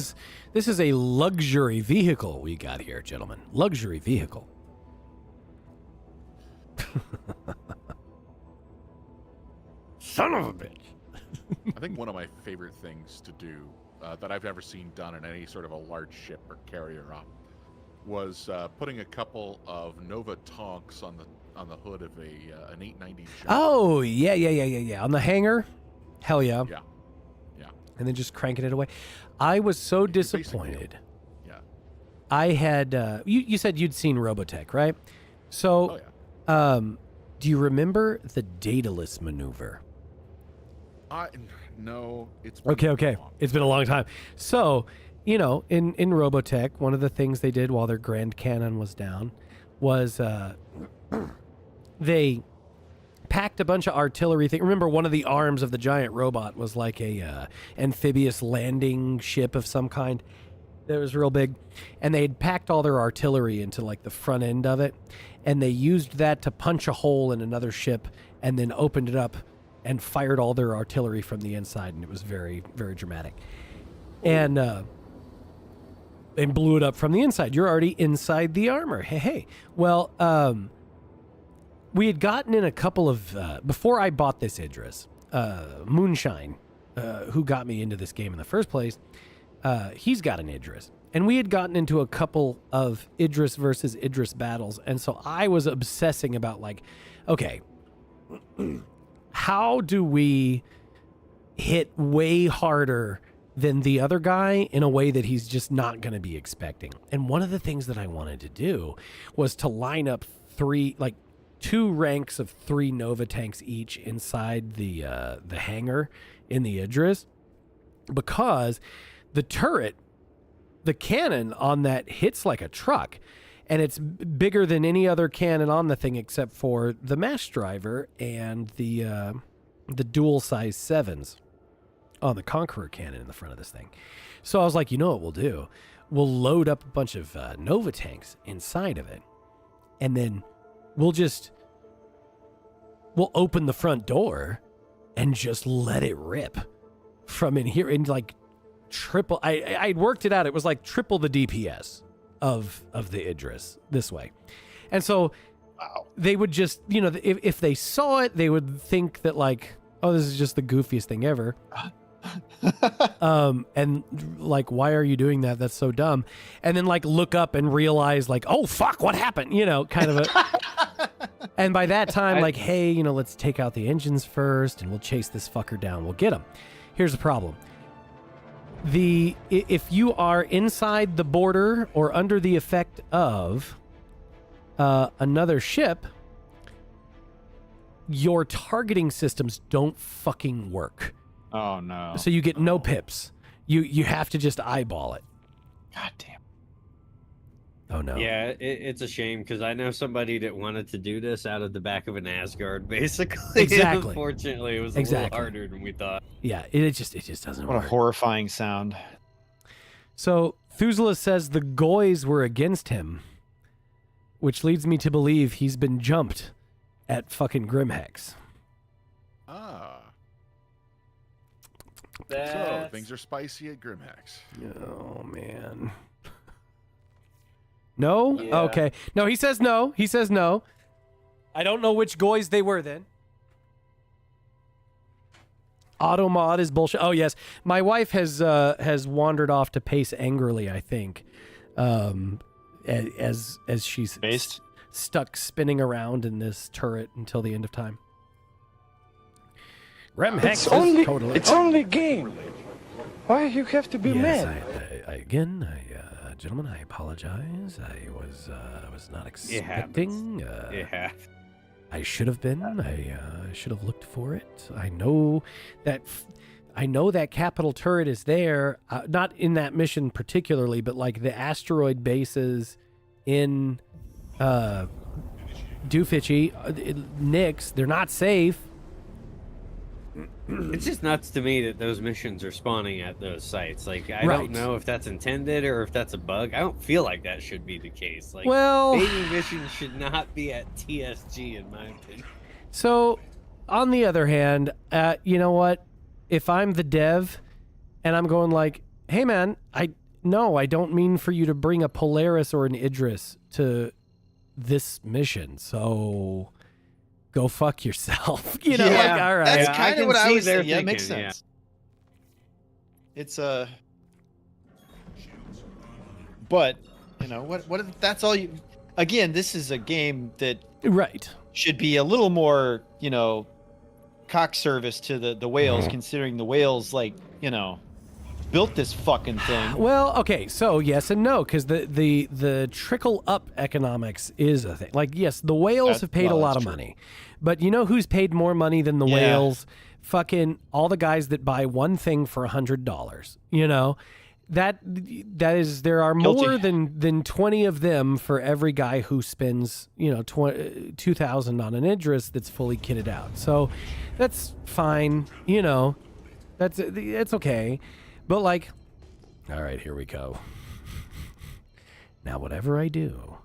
S1: is a luxury vehicle we got here, gentlemen. Luxury vehicle. Son of a bitch.
S2: I think one of my favorite things to do that I've ever seen done in any sort of a large ship or carrier op was putting a couple of Nova Tonks on the hood of an 890 ship.
S1: Oh, yeah. On the hangar? Hell yeah.
S2: Yeah.
S1: And then just cranking it away. I was so
S2: Basically,
S1: disappointed.
S2: Yeah.
S1: I had you said you'd seen Robotech, right? So
S2: Oh yeah.
S1: do you remember the Daedalus maneuver?
S2: No, it's been
S1: Okay.
S2: long.
S1: It's been a long time. So, in Robotech, one of the things they did while their Grand Cannon was down was they packed a bunch of artillery things. Remember, one of the arms of the giant robot was like a amphibious landing ship of some kind that was real big. And they had packed all their artillery into like the front end of it. And they used that to punch a hole in another ship and then opened it up and fired all their artillery from the inside. And it was very, very dramatic. And blew it up from the inside. You're already inside the armor. Hey. Well, we had gotten in a couple of before I bought this Idris, Moonshine, who got me into this game in the first place. He's got an Idris, and we had gotten into a couple of Idris versus Idris battles, and so I was obsessing about like, okay, how do we hit way harder than the other guy in a way that he's just not going to be expecting? And one of the things that I wanted to do was to line up 2 ranks of 3 Nova tanks each inside the hangar in the Idris, because the turret, the cannon on that hits like a truck, and it's bigger than any other cannon on the thing except for the mash driver and the dual size 7s on the Conqueror cannon in the front of this thing. So I was like, you know what we'll do? We'll load up a bunch of Nova tanks inside of it, and then we'll open the front door and just let it rip from in here, and like triple. I'd worked it out. It was like triple the DPS of the Idris this way. And so they would just, if they saw it, they would think that like, oh, this is just the goofiest thing ever. And like, why are you doing that? That's so dumb. And then like look up and realize like, oh fuck, what happened? Kind of a. And by that time, like, hey, let's take out the engines first, and we'll chase this fucker down. We'll get him. Here's the problem: if you are inside the border or under the effect of another ship, your targeting systems don't fucking work.
S4: Oh no.
S1: So you get no pips. You have to just eyeball it.
S4: God damn.
S1: Oh no.
S3: Yeah, it's a shame because I know somebody that wanted to do this out of the back of an Asgard, basically.
S1: Exactly.
S3: Unfortunately, it was a
S1: Exactly.
S3: little harder than we thought.
S1: Yeah, it just doesn't
S4: What a
S1: work.
S4: horrifying sound.
S1: So Thuzela says the Goys were against him, which leads me to believe he's been jumped at fucking Grimhex.
S2: So things are spicy at Grimhex.
S1: Oh man. No?
S3: Yeah.
S1: Okay. No, he says no. He says no. I don't know which Goys they were then. Automod is bullshit. Oh yes, my wife has wandered off to pace angrily, I think, as she's
S4: Based?
S1: stuck spinning around in this turret until the end of time. Rem Hex is totally.
S5: It's only a game. Why you have to be
S1: Yes,
S5: mad?
S1: gentlemen, I apologize. I was not
S3: It happens.
S1: expecting.
S3: Yeah.
S1: I should have been. I should have looked for it. I know that capital turret is there. Not in that mission particularly, but like the asteroid bases in Doofitchy, Nyx, they're not safe.
S3: It's just nuts to me that those missions are spawning at those sites. Like, I
S1: Right.
S3: don't know if that's intended or if that's a bug. I don't feel like that should be the case. Like,
S1: Well,
S3: baby missions should not be at TSG, in my opinion.
S1: so on the other hand, you know what? If I'm the dev and I'm going like, hey man, I don't mean for you to bring a Polaris or an Idris to this mission. So go fuck yourself. You know,
S4: Yeah,
S1: like, all right.
S4: That's
S3: Yeah, I
S4: kind of
S3: can
S4: what I
S3: see
S4: was
S3: their
S4: saying. Yeah, it makes
S3: thinking, yeah.
S4: sense. It's but you know what? That's all you. Again, this is a game that
S1: Right.
S4: should be a little more, cock service to the whales, considering the whales, like, built this fucking thing.
S1: Well, okay, so yes and no, because the trickle up economics is a thing. Like, yes, the whales have paid a lot of money, but you know who's paid more money than the whales? Fucking all the guys that buy one thing for $100. You know, that is there are
S4: Guilty.
S1: more than 20 of them for every guy who spends 2,000 on an Idris that's fully kitted out. So that's fine. That's okay. But like, all right, here we go. Now, whatever I do,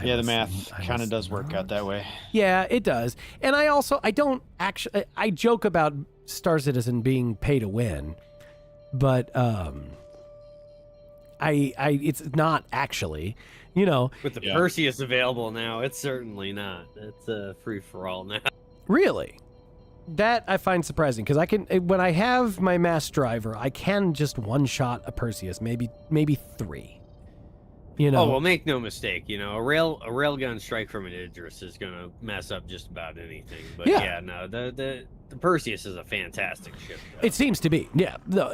S4: The math kind of does work out that way.
S1: Yeah, it does. And I don't actually, I joke about Star Citizen being pay to win, but it's not actually,
S3: With the Perseus available now, it's certainly not. It's a free for all now.
S1: Really. That I find surprising because I can, when I have my mass driver, I can just one shot a Perseus, maybe 3.
S3: Oh, well, make no mistake. A railgun strike from an Idris is gonna mess up just about anything. But the Perseus is a fantastic ship. Though.
S1: It seems to be. Yeah. No,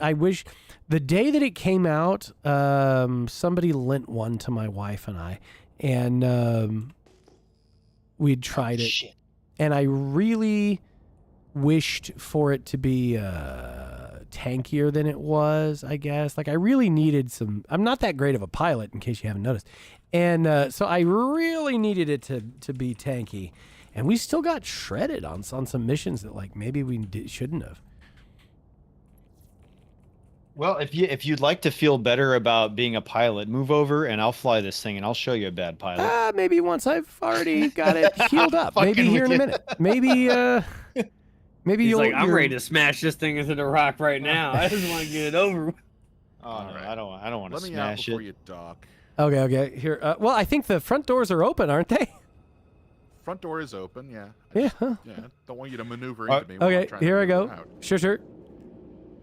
S1: I wish the day that it came out, somebody lent one to my wife and I, and we'd tried it.
S4: Shit.
S1: And I really wished for it to be tankier than it was, I guess. Like, I really needed I'm not that great of a pilot, in case you haven't noticed. And so I really needed it to be tanky. And we still got shredded on some missions that, like, maybe we shouldn't have.
S4: Well, if you'd like to feel better about being a pilot, move over and I'll fly this thing and I'll show you a bad pilot.
S1: Maybe once I've already got it healed up. Maybe
S4: Fucking
S1: here in a
S4: with you.
S1: minute. Maybe
S3: He's
S1: you'll.
S3: like, I'm ready to smash this thing into the rock right now. I just want to get it over with.
S4: Oh,
S2: All
S4: no,
S2: right.
S4: I don't want to
S2: Let me out
S4: smash
S2: before
S4: it.
S2: you dock.
S1: Okay. Here. Well, I think the front doors are open, aren't they?
S2: Front door is open. Yeah.
S1: Yeah. Huh.
S2: Yeah. Don't want you to maneuver into me. while I'm
S1: Okay.
S2: trying to
S1: Here I
S2: maneuver
S1: go.
S2: out.
S1: Sure.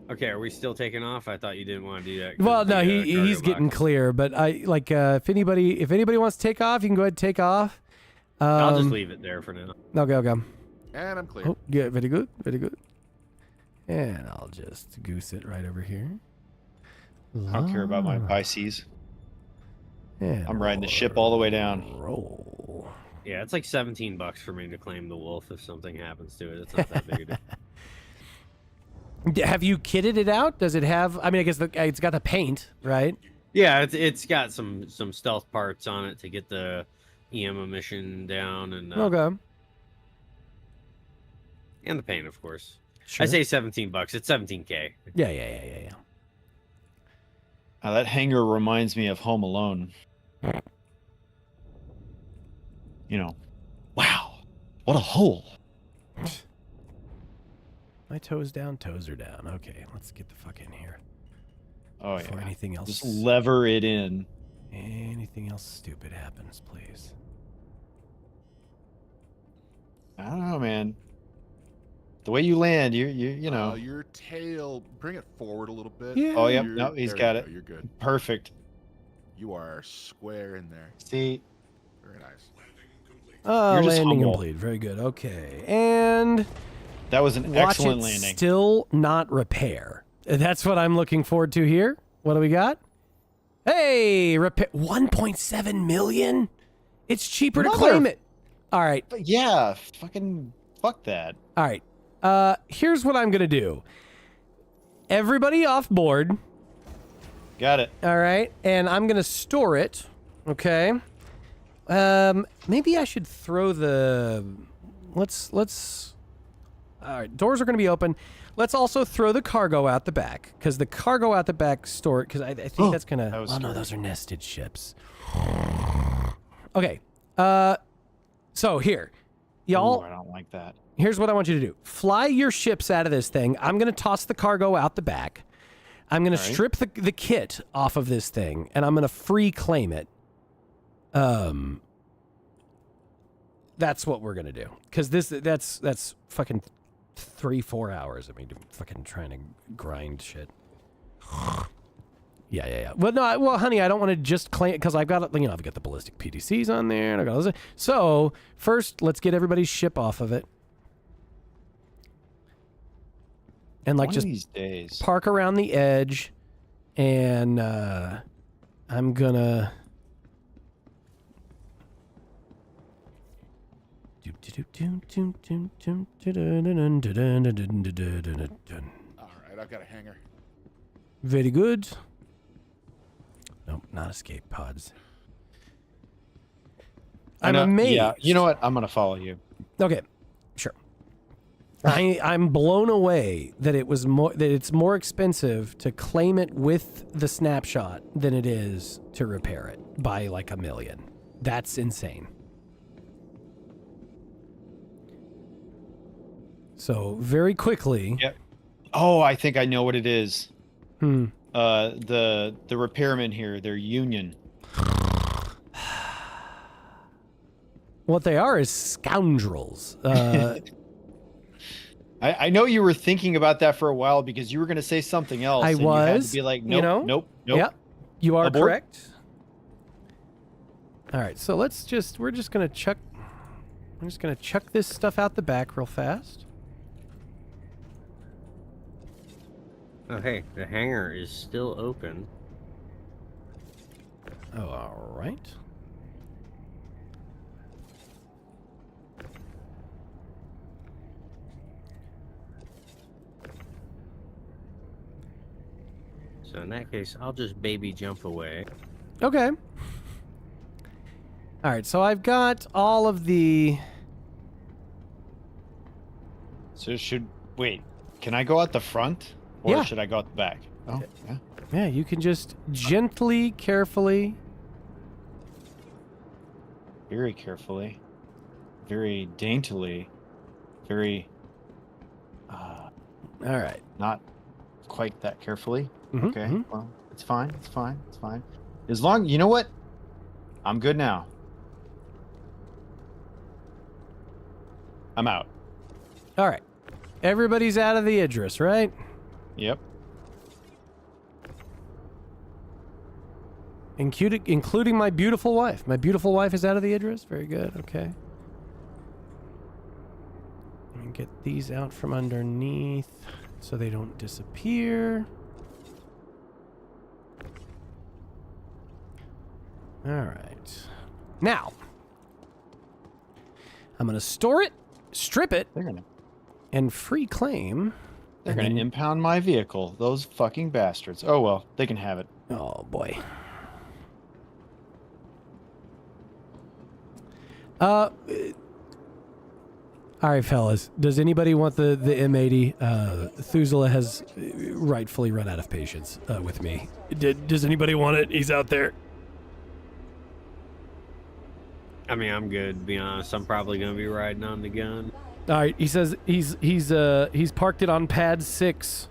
S3: Okay, are we still taking off? I thought you didn't want to do that.
S1: Well, no,
S3: The,
S1: he's
S3: cargo
S1: getting
S3: box.
S1: clear, but I like if anybody wants to take off, you can go ahead and take off.
S3: I'll just leave it there for now.
S1: Okay.
S2: And I'm clear.
S1: Oh, yeah, very good. And I'll just goose it right over here.
S4: I don't care about my Pisces.
S1: And
S4: I'm riding the ship all the way down.
S1: Roll.
S3: Yeah, it's like $17 for me to claim the wolf if something happens to it. It's not that big a deal.
S1: Have you kitted it out? Does it have? I mean, I guess it's got the paint, right?
S3: Yeah, it's got some stealth parts on it to get the EM emission down and
S1: Okay.
S3: and the paint, of course.
S1: Sure.
S3: I say $17. It's $17K.
S1: Yeah.
S4: That hangar reminds me of Home Alone. Wow, what a hole.
S1: My toes down, toes are down. Okay, let's get the fuck in here.
S4: Oh
S1: Before
S4: yeah.
S1: anything else.
S4: Just lever it in.
S1: Anything else stupid happens, please.
S4: I don't know, man. The way you land, you know.
S2: Your tail, bring it forward a little bit.
S1: Yeah.
S4: Oh, yep.
S2: You're-
S4: No, he's
S2: there
S4: got
S2: you
S4: it.
S2: go, You're good.
S4: Perfect.
S2: You are square in there.
S4: See,
S2: Very nice.
S4: You're just
S1: Landing
S4: humble.
S1: complete. Very good. Okay. And
S4: that was an
S1: watch
S4: excellent
S1: it
S4: landing.
S1: still not repair. That's what I'm looking forward to here. What do we got? Hey, repair 1.7 million? It's cheaper to claim it. All right.
S4: But yeah, fucking fuck that.
S1: All right. Here's what I'm going to do. Everybody off board.
S4: Got it.
S1: All right. And I'm going to store it. Okay. Maybe I should throw the... Let's... All right. Doors are going to be open. Let's also throw the cargo out the back. Because the cargo out the back store... Because I think that's going to...
S4: That was
S1: Oh, no.
S4: scary.
S1: Those are nested ships. Okay. So here. Y'all...
S4: Ooh, I don't like that.
S1: Here's what I want you to do. Fly your ships out of this thing. I'm going to toss the cargo out the back. I'm going to strip the kit off of this thing, and I'm going to free claim it. That's what we're going to do. Because that's fucking 3-4 hours. I mean, fucking trying to grind shit. Yeah. Well, no, honey, I don't want to just claim because I've got I've got the ballistic PDCs on there, and I got all this. So first, let's get everybody's ship off of it. And like
S4: One
S1: just
S4: of these days.
S1: park around the edge, and I'm gonna.
S2: All right, I've got a hanger.
S1: Very good. Nope, not escape pods. I'm amazed.
S4: Yeah, you know what? I'm gonna follow you.
S1: Okay, sure. I'm blown away that it's more expensive to claim it with the snapshot than it is to repair it by like $1 million. That's insane. So very quickly.
S4: Yep. Oh, I think I know what it is.
S1: The
S4: repairmen here, they're union.
S1: What they are is scoundrels.
S4: I know you were thinking about that for a while because you were going to say something else.
S1: I
S4: and you had
S1: was,
S4: to be like,
S1: you
S4: nope,
S1: know?
S4: nope.
S1: Yep, you are
S4: Abort.
S1: correct. All right, so we're just gonna chuck this stuff out the back real fast.
S3: Oh, hey, the hangar is still open.
S1: Oh, all right.
S3: So in that case, I'll just baby jump away.
S1: Okay. All right, so I've got all of the...
S4: So wait, can I go out the front or
S1: Yeah.
S4: should I go out the back? Oh, yeah.
S1: Yeah, you can just gently, carefully...
S4: Very carefully, very daintily, very,
S1: All right.
S4: not quite that carefully.
S1: Mhm,
S4: Okay,
S1: mhm.
S4: well, it's fine, it's fine, it's fine. As long, you know what? I'm good now. I'm out.
S1: All right. Everybody's out of the Idris, right?
S4: Yep.
S1: Including my beautiful wife. My beautiful wife is out of the Idris. Very good. Okay. Let me get these out from underneath so they don't disappear. All right. Now, I'm going to store it, strip it,
S4: They're gonna
S1: and free claim.
S4: they're
S1: and
S4: gonna
S1: then-
S4: impound my vehicle. Those fucking bastards. Oh well, they can have it.
S1: Oh, boy. All right, fellas. Does anybody want the M80? Thuzela has rightfully run out of patience with me. Does anybody want it? He's out there.
S3: I mean, I'm good, to be honest. I'm probably going to be riding on the gun.
S1: All right. He says he's parked it on pad 6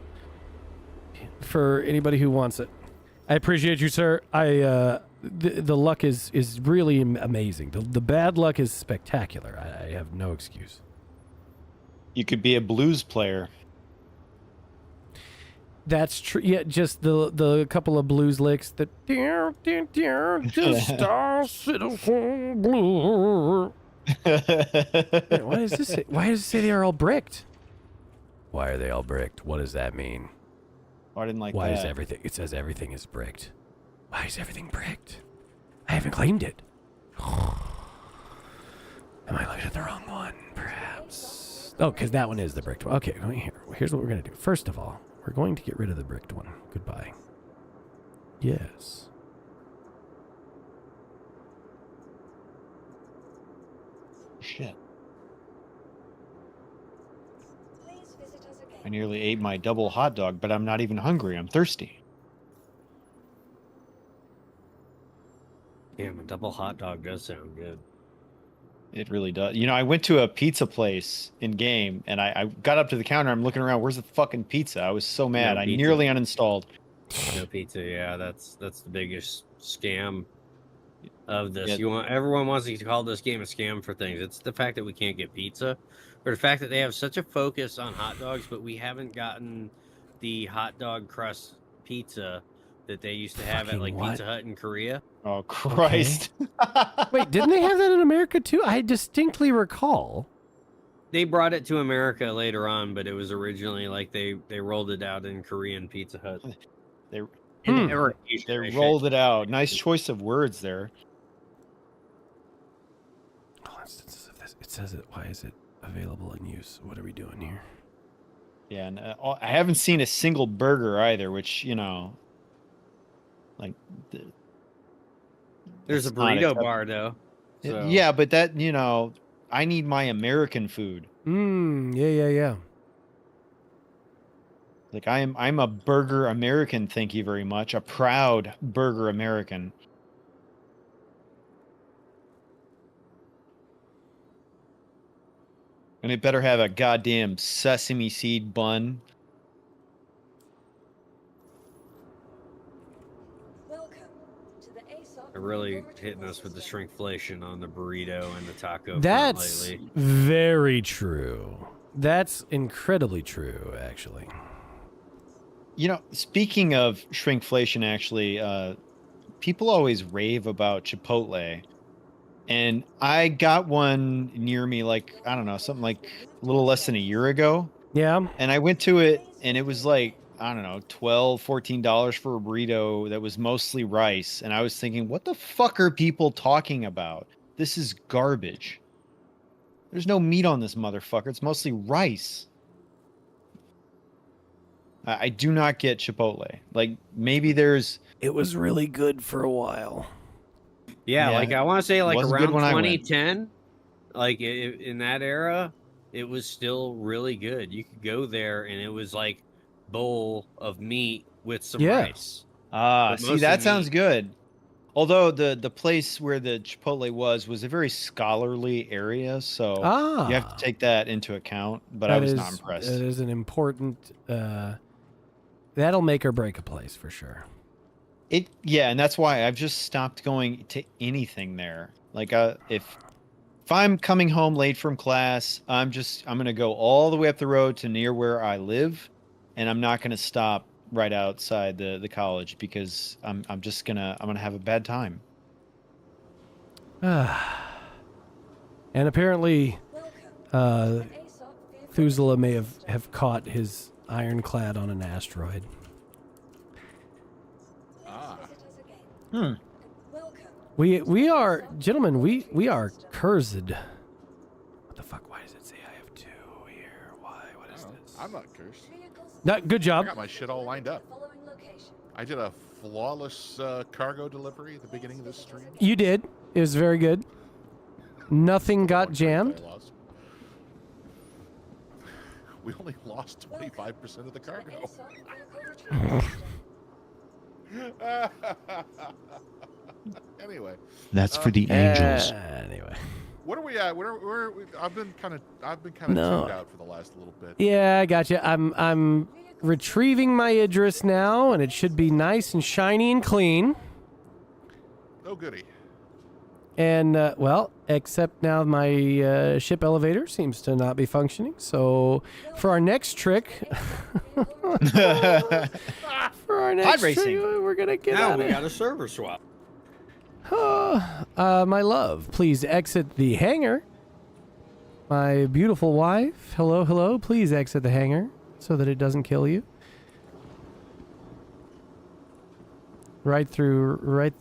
S1: for anybody who wants it. I appreciate you, sir. The luck is really amazing. The bad luck is spectacular. I have no excuse.
S4: You could be a blues player.
S1: That's true. Yeah, just the couple of blues licks that just a citizen blue. Wait, why does this say? Why does it say they are all bricked? Why are they all bricked? What does that mean?
S4: I didn't like
S1: Why
S4: that.
S1: is everything? It says everything is bricked. Why is everything bricked? I haven't claimed it. Am I looking at the wrong one? Perhaps. Oh, because that one is the bricked one. Okay, here's what we're gonna do. First of all, we're going to get rid of the bricked one. Goodbye. Yes.
S4: Shit. I nearly ate my double hot dog, but I'm not even hungry. I'm thirsty.
S3: Damn, a double hot dog does sound good.
S4: It really does. You know, I went to a pizza place in game, and I got up to the counter. I'm looking around. Where's the fucking pizza? I was so mad.
S3: No
S4: I
S3: pizza.
S4: nearly uninstalled.
S3: No pizza, yeah, that's the biggest scam of this.
S4: Yeah.
S3: Everyone wants to call this game a scam for things. It's the fact that we can't get pizza, or the fact that they have such a focus on hot dogs, but we haven't gotten the hot dog crust pizza that they used to have at like
S1: What?
S3: Pizza Hut in Korea.
S4: Oh, Christ.
S1: Wait, didn't they have that in America too? I distinctly recall.
S3: They brought it to America later on, but it was originally like they rolled it out in Korean Pizza Hut.
S4: They,
S3: And
S4: they rolled it out. Nice choice of words there.
S1: Oh, instances of this. It says it. Why is it available in use? What are we doing here?
S4: Yeah, and I haven't seen a single burger either, which, you know, like...
S3: There's a
S4: that's not
S3: burrito
S4: acceptable.
S3: bar though. So.
S4: Yeah, but that, you know, I need my American food.
S1: Yeah.
S4: Like I'm a burger American, thank you very much. A proud burger American. And it better have a goddamn sesame seed bun.
S3: They're really hitting us with the shrinkflation on the burrito and the taco front
S1: That's
S3: lately.
S1: very true. That's incredibly true, actually.
S4: You know, speaking of shrinkflation, actually, people always rave about Chipotle. And I got one near me, like, I don't know, something like a little less than a year ago.
S1: Yeah.
S4: And I went to it, and it was like, I don't know, $12, $14 for a burrito that was mostly rice. And I was thinking, what the fuck are people talking about? This is garbage. There's no meat on this motherfucker. It's mostly rice. I do not get Chipotle. Like, maybe there's...
S1: It was really good for a while.
S3: Yeah,
S4: Yeah,
S3: like I want to say like
S4: wasn't
S3: around
S4: good when I went.
S3: 2010, like in that era, it was still really good. You could go there and it was like bowl of meat with some rice. But
S4: See,
S3: mostly
S4: that sounds
S3: meat.
S4: good. Although the place where the Chipotle was a very scholarly area, so you have to take that into account. But I was not impressed.
S1: It is an important... that'll make or break a place, for sure.
S4: Yeah, and that's why I've just stopped going to anything there. Like, if I'm coming home late from class, I'm gonna go all the way up the road to near where I live, and I'm not gonna stop right outside the college because I'm gonna have a bad time.
S1: And apparently, Thuzela may have caught his ironclad on an asteroid. We are, gentlemen, we are cursed. What the fuck? Why does it say I have two here? Why? What is this?
S2: I'm not cursed.
S1: Good
S2: I
S1: job.
S2: got my shit all lined up. I did a flawless cargo delivery at the beginning of this stream.
S1: You did. It was very good. Nothing got
S2: One drink
S1: jammed.
S2: that I lost. We only lost 25% of the cargo. Anyway,
S6: That's for the angels.
S1: Anyway.
S2: what are we at? I've been kind of
S1: No.
S2: tuned out for the last little bit.
S1: Yeah, I got you. I'm retrieving my Idris now, and it should be nice and shiny and clean.
S2: Oh goody.
S1: And, well, except now my ship elevator seems to not be functioning. So for our next trick,
S4: Pod racing.
S1: we're going to get
S3: Now
S1: out
S3: we
S1: of
S3: got a server swap.
S1: my love, please exit the hangar. My beautiful wife, hello, hello. Please exit the hangar so that it doesn't kill you. Right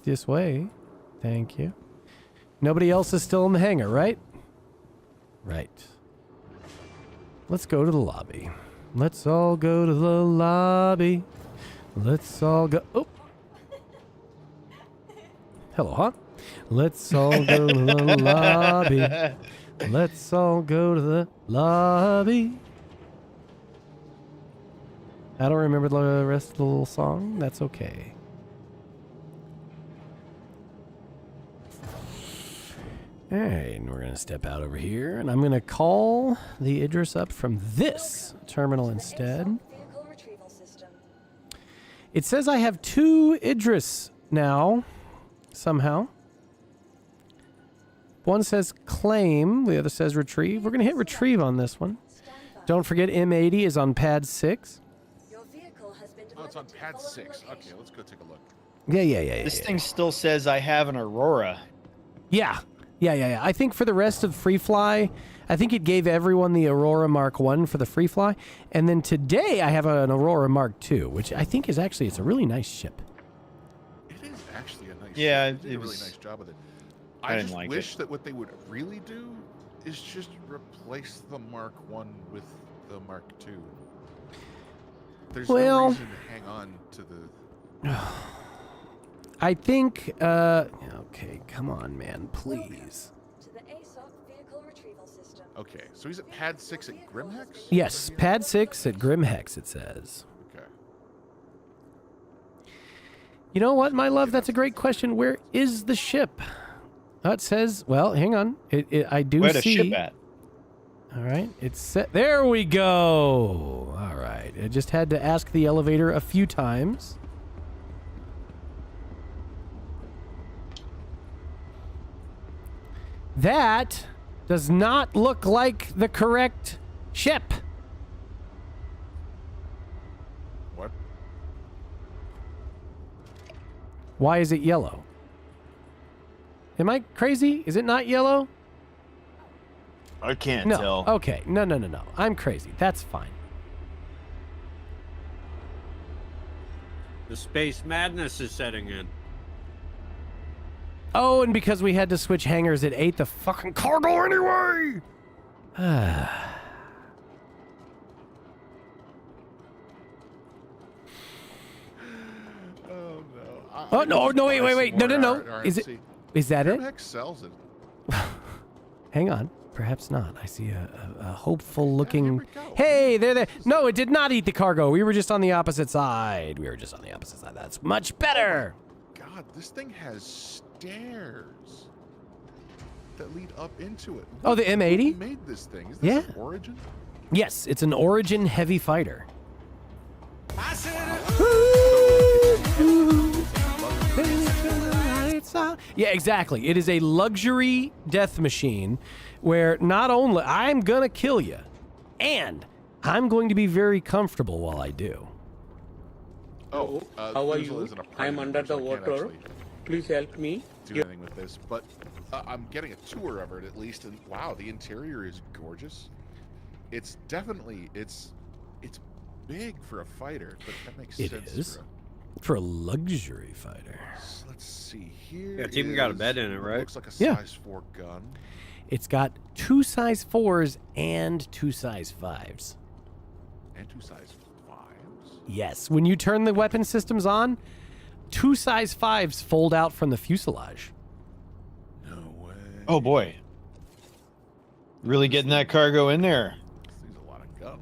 S1: this way. Thank you. Nobody else is still in the hangar, right? Right. Let's go to the lobby. Let's all go to the lobby. Let's all go. Oh. Hello, huh? Let's all go to the lobby. Let's all go to the lobby. I don't remember the rest of the little song. That's okay. All right, and we're going to step out over here, and I'm going to call the Idris up from this terminal instead. It says I have 2 Idris now, somehow. One says claim, the other says retrieve. We're going to hit retrieve on this one. Don't forget M80 is on pad 6.
S2: Oh, it's on pad 6. Okay, let's go take a look.
S1: Yeah.
S4: This thing still says I have an Aurora.
S1: Yeah. I think for the rest of Free Fly, I think it gave everyone the Aurora Mark 1 for the Free Fly. And then today I have an Aurora Mark 2, which I think is actually, it's a really nice ship.
S2: It is actually a nice
S4: Yeah,
S2: ship. They did a really
S4: was-
S2: nice job with it.
S4: I
S2: I
S4: didn't
S2: just
S4: like
S2: wish
S4: it.
S2: that what they would really do is just replace the Mark 1 with the Mark 2. There's
S1: Well-
S2: no reason to hang on to the...
S1: I think, okay, come on, man, please.
S2: Okay, so he's at pad 6 at Grimhex?
S1: Yes, pad 6 at Grimhex, it says.
S2: Okay.
S1: You know what, my love? That's a great question. Where is the ship? Oh, it says, well, hang on. I do
S4: Where the
S1: see.
S4: ship at?
S1: All right, it's set. There we go. All right, I just had to ask the elevator a few times. That does not look like the correct ship.
S2: What?
S1: Why is it yellow? Am I crazy? Is it not yellow?
S4: I can't
S1: No.
S4: tell.
S1: Okay. No. I'm crazy. That's fine.
S3: The space madness is setting in.
S1: Oh, and because we had to switch hangars, it ate the fucking cargo anyway.
S2: Oh, no.
S1: Oh, no, wait. No. Is that it?
S2: Grimhex sells it.
S1: Hang on. Perhaps not. I see a hopeful looking.
S2: here we go.
S1: Hey, there. No, it did not eat the cargo. We were just on the opposite side. That's much better.
S2: God, this thing has stairs that lead up into it.
S1: Oh, the M80?
S2: Who made this thing? Is
S1: Yeah.
S2: this an Origin?
S1: Yes, it's an Origin heavy fighter. Yeah, exactly. It is a luxury death machine where not only I'm going to kill you, and I'm going to be very comfortable while I do.
S2: Oh,
S5: How are
S2: Foozle
S5: you?
S2: isn't a
S5: I'm
S2: predator,
S5: under the
S2: so I can't
S5: water.
S2: actually
S5: Please help me.
S2: do anything with this, but I'm getting a tour of it at least, and wow, the interior is gorgeous. It's definitely it's big for a fighter, but that makes
S1: It
S2: sense.
S1: is. For a luxury fighter.
S2: Let's see here.
S3: Yeah, it's even got a
S2: is
S3: bed in it,
S2: what
S3: right?
S2: Looks like a
S1: Yeah.
S2: size 4 gun
S1: It's got 2 size 4s and 2 size 5s.
S2: and 2 size 5s.
S1: Yes, when you turn the weapon systems on, 2 size 5s fold out from the fuselage.
S2: No way.
S4: Oh boy. Really getting that cargo in there.
S2: This thing's a lot of gun.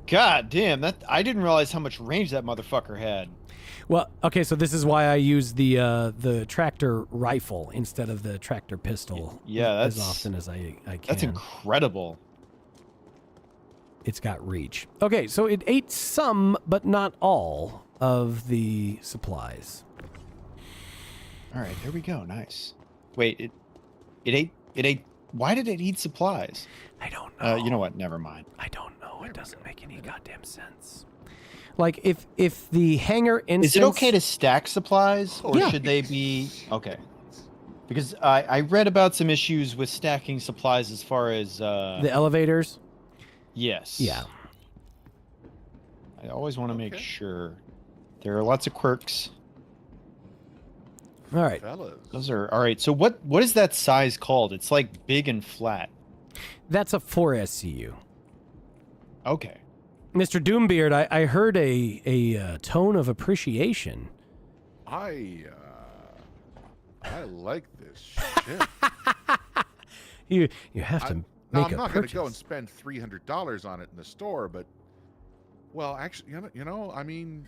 S4: God damn, that I didn't realize how much range that motherfucker had.
S1: Well, okay, so this is why I use the tractor rifle instead of the tractor pistol.
S4: Yeah,
S1: as
S4: that's-
S1: often as I can.
S4: That's incredible.
S1: It's got reach. Okay, so it ate some, but not all, of the supplies.
S4: All right, there we go. Nice. Wait, It ate. Why did it eat supplies?
S1: I don't know.
S4: You know what? Never mind.
S1: I don't know. It doesn't make any goddamn sense. Like if the hangar instance...
S4: Is it okay to stack supplies, or
S1: Yeah.
S4: should they be okay? Because I read about some issues with stacking supplies as far as
S1: the elevators?
S4: yes.
S1: Yeah.
S4: I always want to make
S2: Okay.
S4: sure. There are lots of quirks.
S1: All right.
S2: Fellas.
S4: Those are all right. So what is that size called? It's like big and flat.
S1: That's a 4SCU.
S4: Okay.
S1: Mr. Doombeard, I heard a tone of appreciation.
S2: I like this shit.
S1: You have to
S2: Now,
S1: make
S2: I'm
S1: a
S2: not going to
S1: purchase.
S2: go and spend $300 on it in the store, but well, actually, I mean,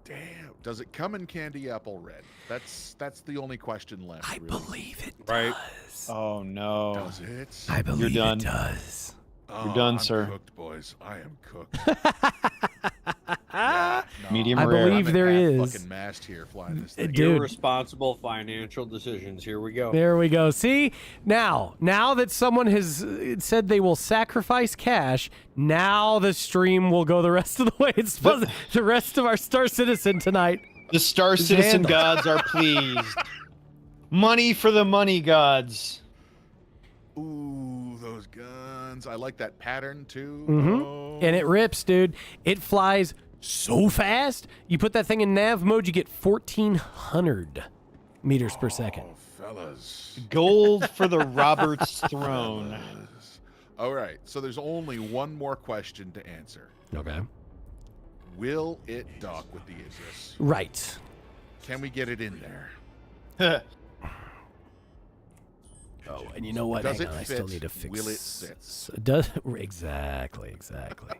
S2: damn, does it come in candy apple red? That's the only question left.
S1: I
S2: really.
S1: believe it
S3: Right.
S1: does.
S4: Oh no.
S2: Does it?
S1: I believe
S4: done.
S1: it does.
S2: Oh,
S4: done,
S2: I'm
S4: sir.
S2: Cooked, boys. I am cooked. Yeah, no,
S4: Medium
S1: I
S4: rare.
S1: believe
S2: I'm at
S1: there
S2: half
S1: is.
S2: fucking mast here flying this thing.
S1: Dude.
S3: Irresponsible financial decisions. Here we go.
S1: There we go. See, now that someone has said they will sacrifice cash, now the stream will go the rest of the way. It's supposed the rest of our Star Citizen tonight.
S4: The Star Citizen
S1: Vandal.
S4: gods are pleased. Money for the money gods.
S2: Ooh, those guns. I like that pattern too.
S1: Mhm.
S2: Oh.
S1: And it rips, dude. It flies so fast. You put that thing in nav mode, you get 1,400 meters per second.
S2: Oh, fellas.
S4: Gold for the Roberts throne.
S2: Fellas. All right, so there's only one more question to answer.
S1: Okay.
S2: Will it dock with the Aegis?
S1: Right.
S2: Can we get it in there?
S1: Oh, and you know what?
S2: Does
S1: Hang
S2: it
S1: on, I still
S2: fit?
S1: need to fix.
S2: Will it sit?
S1: Does exactly.
S2: Look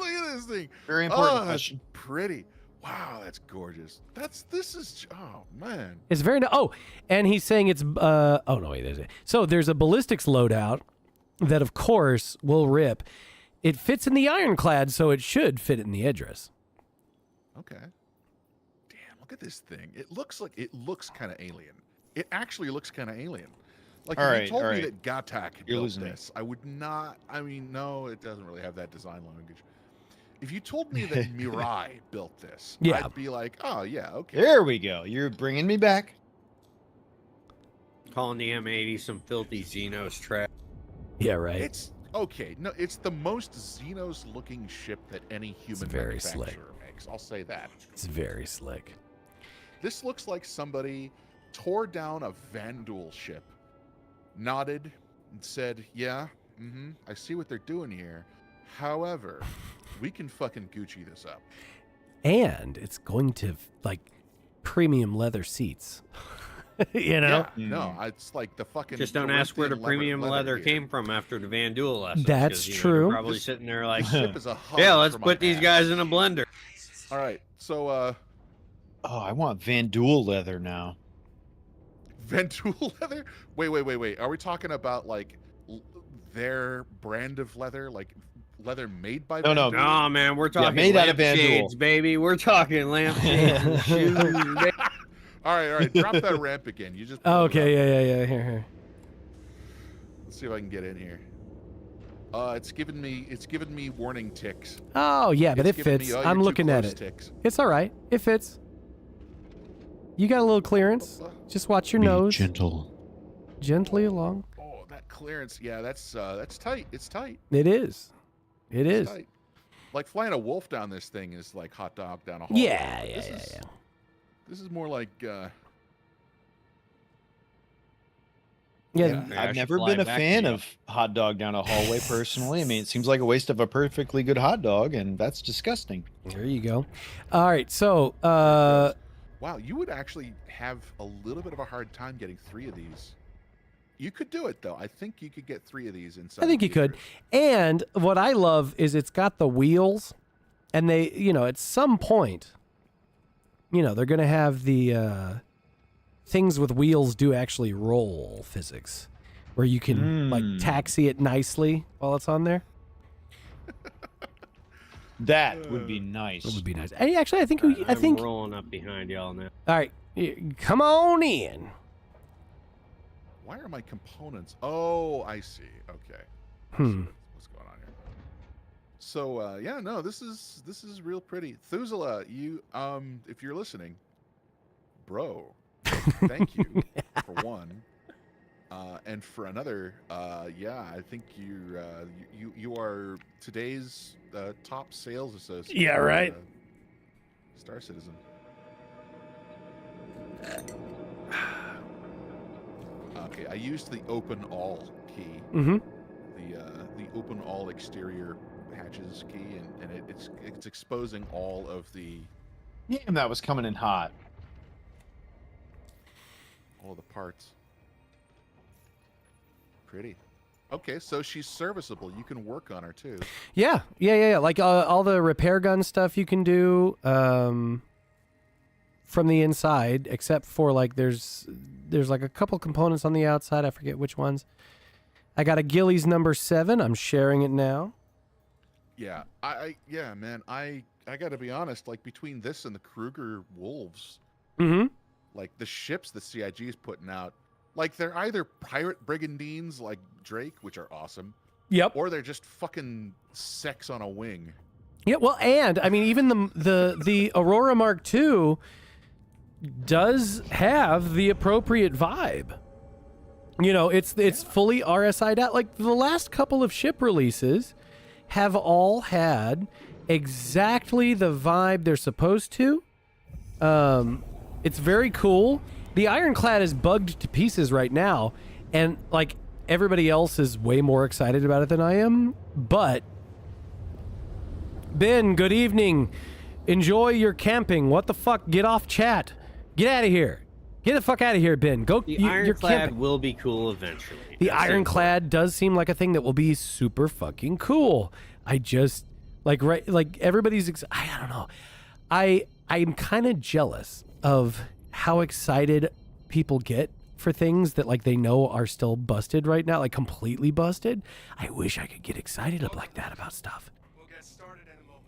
S2: at this thing.
S4: Very important
S2: Oh, that's
S4: question.
S2: pretty. Wow, that's gorgeous. This is. Oh man.
S1: It's very. Oh, and he's saying it's. Oh no, wait. There's a ballistics loadout that, of course, will rip. It fits in the ironclad, so it should fit in the Idris.
S2: Okay. Damn, look at this thing. It looks kind of alien. It actually looks kind of alien. Like,
S4: All
S2: if
S4: right,
S2: you told
S4: all
S2: me
S4: right.
S2: that Gatak
S4: You're
S2: built
S4: losing me.
S2: this, I would not. I mean, no, it doesn't really have that design language. If you told me that Mirai built this,
S1: Yeah.
S2: I'd be like, oh yeah, okay.
S4: There we go. You're bringing me back.
S3: Calling the M80 some filthy Xenos trash.
S1: Yeah, right.
S2: It's okay. No, it's the most Xenos-looking ship that any human
S1: very
S2: manufacturer
S1: slick.
S2: makes. I'll say that.
S1: It's very slick.
S2: This looks like somebody tore down a Vandal ship, nodded, and said, "Yeah, I see what they're doing here. However, we can fucking Gucci this up."
S1: And it's going to like premium leather seats. You know?
S2: Yeah, no, it's like the fucking.
S3: Just don't ask where the
S2: Corinthian
S3: premium leather
S2: here.
S3: came from after the Van Duel lessons.
S1: That's
S3: 'cause,
S1: true.
S3: They're probably
S2: This-
S3: sitting there like,
S2: This ship is a hub
S3: yeah, let's
S2: for my
S3: put these
S2: ass.
S3: guys in a blender.
S2: All right, so
S4: Oh, I want Van Duel leather now.
S2: Ventool leather. Wait. Are we talking about like their brand of leather, like leather made by?
S4: No, no.
S2: Van Duel?
S3: No, man, we're talking
S4: made out of Van
S3: lampshades,
S4: Duel.
S3: baby. We're talking lampshades and shoes. baby.
S2: All right. Drop that ramp again. You just.
S1: Oh,
S2: pulled it up.
S1: okay, yeah. Here.
S2: Let's see if I can get in here. It's giving me warning ticks.
S1: Oh, yeah, but it
S2: It's giving me,
S1: fits.
S2: "Oh,
S1: I'm
S2: you're too
S1: looking at
S2: close"
S1: it.
S2: Ticks.
S1: It's all right. It fits. You got a little clearance. Just watch your
S6: Be
S1: nose.
S6: gentle.
S1: Gently along.
S2: Oh, that clearance. Yeah, that's tight. It's tight.
S1: It is. It
S2: It's
S1: is.
S2: tight. Like flying a wolf down this thing is like hot dog down a hallway.
S1: Yeah.
S2: This is more like.
S1: Yeah.
S3: Yeah, I
S4: I've
S3: should
S4: never
S3: fly
S4: been a
S3: back to
S4: fan
S3: you.
S4: of hot dog down a hallway personally. I mean, it seems like a waste of a perfectly good hot dog, and that's disgusting.
S1: There you go. All right. So,
S2: Wow, you would actually have a little bit of a hard time getting 3 of these. You could do it though. I think you could get 3 of these inside.
S1: I think you could. And what I love is it's got the wheels, and they, at some point, they're going to have the things with wheels do actually roll physics, where you can like taxi it nicely while it's on there.
S4: That would be nice.
S1: That would be nice. Hey, actually, I think
S3: I'm rolling up behind y'all now.
S1: All right, Come on in.
S2: Why are my components? Oh, I see. Okay. What's going on here? So yeah, no, this is real pretty. Thuzela, you if you're listening, bro, thank you for one. And for another, yeah, I think you are today's top sales associate.
S1: Yeah, right.
S2: Star Citizen. Okay, I used the open all key.
S1: Mm-hmm.
S2: The open all exterior hatches key, and it's exposing all of the
S4: Damn, that was coming in hot.
S2: all the parts. Pretty. Okay, so she's serviceable. You can work on her too.
S1: Yeah. Like all the repair gun stuff you can do from the inside, except for like there's like a couple components on the outside. I forget which ones. I got a Gillies number 7. I'm sharing it now.
S2: Yeah, yeah, man. I got to be honest. Like between this and the Kruger Wolves, like the ships the CIG is putting out, like they're either pirate brigandines like Drake, which are awesome.
S1: Yep.
S2: Or they're just fucking sex on a wing.
S1: Yeah. Well, and I mean, even the Aurora Mark II does have the appropriate vibe. You know, it's fully RSI'd out. Like the last couple of ship releases have all had exactly the vibe they're supposed to. It's very cool. The Ironclad is bugged to pieces right now, and like everybody else is way more excited about it than I am. But Ben, good evening. Enjoy your camping. What the fuck? Get off chat. Get out of here. Get the fuck out of here, Ben. Go.
S3: The
S1: you're
S3: Ironclad
S1: camping.
S3: will be cool eventually.
S1: The
S3: That's
S1: Ironclad does seem like a thing that will be super fucking cool. I just like everybody's. I don't know. I'm kind of jealous of how excited people get for things that like they know are still busted right now, like completely busted. I wish I could get excited up like that about stuff.
S5: We'll get started in a moment.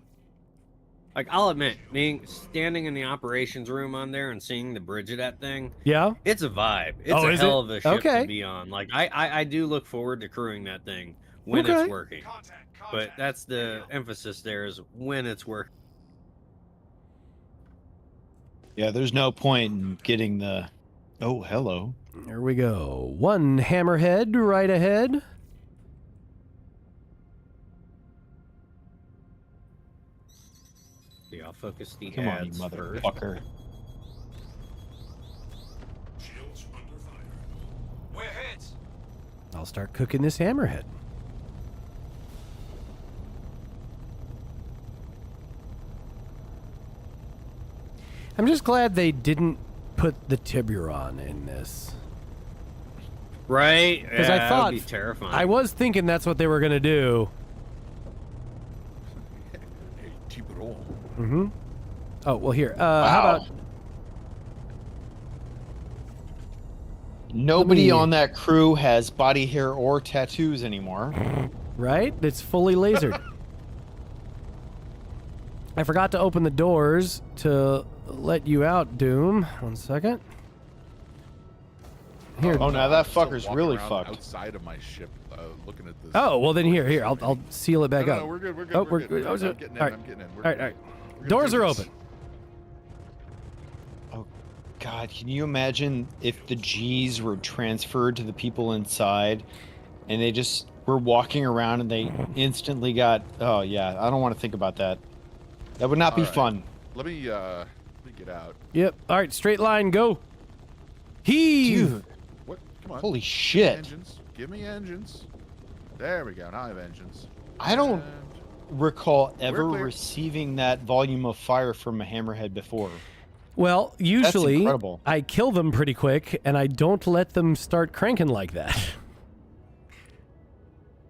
S3: Like, I'll admit, being standing in the operations room on there and seeing the bridge of that thing,
S1: Yeah.
S3: it's a vibe. It's
S1: Oh,
S3: a
S1: is
S3: hell
S1: it?
S3: of a ship
S1: Okay.
S3: to be on. Like, I do look forward to crewing that thing when
S1: Okay.
S3: it's working.
S5: Contact.
S3: But that's the emphasis there, is when it's working.
S4: Yeah, there's no point in getting the. Oh, hello.
S1: Here we go. One hammerhead right ahead.
S3: See, I'll focus the
S4: Come on, you
S3: ads first.
S4: motherfucker.
S5: Shields under fire. We're hits.
S1: I'll start cooking this hammerhead. I'm just glad they didn't put the Tiburon in this.
S3: Right?
S1: Because
S3: Yeah,
S1: I
S3: that
S1: thought
S3: would be terrifying.
S1: I was thinking that's what they were gonna do.
S2: Hey, Tiburon.
S1: Mm-hmm. Oh well, here. How
S4: Wow.
S1: about
S4: Nobody
S1: me-
S4: on that crew has body hair or tattoos anymore.
S1: right? It's fully lasered. I forgot to open the doors to let you out, Doom. 1 second. Here.
S4: Oh, now that
S2: Still
S4: fucker's
S2: walking
S4: really
S2: around
S4: fucked.
S2: outside of my ship, looking at this.
S1: Oh well, then here. I'll seal it back
S2: No,
S1: up.
S2: no, we're good. We're good.
S1: Oh,
S2: we're
S1: we're
S2: good.
S1: good. Oh,
S2: I'm
S1: so-
S2: getting in.
S1: all right.
S2: I'm getting in. We're
S1: All right,
S2: good.
S1: all right.
S2: We're gonna
S1: Doors
S2: do
S1: are
S2: this.
S1: open.
S4: Oh, God, can you imagine if the G's were transferred to the people inside and they just were walking around and they instantly got. Oh, yeah, I don't want to think about that. That would not be
S2: All right.
S4: fun.
S2: Let me get out.
S1: Yep. All right, straight line, go. Heave.
S4: Dude,
S2: What? Come on.
S4: holy shit.
S2: Engines. Give me engines. There we go. Now I have engines.
S4: I don't
S2: And
S4: recall ever
S2: clear.
S4: receiving that volume of fire from a hammerhead before.
S1: Well, usually
S4: incredible.
S1: I kill them pretty quick, and I don't let them start cranking like that.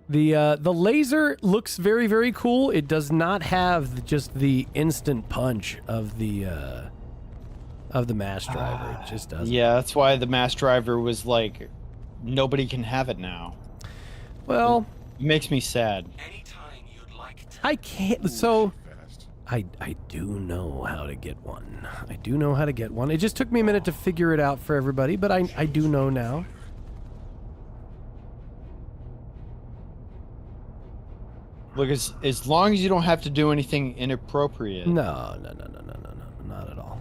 S1: The laser looks very, very cool. It does not have just the instant punch of the mass driver. It just doesn't.
S4: Yeah, that's why the mass driver was like, nobody can have it now.
S1: Well,
S4: It makes me sad.
S5: Anytime you'd like to.
S1: I can't. So
S2: fast.
S1: I do know how to get one. I do know how to get one. It just took me a minute to figure it out for everybody, but I do know now.
S4: Look, as long as you don't have to do anything inappropriate.
S1: No, not at all.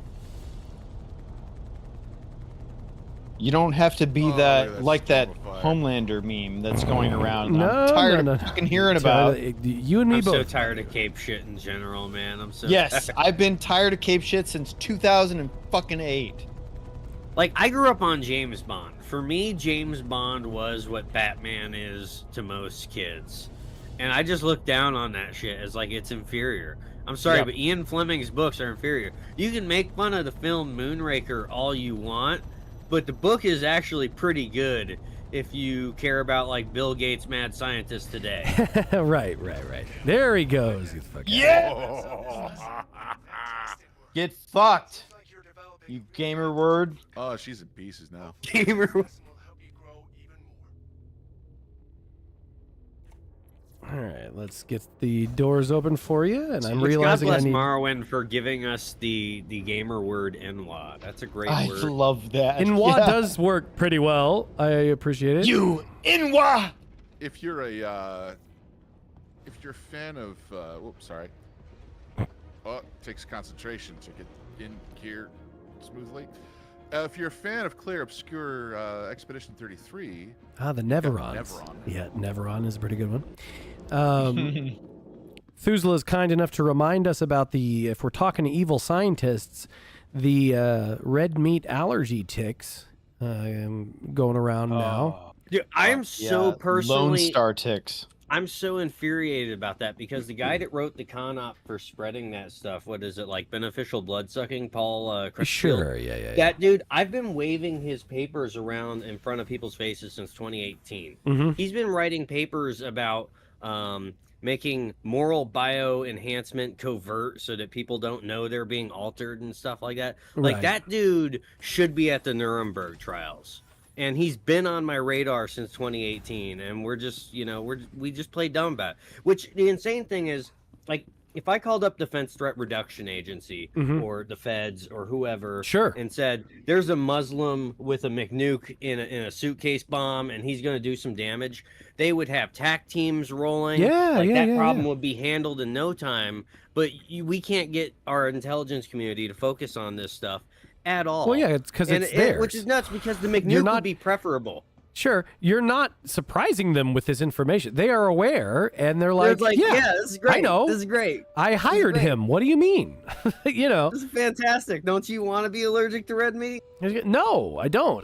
S4: You don't have to be that
S2: that's
S4: like that
S2: horrifying.
S4: Homelander meme that's going around.
S1: No,
S4: I'm tired
S1: no,
S4: of
S1: no.
S4: fucking hearing
S1: I'm
S4: about.
S1: tired of- You and me
S3: I'm so
S1: both.
S3: tired of Cape shit in general, man. I'm so
S4: Yes, I've been tired of Cape shit since 2008.
S3: Like, I grew up on James Bond. For me, James Bond was what Batman is to most kids. And I just look down on that shit as like it's inferior. I'm sorry,
S4: Yep.
S3: but Ian Fleming's books are inferior. You can make fun of the film Moonraker all you want, but the book is actually pretty good if you care about like Bill Gates' mad scientist today.
S1: right. There he goes. You fucking
S4: Get fucked, you gamer word.
S2: Oh, she's in pieces now.
S1: All right, let's get the doors open for you. And I'm
S3: God
S1: realizing I
S3: bless
S1: need.
S3: Morrowind for giving us the gamer word Enwa. That's a great
S4: I
S3: word.
S4: love that.
S1: Inwa
S4: Yeah.
S1: does work pretty well. I appreciate it.
S4: You Inwa.
S2: If you're a fan of, whoops, sorry. Oh, it takes concentration to get in here smoothly. If you're a fan of Clear Obscure Expedition 33,
S1: The Neverons.
S2: Neveron.
S1: Yeah, Neveron is a pretty good one. Thuzla is kind enough to remind us about if we're talking to evil scientists, the red meat allergy ticks going around now.
S3: Dude, I am so personally
S4: Lone Star ticks.
S3: I'm so infuriated about that because the guy that wrote the con op for spreading that stuff, what is it, like beneficial blood sucking, Paul Crutchfield?
S1: Sure, yeah.
S3: That dude, I've been waving his papers around in front of people's faces since 2018.
S1: Mm-hmm.
S3: He's been writing papers about making moral bio enhancement covert so that people don't know they're being altered and stuff like that. Like,
S1: Right.
S3: that dude should be at the Nuremberg trials. And he's been on my radar since 2018, and we're just, we just play dumb about it. Which the insane thing is, like, if I called up Defense Threat Reduction Agency or the feds or whoever,
S1: Sure.
S3: and said there's a Muslim with a McNuke in a suitcase bomb and he's going to do some damage, they would have TAC teams rolling. That problem would be handled in no time. But we can't get our intelligence community to focus on this stuff at all.
S1: Well, yeah, it's because it's theirs.
S3: Which is nuts because the McNuke would be preferable.
S1: Sure, you're not surprising them with this information. They are aware, and they're like,
S3: yeah, this is great.
S1: I know.
S3: This is great.
S1: I hired him. What do you mean?
S3: This is fantastic. Don't you want to be allergic to red meat?
S1: No, I don't.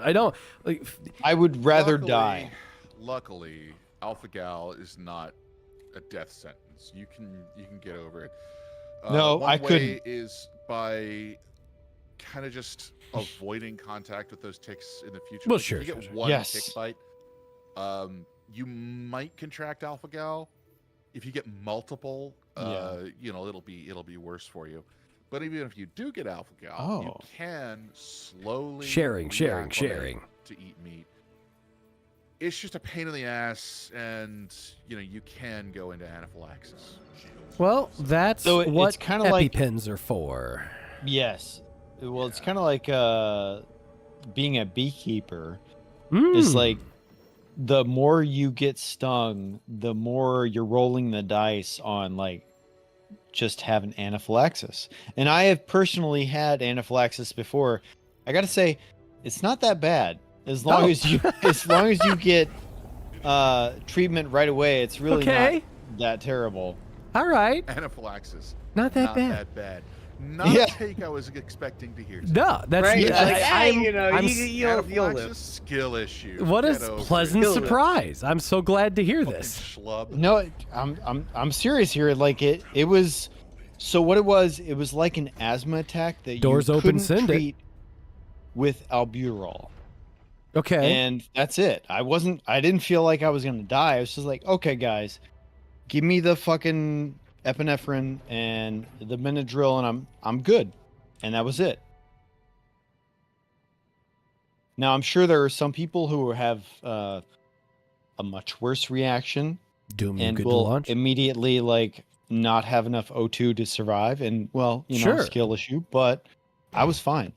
S1: Like,
S4: I would rather die.
S2: Luckily, Alpha Gal is not a death sentence. You can get over it.
S4: No,
S2: one
S4: I
S2: way
S4: couldn't.
S2: is by kind of just avoiding contact with those ticks in the future.
S1: Well,
S2: Like,
S1: sure,
S2: if you
S1: sure,
S2: get
S1: sure.
S2: one
S4: Yes.
S2: tick bite, you might contract Alpha Gal. If you get multiple, it'll be worse for you. But even if you do get Alpha Gal, you can slowly
S1: sharing.
S2: reacclimate to eat meat. It's just a pain in the ass, and you can go into anaphylaxis.
S1: Well, that's
S4: So
S1: what
S4: it's kinda like-
S1: EpiPens are for.
S4: Yes. Well, it's kind of like being a beekeeper.
S1: Mm.
S4: It's like the more you get stung, the more you're rolling the dice on like just having anaphylaxis. And I have personally had anaphylaxis before. I got to say, it's not that bad as long as you get treatment right away. It's really not that terrible.
S1: All right.
S2: Anaphylaxis.
S1: Not that bad.
S2: That bad. Not
S4: Yeah.
S2: a take I was expecting to hear.
S1: No, that's
S3: Right?
S1: yeah,
S3: It's like,
S1: I'm-
S3: hey, you'll
S2: Anaphylaxis
S3: live.
S2: skill issue.
S1: what a
S2: Get over it.
S1: pleasant
S3: Kill it.
S1: surprise. I'm so glad to hear
S2: Fucking
S1: this.
S2: Schlub.
S4: No, I'm serious here. Like it was. So what it was like an asthma attack that
S1: Doors
S4: you
S1: open,
S4: couldn't
S1: send it.
S4: treat with albuterol.
S1: Okay.
S4: And that's it. I didn't feel like I was gonna die. I was just like, okay, guys, give me the fucking epinephrine and the Benadryl, and I'm good. And that was it. Now I'm sure there are some people who have a much worse reaction
S1: Doom you
S4: and
S1: good to
S4: will
S1: launch.
S4: immediately like not have enough O2 to survive, and well,
S1: Sure.
S4: skill issue, but I was fine.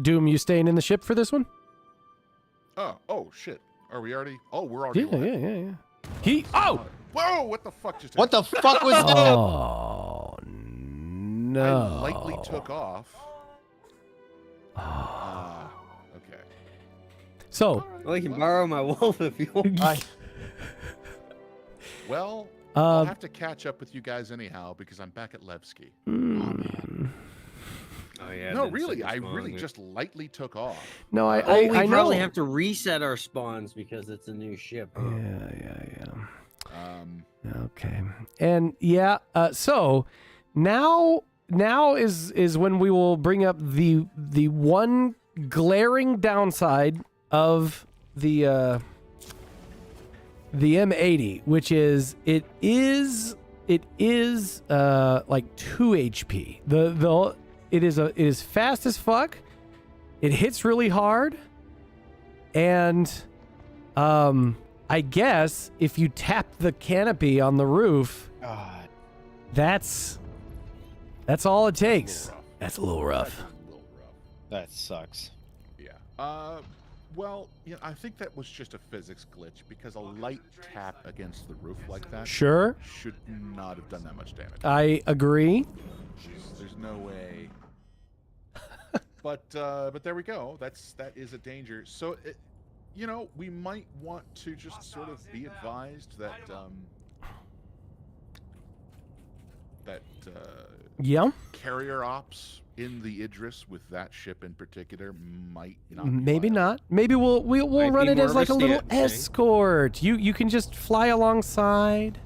S1: Doom, you staying in the ship for this one?
S2: Oh shit. Are we already? Oh, we're already.
S1: Yeah,
S2: live.
S1: yeah. Oh!
S2: Whoa! What the fuck just?
S4: What the fuck was that?
S1: Oh, no.
S2: I lightly took off. Okay.
S1: So,
S3: Well, you can borrow my wolf if you want.
S2: Well, I'll have to catch up with you guys anyhow because I'm back at Levski.
S3: Oh yeah.
S2: No,
S3: then
S2: really,
S3: some
S2: I
S3: spawns
S2: really
S3: there.
S2: just lightly took off.
S1: no, I
S3: Oh, we
S1: know.
S3: probably have to reset our spawns because it's a new ship. Huh?
S1: Yeah. Okay. And yeah, so now is when we will bring up the one glaring downside of the M80, which is it is like 2 HP. It is fast as fuck. It hits really hard, and I guess if you tap the canopy on the roof,
S4: God.
S1: that's all it takes.
S2: rough.
S1: That's a little rough.
S2: That's a little rough.
S4: That sucks.
S2: Yeah. Well, I think that was just a physics glitch because a light tap against the roof like that
S1: Sure,
S2: should not have done that much damage.
S1: I agree.
S2: There's no way. But there we go. That is a danger. So we might want to just sort of be advised that
S1: Yeah,
S2: carrier ops in the Idris with that ship in particular might not. Be
S1: maybe
S2: viable.
S1: not. Maybe we'll
S3: Might
S1: run
S3: be
S1: it
S3: more
S1: as
S3: of a
S1: like a little
S3: stand thing.
S1: escort. You can just fly alongside.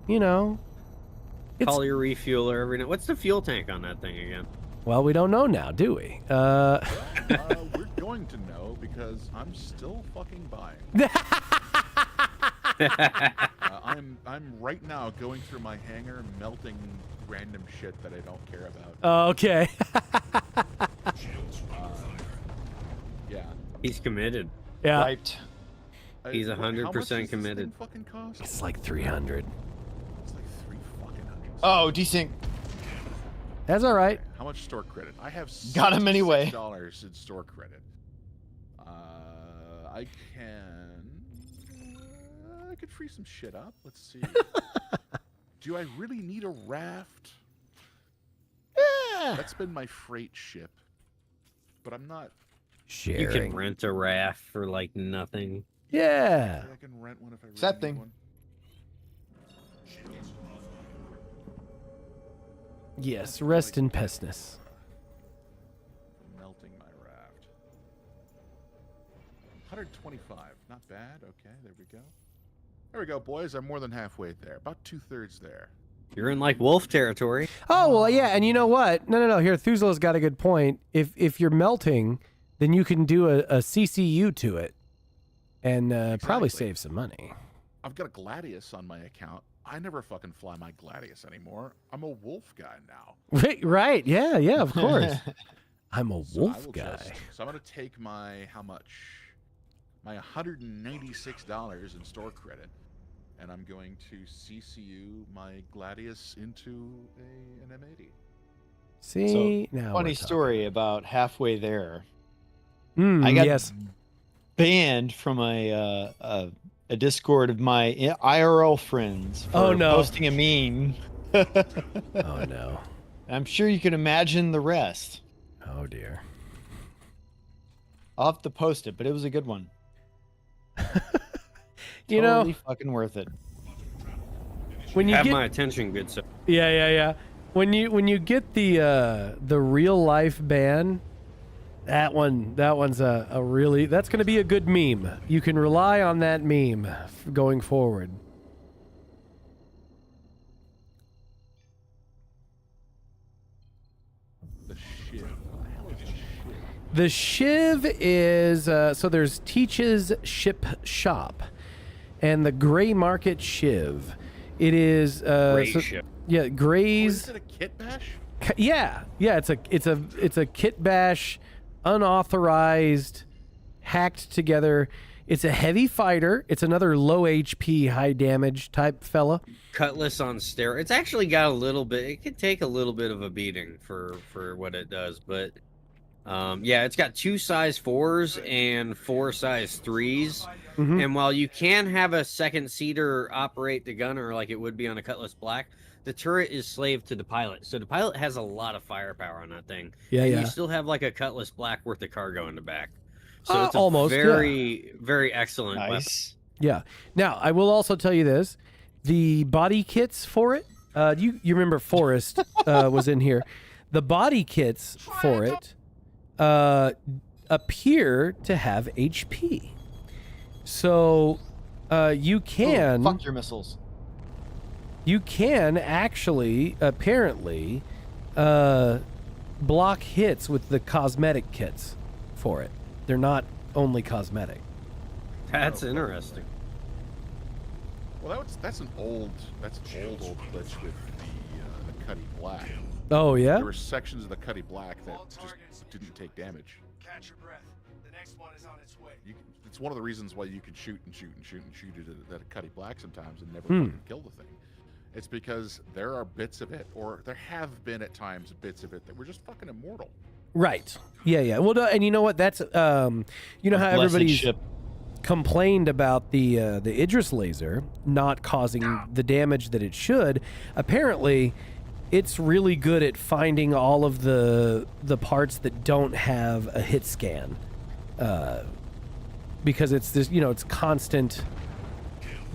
S1: It's,
S3: Call your refueler every night. What's the fuel tank on that thing again?
S1: well, we don't know now, do we?
S2: We're going to know because I'm still fucking buying. I'm right now going through my hangar, melting random shit that I don't care about.
S1: Okay.
S2: Yeah.
S3: He's committed.
S1: Yeah.
S4: Right.
S3: He's
S2: How much
S3: 100%
S2: does this
S3: committed.
S2: thing fucking cost?
S1: It's like 300.
S2: It's like $3 fucking hundred.
S4: Oh, desync.
S1: That's all right.
S2: How much store credit? I have
S4: Got him anyway.
S2: $66 in store credit. I could free some shit up. Let's see. Do I really need a raft?
S1: Yeah.
S2: That's been my freight ship, but I'm not.
S3: You
S1: Sharing.
S3: can rent a raft for like nothing.
S1: Yeah.
S2: I can rent one if I really
S4: That
S2: need
S4: thing.
S2: one.
S1: Yes. Rest in pesness.
S2: Melting my raft. 125. Not bad. Okay, there we go. There we go, boys. I'm more than halfway there. About 2/3 there.
S3: You're in like wolf territory.
S1: Oh well, yeah. And you know what? No. Here, Thuzela's got a good point. If you're melting, then you can do a CCU to it, and probably
S2: Exactly.
S1: save some money.
S2: I've got a Gladius on my account. I never fucking fly my Gladius anymore. I'm a wolf guy now.
S1: Right. Yeah. Of course. I'm a
S2: So I
S1: wolf
S2: will
S1: guy.
S2: So I'm gonna take my how much? My $196 in store credit, and I'm going to CCU my Gladius into an M80.
S1: See, now
S4: Funny
S1: we're talking.
S4: story about halfway there. I got
S1: yes.
S4: banned from a Discord of my IRL friends for
S1: Oh, no.
S4: posting a meme.
S1: Oh no.
S4: I'm sure you can imagine the rest.
S1: Oh dear.
S4: I'll have to post it, but it was a good one.
S1: You
S4: Totally
S1: know,
S4: fucking worth it.
S1: when you
S3: Have
S1: get
S3: my attention, good sir.
S1: yeah. When you get the real life ban, That one's a really, that's going to be a good meme. You can rely on that meme going forward.
S2: The Shiv. What the hell is a Shiv?
S1: The Shiv is, so there's Teach's Ship Shop and the Gray Market Shiv. It is,
S3: Gray
S1: so-
S3: ship.
S1: yeah,
S2: Oh,
S1: Gray's.
S2: is it a kit bash?
S1: Yeah, it's a kit bash, unauthorized, hacked together. It's a heavy fighter. It's another low HP, high damage type fella.
S3: Cutlass on steroids. It's actually got a little bit. It could take a little bit of a beating for what it does, but yeah, it's got 2 size 4s and 4 size 3s.
S1: Mm-hmm.
S3: And while you can have a second seater operate the gunner like it would be on a Cutlass Black, the turret is slave to the pilot. So the pilot has a lot of firepower on that thing.
S1: Yeah,
S3: and
S1: yeah.
S3: You still have like a Cutlass Black worth of cargo in the back. So it's a
S1: almost,
S3: very, very excellent weapon.
S4: Nice.
S1: Yeah. Now, I will also tell you this. The body kits for it, you remember Forrest was in here. The body kits for it appear to have HP. So you can...
S4: fuck your missiles.
S1: You can actually, apparently, block hits with the cosmetic kits for it. They're not only cosmetic.
S3: That's interesting.
S2: Well, that's an old glitch with the Cuddy Black.
S1: Oh, yeah?
S2: There were sections of the Cuddy Black that just didn't take damage.
S5: Catch your breath. The next one is on its way.
S2: It's one of the reasons why you can shoot it at a Cuddy Black sometimes and never fucking kill the thing. It's because there are bits of it, or there have been at times bits of it that were just fucking immortal.
S1: Right. Yeah, yeah. Well, and you know what? That's, you know how everybody's complained about the Idris laser not causing the damage that it should. Apparently, it's really good at finding all of the parts that don't have a hit scan, because it's this, you know, it's constant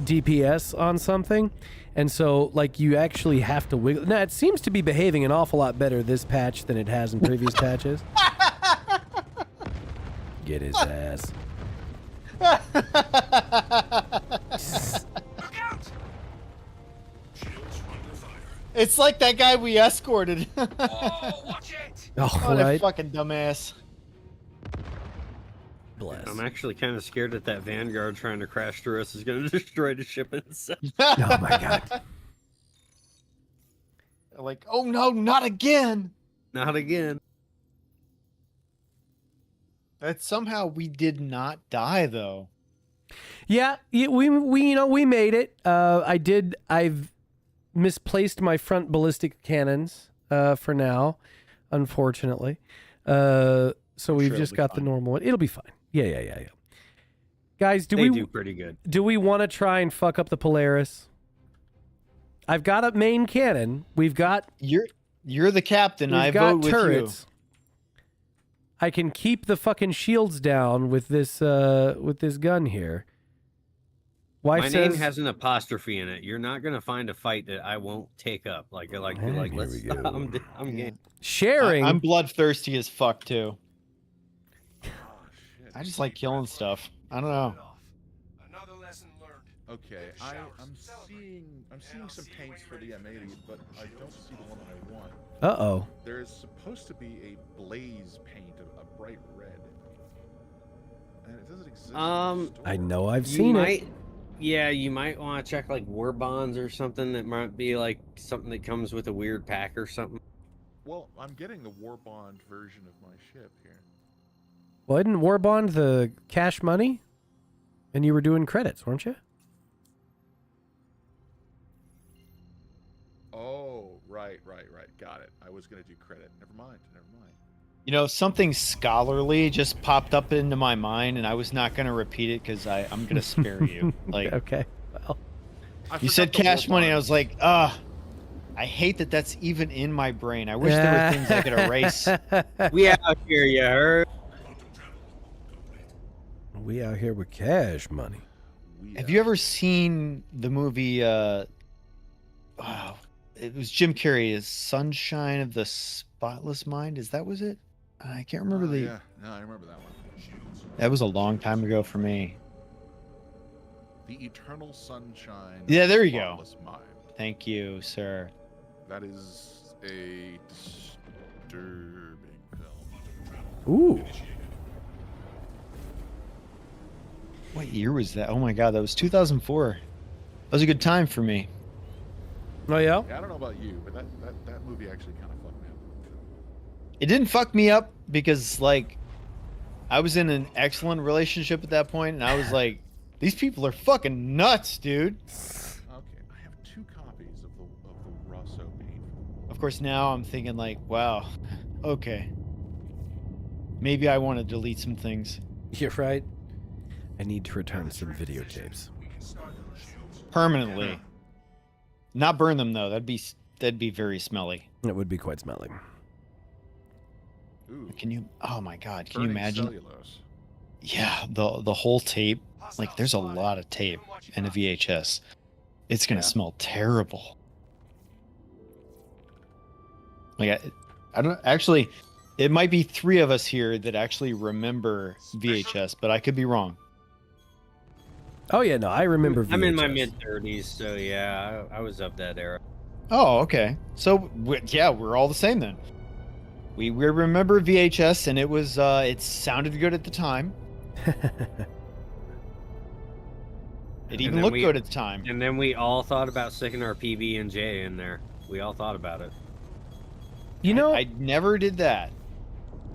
S1: DPS on something, and so like you actually have to wiggle. Now it seems to be behaving an awful lot better this patch than it has in previous patches. Get his ass.
S5: Look out!
S4: It's like that guy we escorted.
S5: Oh, watch it!
S1: Oh,
S4: What a
S1: right.
S4: fucking dumbass.
S1: Bless.
S3: I'm actually kind of scared that Vanguard trying to crash through us is going to destroy the ship itself.
S1: Oh my god.
S4: Like, oh no, not again.
S3: Not again.
S4: That somehow we did not die though.
S1: Yeah, we you know, we made it. I've misplaced my front ballistic cannons for now, unfortunately. So we've
S4: sure
S1: just
S4: it'll be
S1: got the
S4: fine.
S1: normal one. It'll be fine. Yeah. Guys,
S3: They do pretty good.
S1: do we want to try and fuck up the Polaris? I've got a main cannon. We've got
S4: You're the captain. I
S1: got
S4: vote with
S1: turrets. I can keep the fucking shields down with this gun here. Wife
S3: My
S1: says,
S3: name has an apostrophe in it. You're not going to find a fight that I won't take up. Like
S1: here
S3: let's
S1: we go.
S3: stop. I'm
S4: you.
S3: game.
S1: sharing.
S4: I'm bloodthirsty as fuck too.
S2: Oh shit.
S4: I just like killing stuff. I don't know.
S5: Another lesson learned.
S2: Okay, I'm seeing some tanks for the M80, but I don't see the one that I want.
S1: Uh-oh.
S2: There is supposed to be a blaze paint, a bright red, and it doesn't exist. in the store.
S1: I know I've
S3: You
S1: seen
S3: might,
S1: it.
S3: yeah, you might want to check like war bonds or something. That might be like something that comes with a weird pack or something.
S2: Well, I'm getting the war bond version of my ship here.
S1: Well, isn't War Bond the cash money? And you were doing credits, weren't you?
S2: Oh, right. Got it. I was gonna do credit. Never mind.
S4: You know, something scholarly just popped up into my mind, and I was not going to repeat it because I'm going to spare you. Like,
S1: Okay. Well,
S2: I
S4: you said
S2: forgot the war
S4: cash money, and I
S2: bond.
S4: was like, I hate that that's even in my brain. I wish there were things I could erase.
S3: We out here, you heard?
S1: we out here with cash money.
S4: Have you ever seen the movie? Wow, it was Jim Carrey's Sunshine of the Spotless Mind. Was it? I can't remember the.
S2: Yeah, no, I remember that one.
S4: That was a long time ago for me.
S2: The Eternal Sunshine.
S4: Yeah, there
S2: of
S4: you go.
S2: Spotless Mind.
S4: Thank you, sir.
S2: That is a disturbing film.
S1: Ooh.
S4: What year was that? Oh my god, that was 2004. That was a good time for me.
S1: Oh, yeah?
S2: Yeah, I don't know about you, but that movie actually kind of fucked me up.
S4: It didn't fuck me up because, like, I was in an excellent relationship at that point, and I was like, these people are fucking nuts, dude.
S2: Okay, I have 2 copies of the Rosso paint.
S4: Of course, now I'm thinking like, wow, okay. Maybe I want to delete some things.
S1: You're right. I need to return some videotapes.
S4: Permanently. Not burn them though. That'd be very smelly.
S1: It would be quite smelly.
S2: Ooh,
S4: Can you? Oh my God! Can you
S2: burning
S4: imagine?
S2: cellulose.
S4: Yeah, the whole tape. Like, there's a lot of tape in a VHS. It's gonna smell terrible. Like, I don't actually. It might be 3 of us here that actually remember VHS, but I could be wrong.
S1: Oh yeah, no, I remember.
S3: I'm in my
S1: VHS.
S3: mid-30s, so yeah, I was of that era.
S4: Oh, okay. So yeah, we're all the same then. We remember VHS, and it was it sounded good at the time. It even looked good at the time.
S3: And then we all thought about sticking our PB and J in there. We all thought about it.
S1: You know,
S4: I never did that.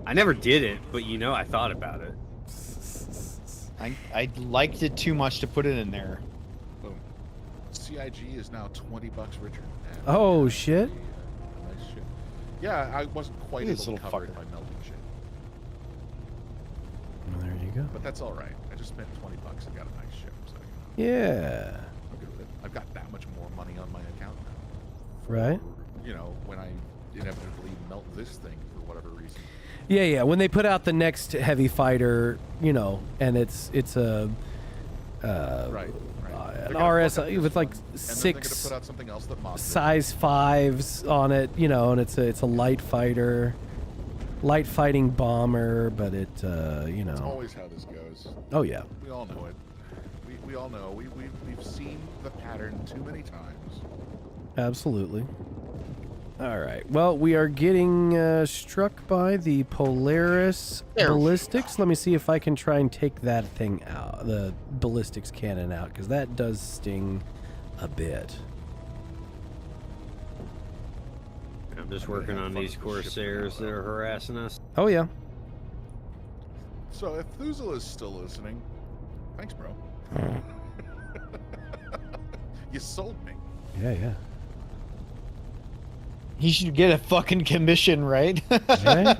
S3: I never did it, but I thought about it.
S4: I liked it too much to put it in there.
S2: Boom. CIG is now $20 richer. And
S1: Oh, shit.
S2: Nice shit. Yeah, I wasn't quite
S4: Look at
S2: able
S4: this
S2: to
S4: little
S2: cover it
S4: fucker.
S2: by melting shit,
S1: Well, there you go.
S2: but that's all right. I just spent $20 and got a nice ship, so
S1: Yeah.
S2: I'm good with it. I've got that much more money on my account now.
S1: Right.
S2: When I inevitably melt this thing for whatever reason.
S1: Yeah. When they put out the next heavy fighter, and it's a
S2: Right.
S1: an
S2: They're gonna
S1: RS
S2: fuck up this
S1: with like
S2: one, and then they're
S1: 6
S2: gonna put out something else that mobs it.
S1: size 5s on it, and it's a light fighter, light fighting bomber, but it
S2: It's always how this goes.
S1: Oh yeah.
S2: We all know it. We all know. We've seen the pattern too many times.
S1: Absolutely. All right. Well, we are getting struck by the Polaris ballistics. Let me see if I can try and take that thing out, the ballistics cannon out, because that does sting a bit.
S3: I'm just working on these Corsairs that are harassing us.
S1: Oh yeah.
S2: So if Thuzela is still listening, thanks, bro. You sold me.
S1: Yeah.
S4: He should get a fucking commission, right?
S1: Right?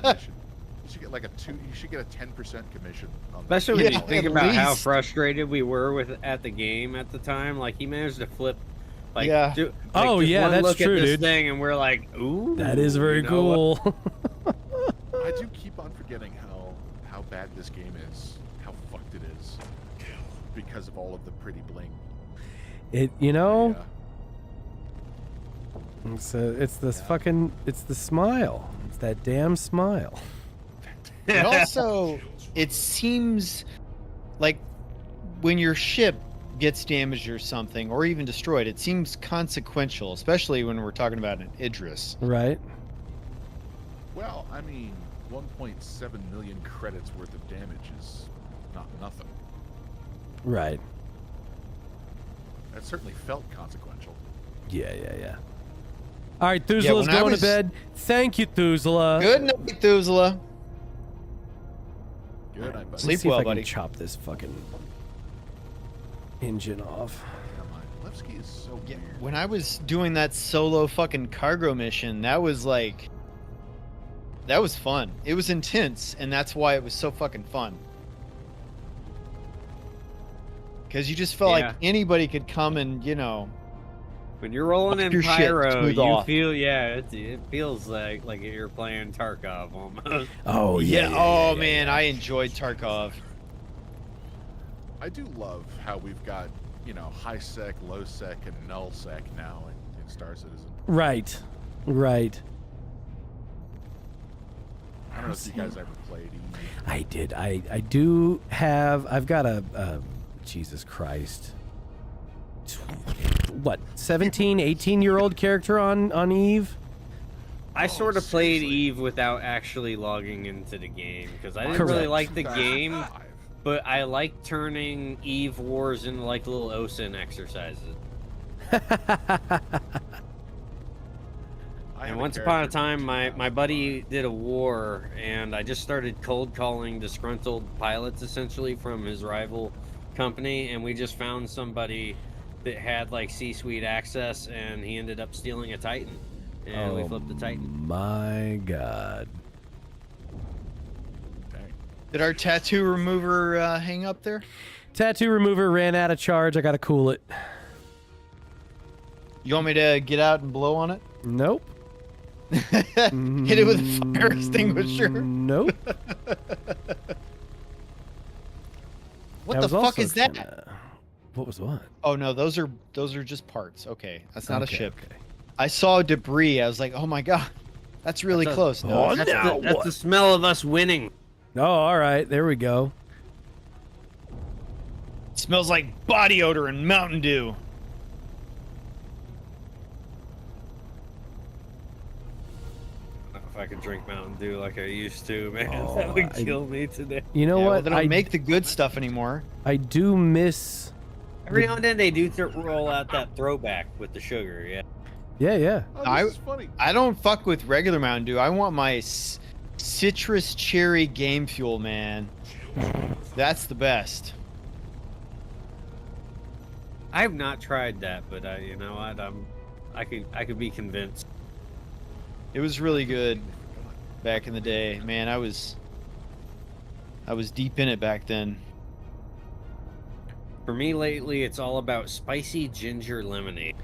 S2: You should get like you should get a 10% commission on
S3: Especially when
S4: Yeah,
S3: you think
S4: at
S3: about how
S4: least.
S3: frustrated we were at the game at the time. Like, he managed to flip. Like,
S4: Yeah.
S1: Oh,
S3: just
S1: yeah,
S3: one
S1: that's
S3: look
S1: true,
S3: at this
S1: dude.
S3: thing, and we're like, ooh.
S1: That is very
S3: you know what?
S1: cool.
S2: I do keep on forgetting how bad this game is, how fucked it is, because of all of the pretty bling.
S1: Yeah.
S2: Yeah.
S1: It's this fucking, it's the smile. It's that damn smile.
S4: It also, it seems like when your ship gets damaged or something, or even destroyed, it seems consequential, especially when we're talking about an Idris.
S1: Right?
S2: Well, I mean, 1.7 million credits worth of damage is not nothing.
S1: Right.
S2: That certainly felt consequential.
S1: Yeah. All right,
S4: Yeah,
S1: Thuzela's
S4: when I
S1: going
S4: was-
S1: to bed. Thank you, Thuzela.
S4: Good night, Thuzela.
S2: Good night, buddy.
S1: Let me
S4: Sleep
S1: see
S4: well,
S1: if I
S4: buddy.
S1: can chop this fucking engine off.
S2: Never mind. Levski is so
S4: Yeah,
S2: weird.
S4: when I was doing that solo fucking cargo mission, that was fun. It was intense, and that's why it was so fucking fun. Because you just felt
S3: Yeah.
S4: like anybody could come and,
S3: When you're rolling
S4: Fuck
S3: in
S4: your shit,
S3: pyro,
S4: smooth
S3: you
S4: off.
S3: feel it feels like you're playing Tarkov almost.
S1: Oh,
S4: oh man, I enjoyed Tarkov.
S2: I do love how we've got, high sec, low sec, and null sec now in Star Citizen.
S1: Right.
S2: I don't know if you guys ever played Eve.
S1: I did. I do have. I've got a Jesus Christ. What, 17, 18-year-old character on Eve?
S3: I sort of played
S2: seriously?
S3: Eve without actually logging into the game because I didn't
S1: Correct.
S3: really like the game,
S2: 2005.
S3: but I like turning Eve Wars into like little OSIN exercises.
S2: I
S3: And once upon a time, my buddy did a war, and I just started cold calling disgruntled pilots essentially from his rival company, and we just found somebody that had like C-suite access, and he ended up stealing a Titan, and we flipped the Titan.
S1: My God.
S2: Dang.
S4: Did our tattoo remover hang up there?
S1: Tattoo remover ran out of charge. I gotta cool it.
S4: You want me to get out and blow on it?
S1: Nope.
S4: Hit it with a fire extinguisher.
S1: Nope.
S4: What the fuck is that?
S1: What was what?
S4: Oh no, those are just parts. Okay, that's not a
S1: Okay,
S4: ship.
S1: okay.
S4: I saw debris. I was like, oh my god, that's really close. No,
S1: Oh,
S4: that's
S1: no.
S3: That's the smell of us winning.
S1: Oh, all right. There we go.
S4: it smells like body odor and Mountain Dew.
S3: If I could drink Mountain Dew like I used to, man, that would kill me today.
S1: You know
S4: Yeah, well,
S1: what?
S4: they don't make the good stuff anymore.
S1: I do miss.
S3: Every now and then they do roll out that throwback with the sugar, yeah.
S1: Yeah, yeah.
S2: Oh, this is funny.
S4: I don't fuck with regular Mountain Dew. I want my citrus cherry game fuel, man. That's the best.
S3: I have not tried that, but you know what? I could be convinced.
S4: It was really good back in the day, man. I was deep in it back then.
S3: For me lately, it's all about spicy ginger lemonade.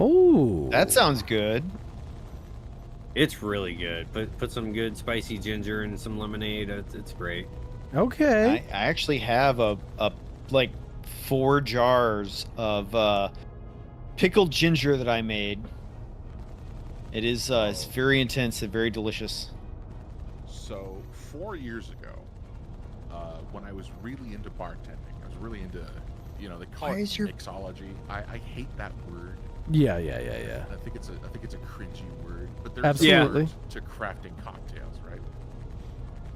S1: Oh.
S4: That sounds good.
S3: It's really good. Put some good spicy ginger and some lemonade. It's great.
S1: Okay.
S4: I actually have a like 4 jars of pickled ginger that I made. It is it's very intense and very delicious.
S2: So 4 years ago, when I was really into bartending, I was really into, they call
S4: Why
S2: it
S4: is your-
S2: mixology. I hate that word.
S1: Yeah.
S2: I think it's a cringy word. But there's
S1: Absolutely.
S2: a word to crafting cocktails, right?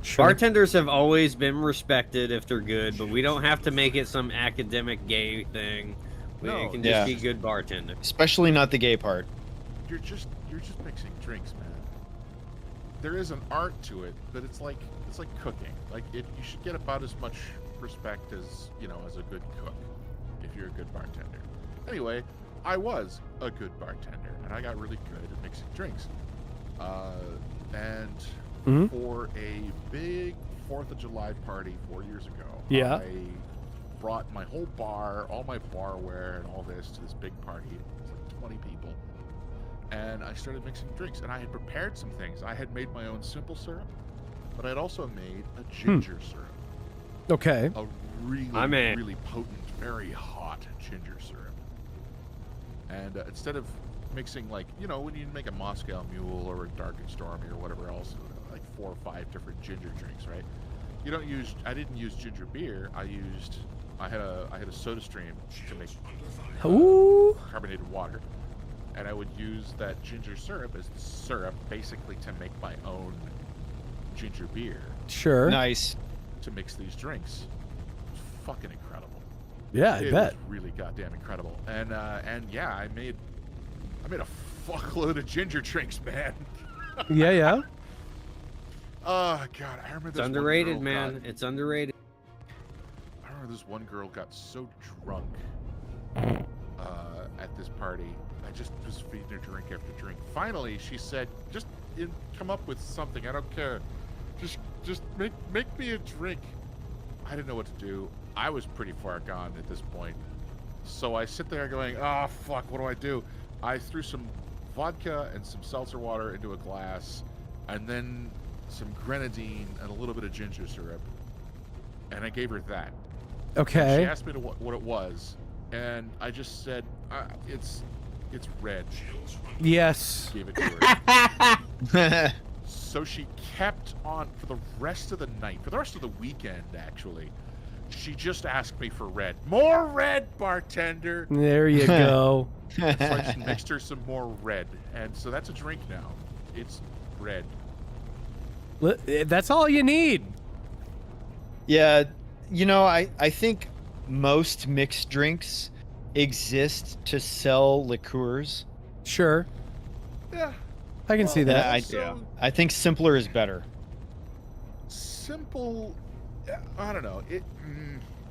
S1: Sure.
S3: Bartenders have always been respected if they're good, but we don't have to make it some academic gay thing.
S2: No,
S3: It can
S4: yeah.
S3: just be good bartending.
S4: Especially not the gay part.
S2: You're just mixing drinks, man. There is an art to it, but it's like cooking. Like you should get about as much respect as as a good cook if you're a good bartender. Anyway, I was a good bartender, and I got really good at mixing drinks. And
S1: Mhm.
S2: for a big 4th of July party 4 years ago,
S1: Yeah.
S2: I brought my whole bar, all my barware, and all this to this big party. It was like 20 people. And I started mixing drinks, and I had prepared some things. I had made my own simple syrup, but I'd also made a ginger syrup.
S1: Okay.
S2: A really,
S3: I'm in.
S2: really potent, very hot ginger syrup. And instead of mixing when you make a Moscow Mule or a Dark and Stormy or whatever else, like 4 or 5 different ginger drinks, right? I didn't use ginger beer. I had a soda stream to make
S1: Ooh.
S2: carbonated water. And I would use that ginger syrup as the syrup basically to make my own ginger beer
S1: Sure.
S4: Nice.
S2: to mix these drinks. It was fucking incredible.
S1: Yeah, I
S2: It
S1: bet.
S2: was really goddamn incredible. And yeah, I made a fuckload of ginger drinks, man.
S1: Yeah.
S2: Oh god, I remember
S3: It's
S2: this
S3: underrated,
S2: one girl
S3: man.
S2: got-
S3: It's underrated.
S2: I remember this one girl got so drunk at this party. I just was feeding her drink after drink. Finally, she said, "Just come up with something. I don't care. Just make me a drink." I didn't know what to do. I was pretty far gone at this point, so I sit there going, "Oh fuck, what do I do?" I threw some vodka and some seltzer water into a glass, and then some grenadine and a little bit of ginger syrup, and I gave her that. She
S1: Okay.
S2: asked me what it was, and I just said, "It's red."
S1: Yes.
S2: Gave it to her. So she kept on for the rest of the night, for the rest of the weekend, actually. She just asked me for red. More red, bartender.
S1: There you go.
S2: So I just mixed her some more red, and so that's a drink now. It's red.
S1: That's all you need.
S4: Yeah, I think most mixed drinks exist to sell liqueurs.
S1: Sure.
S2: Yeah.
S1: I can see that.
S4: I think simpler is better.
S2: Simple. I don't know.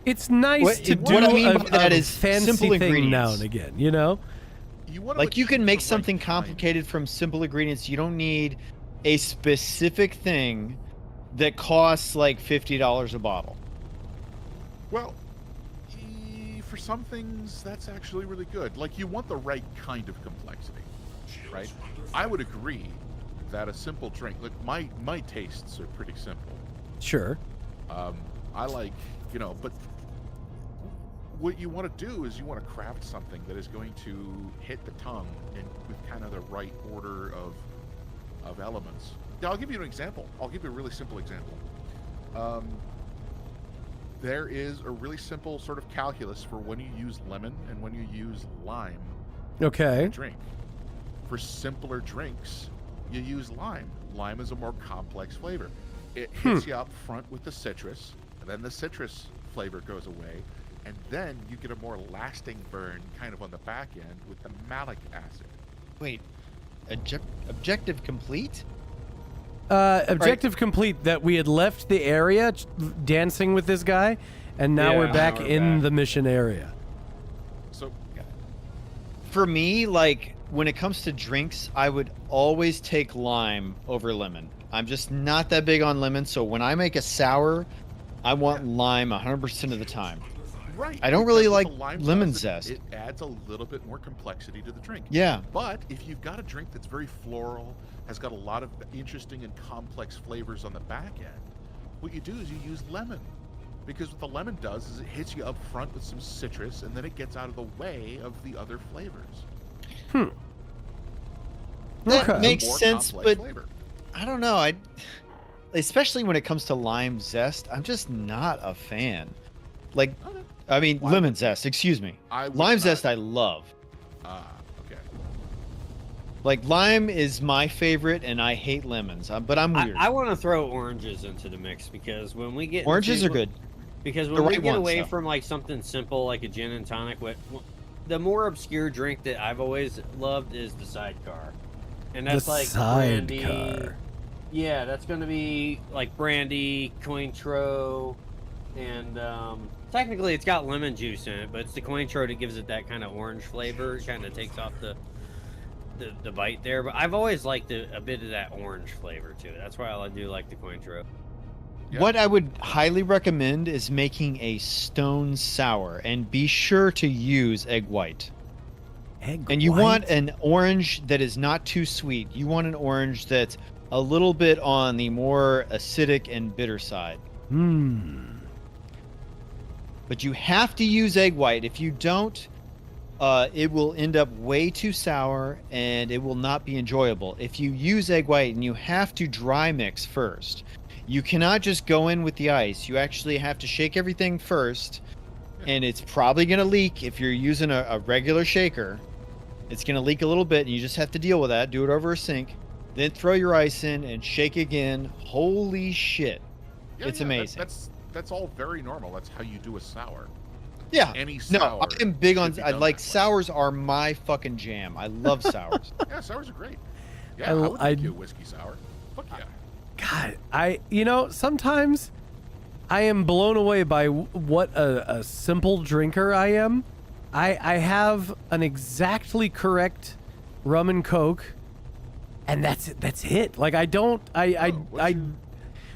S1: It's nice to do
S4: what I mean
S1: a,
S4: by that
S1: a
S4: is
S1: fancy
S4: simple
S1: thing
S4: ingredients.
S1: now and again, you know?
S4: Like you can make something complicated from simple ingredients. You don't need a specific thing that costs like $50 a bottle.
S2: Well, for some things, that's actually really good. Like, you want the right kind of complexity, right? I would agree that a simple drink, like my tastes are pretty simple.
S1: Sure.
S2: I like, but what you want to do is you want to craft something that is going to hit the tongue and with kind of the right order of elements. Now, I'll give you an example. I'll give you a really simple example. There is a really simple sort of calculus for when you use lemon and when you use lime in
S1: Okay.
S2: a drink. For simpler drinks, you use lime. Lime is a more complex flavor. It hits you up front with the citrus, and then the citrus flavor goes away, and then you get a more lasting burn kind of on the back end with the malic acid.
S4: Wait, objective complete?
S1: Objective complete that we had left the area dancing with this guy, and now we're back in the mission area.
S2: So,
S4: for me, like when it comes to drinks, I would always take lime over lemon. I'm just not that big on lemon, so when I make a sour, I want lime 100% of the time.
S2: right.
S4: I don't really
S2: Because
S4: like
S2: what the lime
S4: lemon
S2: does,
S4: zest.
S2: It adds a little bit more complexity to the drink.
S4: Yeah.
S2: But if you've got a drink that's very floral, has got a lot of interesting and complex flavors on the back end, what you do is you use lemon. Because what the lemon does is it hits you up front with some citrus, and then it gets out of the way of the other flavors.
S4: That
S1: Okay.
S4: makes
S2: More
S4: sense,
S2: complex
S4: but
S2: flavor.
S4: I don't know. Especially when it comes to lime zest, I'm just not a fan. Like,
S2: Okay.
S4: I mean,
S2: Why
S4: lemon
S2: would-
S4: zest. Excuse me.
S2: I would
S4: Lime
S2: not-
S4: zest, I love.
S2: Okay.
S4: Like lime is my favorite, and I hate lemons. But I'm weird.
S3: I want to throw oranges into the mix because when we get
S4: Oranges
S3: into,
S4: are good.
S3: Because
S4: The
S3: when we
S4: right
S3: get
S4: ones,
S3: away
S4: though.
S3: from like something simple like a gin and tonic, the more obscure drink that I've always loved is the sidecar, and that's
S1: The
S3: like brandy.
S1: sidecar.
S3: Yeah, that's going to be like brandy, Cointreau, and technically it's got lemon juice in it, but it's the Cointreau that gives it that kind of orange flavor. It kind of takes off the bite there. But I've always liked a bit of that orange flavor to it. That's why I do like the Cointreau.
S2: Yeah.
S4: What I would highly recommend is making a stone sour, and be sure to use egg white.
S1: Egg
S4: And you
S1: white?
S4: want an orange that is not too sweet. You want an orange that's a little bit on the more acidic and bitter side. But you have to use egg white. If you don't, it will end up way too sour and it will not be enjoyable. If you use egg white, and you have to dry mix first. You cannot just go in with the ice. You actually have to shake everything first, and it's probably going to leak if you're using a regular shaker. It's going to leak a little bit, and you just have to deal with that. Do it over a sink. Then throw your ice in and shake again. Holy shit.
S2: Yeah,
S4: It's
S2: yeah,
S4: amazing.
S2: That's all very normal. That's how you do a sour.
S4: Yeah.
S2: Any
S4: No,
S2: sour.
S4: I am big on.
S2: should be
S4: I
S2: done
S4: like
S2: that way.
S4: sours are my fucking jam. I love sours.
S2: Yeah, sours are great. Yeah,
S1: I-
S2: I would
S1: I-
S2: make you a whiskey sour. Fuck yeah.
S1: God, sometimes I am blown away by what a simple drinker I am. I have an exactly correct rum and coke, and that's it. Like I don't,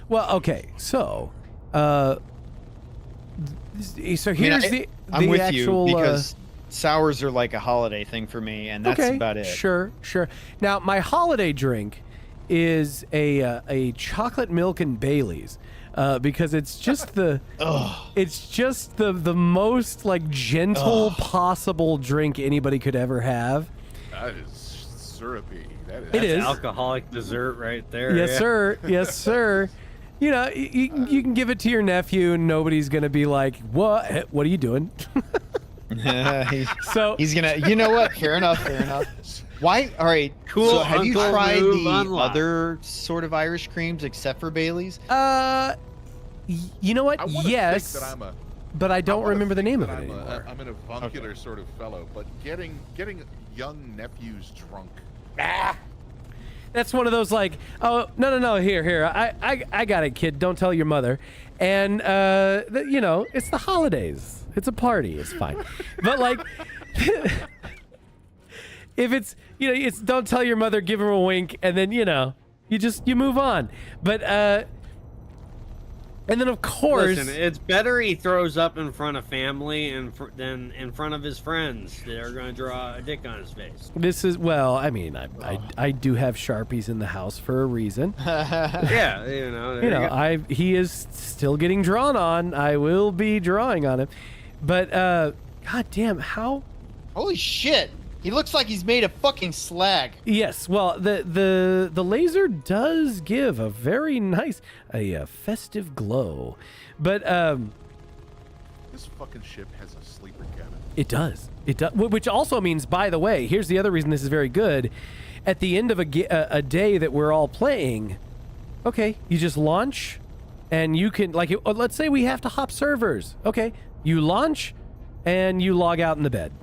S1: well, okay, so, so here's the
S4: I'm with
S1: actual,
S4: you because sours are like a holiday thing for me, and that's
S1: okay,
S4: about it.
S1: Sure. Now, my holiday drink is a chocolate milk and Baileys, because it's just the most like gentle possible drink anybody could ever have.
S2: That is syrupy.
S1: It is.
S3: Alcoholic dessert right there.
S1: Yes,
S3: yeah.
S1: sir. Yes, sir. You know, you can give it to your nephew, and nobody's gonna be like, "What? What are you doing?" So
S4: He's gonna. You know what? Fair enough. Why? All right.
S3: Cool
S4: So have you
S3: uncle
S4: tried
S3: move
S4: the
S3: unlocked.
S4: other sort of Irish creams except for Bailey's?
S1: You know what?
S2: I want to
S1: Yes,
S2: think that I'm a.
S1: but I don't
S2: wanna
S1: remember the
S2: think
S1: name of
S2: that
S1: it
S2: I'm
S1: anymore.
S2: I'm an avuncular sort of fellow, but getting young nephews drunk.
S1: That's one of those like, oh, no, here. I got it, kid. Don't tell your mother. And, you know, it's the holidays. It's a party. It's fine. But, like, if it's, you know, it's don't tell your mother, give her a wink, and then, you know, you move on. But, and then, of course...
S3: Listen, it's better he throws up in front of family than in front of his friends that are going to draw a dick on his face.
S1: This is, well, I mean, I do have Sharpies in the house for a reason.
S3: Yeah,
S1: he is still getting drawn on. I will be drawing on him. But, god damn, how...
S4: Holy shit! He looks like he's made of fucking slag.
S1: Yes, well, the laser does give a very nice, a festive glow. But,
S2: This fucking ship has a sleeper cabin.
S1: It does. Which also means, by the way, here's the other reason this is very good. At the end of a day that we're all playing, okay, you just launch, and you can, like, let's say we have to hop servers. Okay, you launch, and you log out in the bed.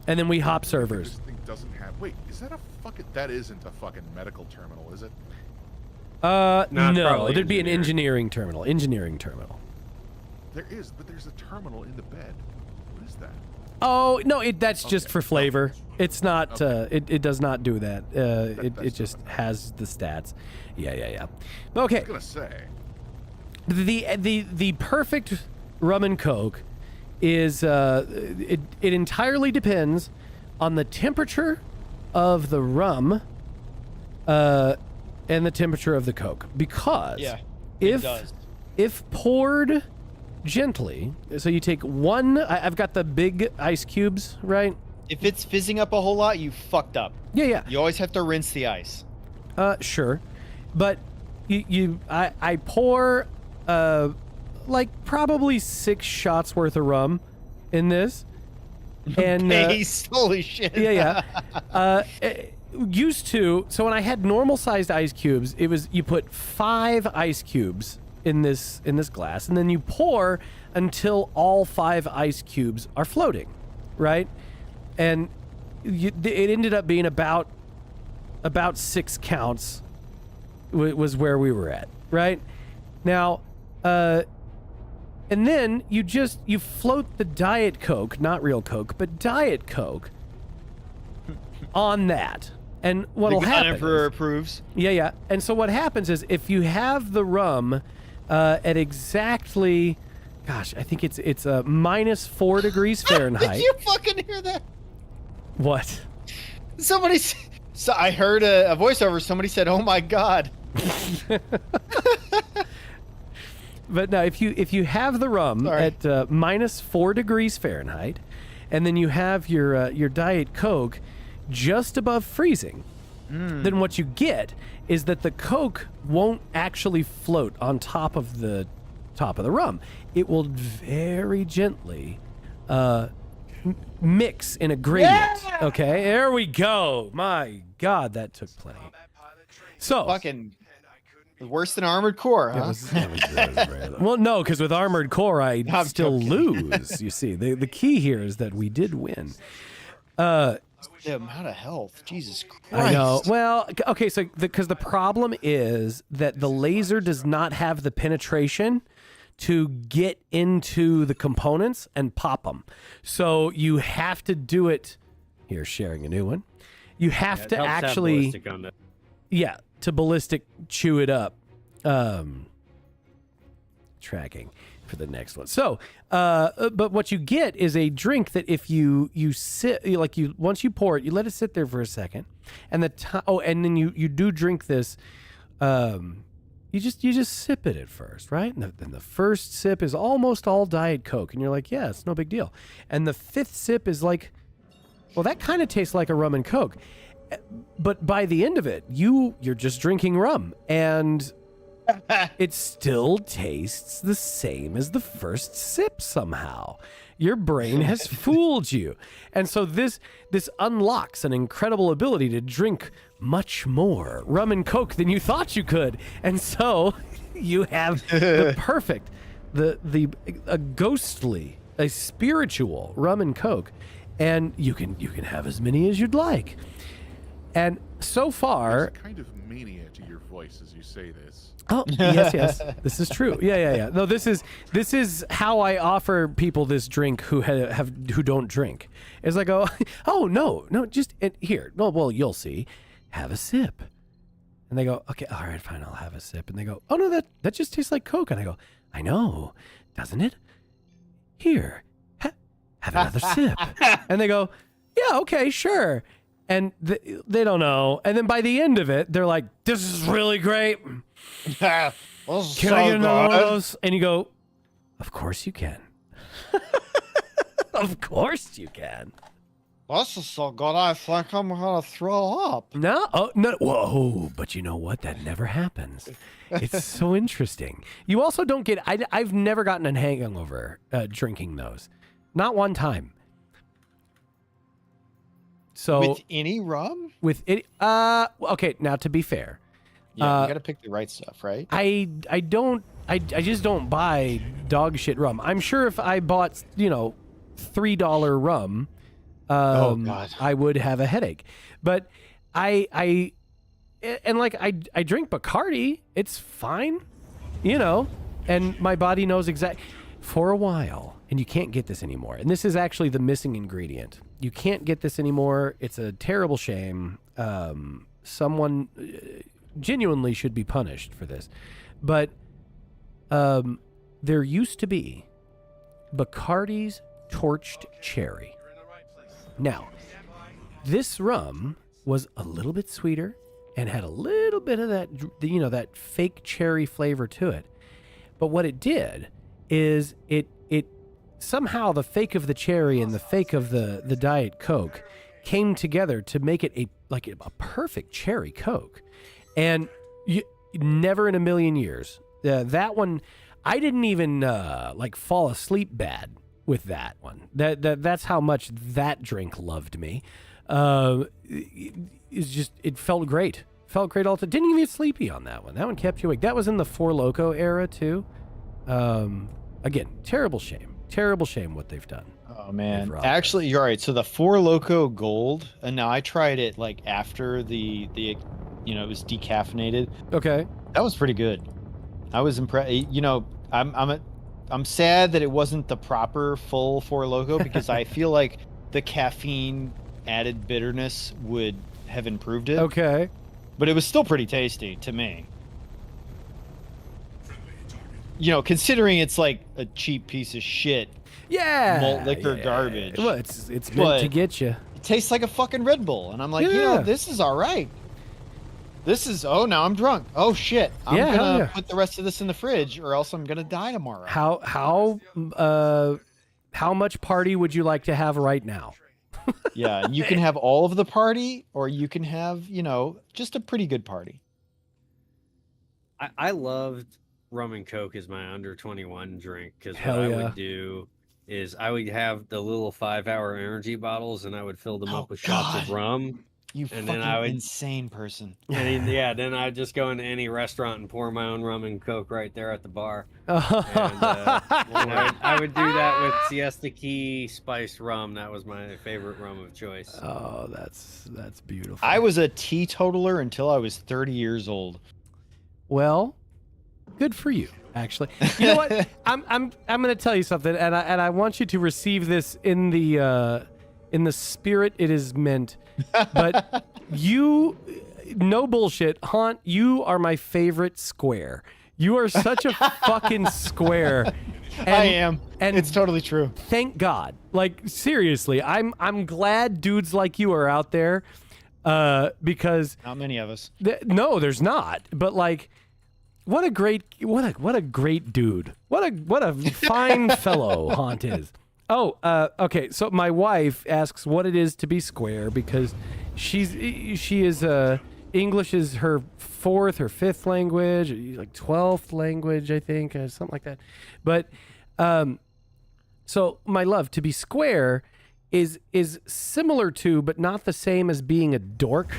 S1: And then we hop servers.
S2: This thing doesn't have... Wait, is that a fucking... That isn't a fucking medical terminal, is it?
S1: No, there'd be an engineering terminal.
S2: There is, but there's a terminal in the bed. What is that?
S1: Oh, no, that's just for flavor. It's not, it does not do that. It just has the stats. Yeah. Okay.
S2: I was gonna say.
S1: The perfect rum and coke is, it entirely depends on the temperature of the rum, and the temperature of the coke. Because if poured gently, so you take one, I've got the big ice cubes, right?
S4: If it's fizzing up a whole lot, you fucked up.
S1: Yeah.
S4: You always have to rinse the ice.
S1: Sure. But I pour, like probably 6 shots worth of rum in this. And
S4: holy shit.
S1: Yeah. Used to, so when I had normal sized ice cubes, it was, you put 5 ice cubes in this glass, and then you pour until all 5 ice cubes are floating, right? And it ended up being about 6 counts was where we were at, right? Now, and then you float the Diet Coke, not real Coke, but Diet Coke on that. And what'll happen?
S4: Emperor approves.
S1: Yeah. And so what happens is, if you have the rum at exactly, gosh, I think it's -4 degrees Fahrenheit.
S4: Did you fucking hear that?
S1: What?
S4: I heard a voiceover. Somebody said, "Oh my god."
S1: But no, if you have the rum at -4 degrees Fahrenheit, and then you have your Diet Coke just above freezing, then what you get is that the Coke won't actually float on top of the rum. It will very gently mix in a gradient. Yeah! Okay, there we go. My God, that took plenty. So
S4: fucking worse than Armored Core, huh?
S1: Well, no, because with Armored Core, I still lose. You see, the key here is that we did win.
S4: The amount of health, Jesus Christ.
S1: I know. Well, okay, so because the problem is that the laser does not have the penetration to get into the components and pop them. So you have to do it. Here, sharing a new one. You have to actually, to ballistic chew it up. Tracking for the next one. So, but what you get is a drink that if you sit, like once you pour it, you let it sit there for a second, and and then you do drink this. You just sip it at first, right? And then the first sip is almost all Diet Coke, and you're like, yeah, it's no big deal. And the 5th sip is like, well, that kind of tastes like a rum and Coke. But by the end of it, you're just drinking rum, and it still tastes the same as the first sip somehow. Your brain has fooled you. And so this unlocks an incredible ability to drink much more rum and Coke than you thought you could. And so you have the perfect, a ghostly, a spiritual rum and Coke. And you can have as many as you'd like. And so far,
S2: There's a kind of mania to your voice as you say this.
S1: oh yes, this is true. Yeah. No, this is how I offer people this drink who who don't drink. Is I go, oh no, just here. No, well, you'll see. Have a sip. And they go, okay, all right, fine, I'll have a sip. And they go, oh no, that just tastes like Coke. And I go, I know, doesn't it? Here, have another sip. And they go, yeah, okay, sure. And they don't know. And then by the end of it, they're like, this is really great. Can I get another one of those? And you go, of course you can. Of course you can.
S4: This is so good, I think I'm gonna throw up.
S1: No, whoa, but you know what? That never happens. It's so interesting. You also don't get, I've never gotten a hangover drinking those. Not one time. So
S4: With any rum?
S1: with it, okay, now to be fair,
S4: Yeah, you gotta pick the right stuff, right?
S1: I just don't buy dog shit rum. I'm sure if I bought, $3 rum,
S4: Oh, God.
S1: I would have a headache. But I drink Bacardi. It's fine, and my body knows exactly for a while. And you can't get this anymore. And this is actually the missing ingredient. You can't get this anymore. It's a terrible shame. Someone genuinely should be punished for this. But there used to be Bacardi's Torched Cherry. Now, this rum was a little bit sweeter and had a little bit of that, that fake cherry flavor to it. But what it did is it somehow the fake of the cherry and the fake of the Diet Coke came together to make it a perfect cherry Coke. And never in a million years, that one, I didn't even fall asleep bad with that one. That's how much that drink loved me. It felt great. Felt great all the time. Didn't even get sleepy on that one. That one kept you awake. That was in the Four Loko era too. Again, terrible shame. Terrible shame what they've done.
S4: Oh man, actually, you're right. So the Four Loko Gold, and now I tried it after the it was decaffeinated.
S1: Okay,
S4: that was pretty good. I was impressed. I'm sad that it wasn't the proper full Four Loko because I feel like the caffeine added bitterness would have improved it.
S1: Okay,
S4: but it was still pretty tasty to me. Considering it's like a cheap piece of shit.
S1: Yeah.
S4: Malt liquor garbage.
S1: Well, it's meant to get you.
S4: It tastes like a fucking Red Bull. And I'm like, this is all right. Now I'm drunk. Oh shit. I'm gonna put the rest of this in the fridge or else I'm gonna die tomorrow.
S1: How much party would you like to have right now?
S4: Yeah, you can have all of the party or you can have, just a pretty good party.
S3: I loved rum and Coke as my under 21 drink because what I would do is I would have the little 5-hour energy bottles and I would fill them up with shots of rum.
S4: You fucking insane person.
S3: And then I'd just go into any restaurant and pour my own rum and Coke right there at the bar. And, I would do that with Siesta Key spiced rum. That was my favorite rum of choice.
S1: Oh, that's beautiful.
S4: I was a teetotaler until I was 30 years old.
S1: Well, good for you, actually. You know what? I'm going to tell you something, and I want you to receive this in the spirit it is meant. But you, no bullshit, Haunt, you are my favorite square. You are such a fucking square.
S4: I am. And it's totally true.
S1: Thank God. Like, seriously, I'm glad dudes like you are out there because...
S4: Not many of us.
S1: No, there's not. But, like... What a great dude. What a fine fellow Haunt is. Oh, okay. So my wife asks what it is to be square because she is English is her 4th or 5th language, like 12th language, I think, something like that. But so my love, to be square is similar to but not the same as being a dork.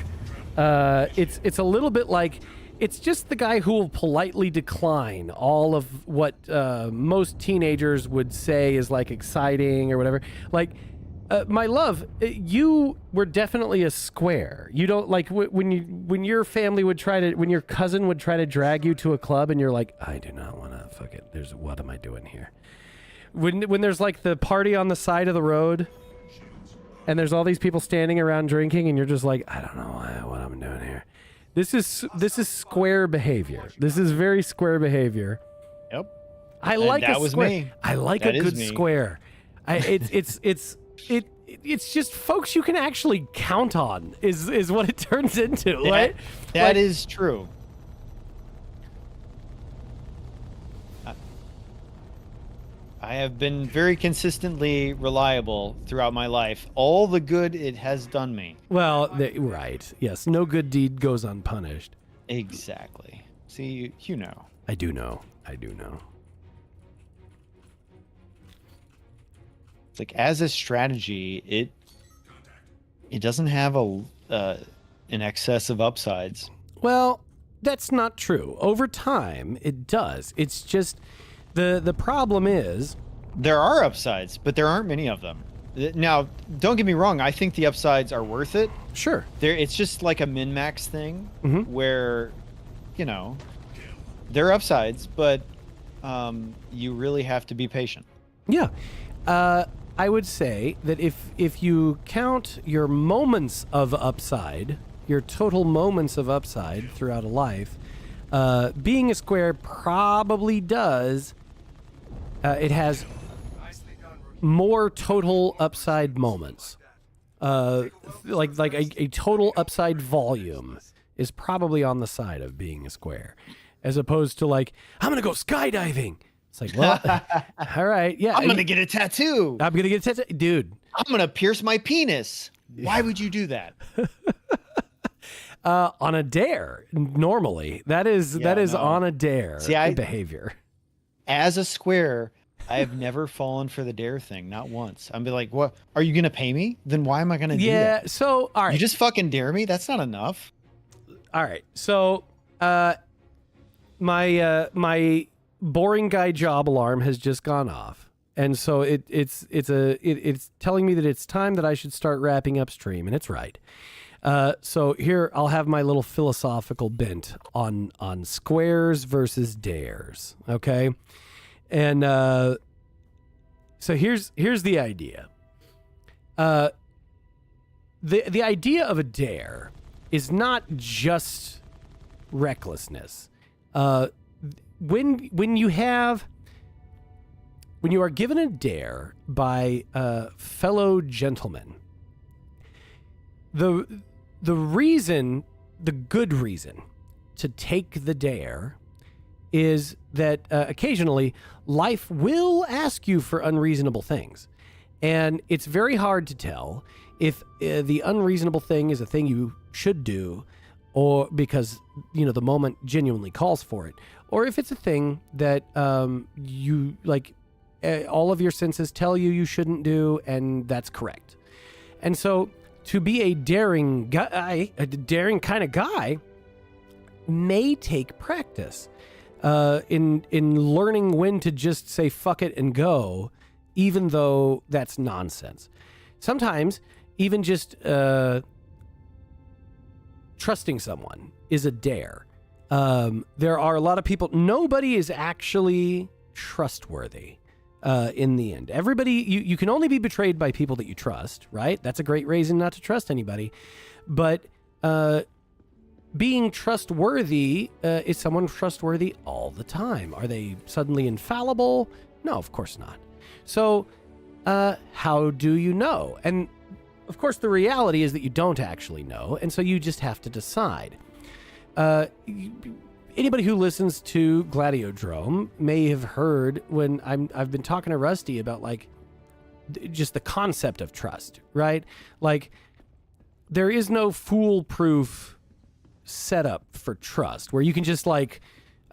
S1: It's a little bit like it's just the guy who will politely decline all of what most teenagers would say is like exciting or whatever. Like My love, you were definitely a square. You don't like when your family would when your cousin would try to drag you to a club, and you're like, I do not want to. Fuck it. What am I doing here? When there's like the party on the side of the road, and there's all these people standing around drinking, and you're just like, I don't know what I'm doing here. This is square behavior. This is very square behavior.
S4: Yep.
S1: I like
S4: that
S1: a
S4: was
S1: square.
S4: me.
S1: I like
S4: That
S1: a
S4: is
S1: good
S4: me.
S1: square. It's just folks you can actually count on is what it turns into, right?
S4: That is true. I have been very consistently reliable throughout my life. All the good it has done me.
S1: Well, right. Yes, no good deed goes unpunished.
S4: Exactly. See, you know.
S1: I do know.
S4: It's like as a strategy, it doesn't have an excess of upsides.
S1: Well, that's not true. Over time, it does. It's just the problem is
S4: There are upsides, but there aren't many of them. Now, don't get me wrong. I think the upsides are worth it.
S1: sure.
S4: It's just like a min-max thing
S1: Mhm.
S4: where, there are upsides, but you really have to be patient.
S1: Yeah. I would say that if you count your moments of upside, your total moments of upside throughout a life, being a square probably does. It has more total upside moments. Like a total upside volume is probably on the side of being a square, as opposed to like, I'm gonna go skydiving. It's like, well, all right, yeah.
S4: I'm going to get a tattoo.
S1: I'm gonna get a tattoo, dude.
S4: I'm going to pierce my penis. Why would you do that?
S1: On a dare, normally that is
S4: Yeah, no.
S1: on a dare.
S4: See,
S1: behavior.
S4: As a square, I have never fallen for the dare thing, not once. I'm be like, what? Are you going to pay me? Then why am I going to do
S1: Yeah.
S4: that?
S1: So all right.
S4: You just fucking dare me? That's not enough.
S1: All right. So, my boring guy job alarm has just gone off, and so it's telling me that it's time that I should start wrapping up stream, and it's right. So here I'll have my little philosophical bent on squares versus dares. Okay, and so here's the idea. The idea of a dare is not just recklessness. When you are given a dare by fellow gentlemen, the good reason to take the dare is that occasionally life will ask you for unreasonable things, and it's very hard to tell if the unreasonable thing is a thing you should do, or because the moment genuinely calls for it, or if it's a thing that you like, all of your senses tell you shouldn't do, and that's correct. And so, to be a daring guy, a daring kind of guy, may take practice in learning when to just say fuck it and go, even though that's nonsense. Sometimes, even just trusting someone is a dare. There are a lot of people. Nobody is actually trustworthy in the end. Everybody, you can only be betrayed by people that you trust, right? That's a great reason not to trust anybody. But being trustworthy, is someone trustworthy all the time? Are they suddenly infallible? No, of course not. So how do you know? And of course, the reality is that you don't actually know, and so you just have to decide. Anybody who listens to Gladiodrome may have heard when I've been talking to Rusty about like just the concept of trust, right? Like there is no foolproof setup for trust where you can just like,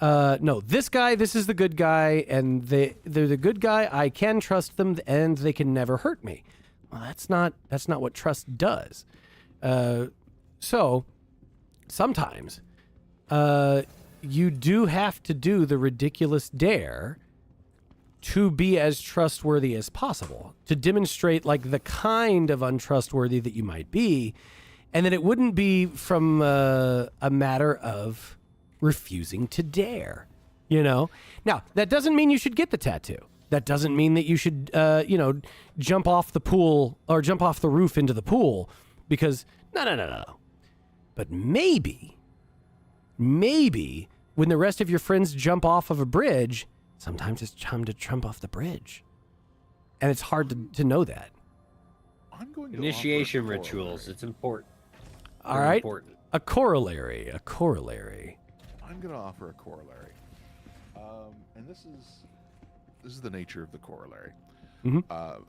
S1: no, this guy, this is the good guy, and they're the good guy. I can trust them, and they can never hurt me. Well, that's not what trust does. So sometimes you do have to do the ridiculous dare to be as trustworthy as possible, to demonstrate like the kind of untrustworthy that you might be, and that it wouldn't be from a matter of refusing to dare, you know? Now, that doesn't mean you should get the tattoo. That doesn't mean that you should, jump off the pool or jump off the roof into the pool because no. But maybe when the rest of your friends jump off of a bridge, sometimes it's time to jump off the bridge. And it's hard to know that.
S2: I'm going to
S3: Initiation
S2: offer a
S3: rituals.
S2: corollary.
S3: It's important.
S1: All
S3: Very
S1: right.
S3: Important.
S1: A corollary.
S2: I'm going to offer a corollary. And this is the nature of the corollary.
S1: Mhm.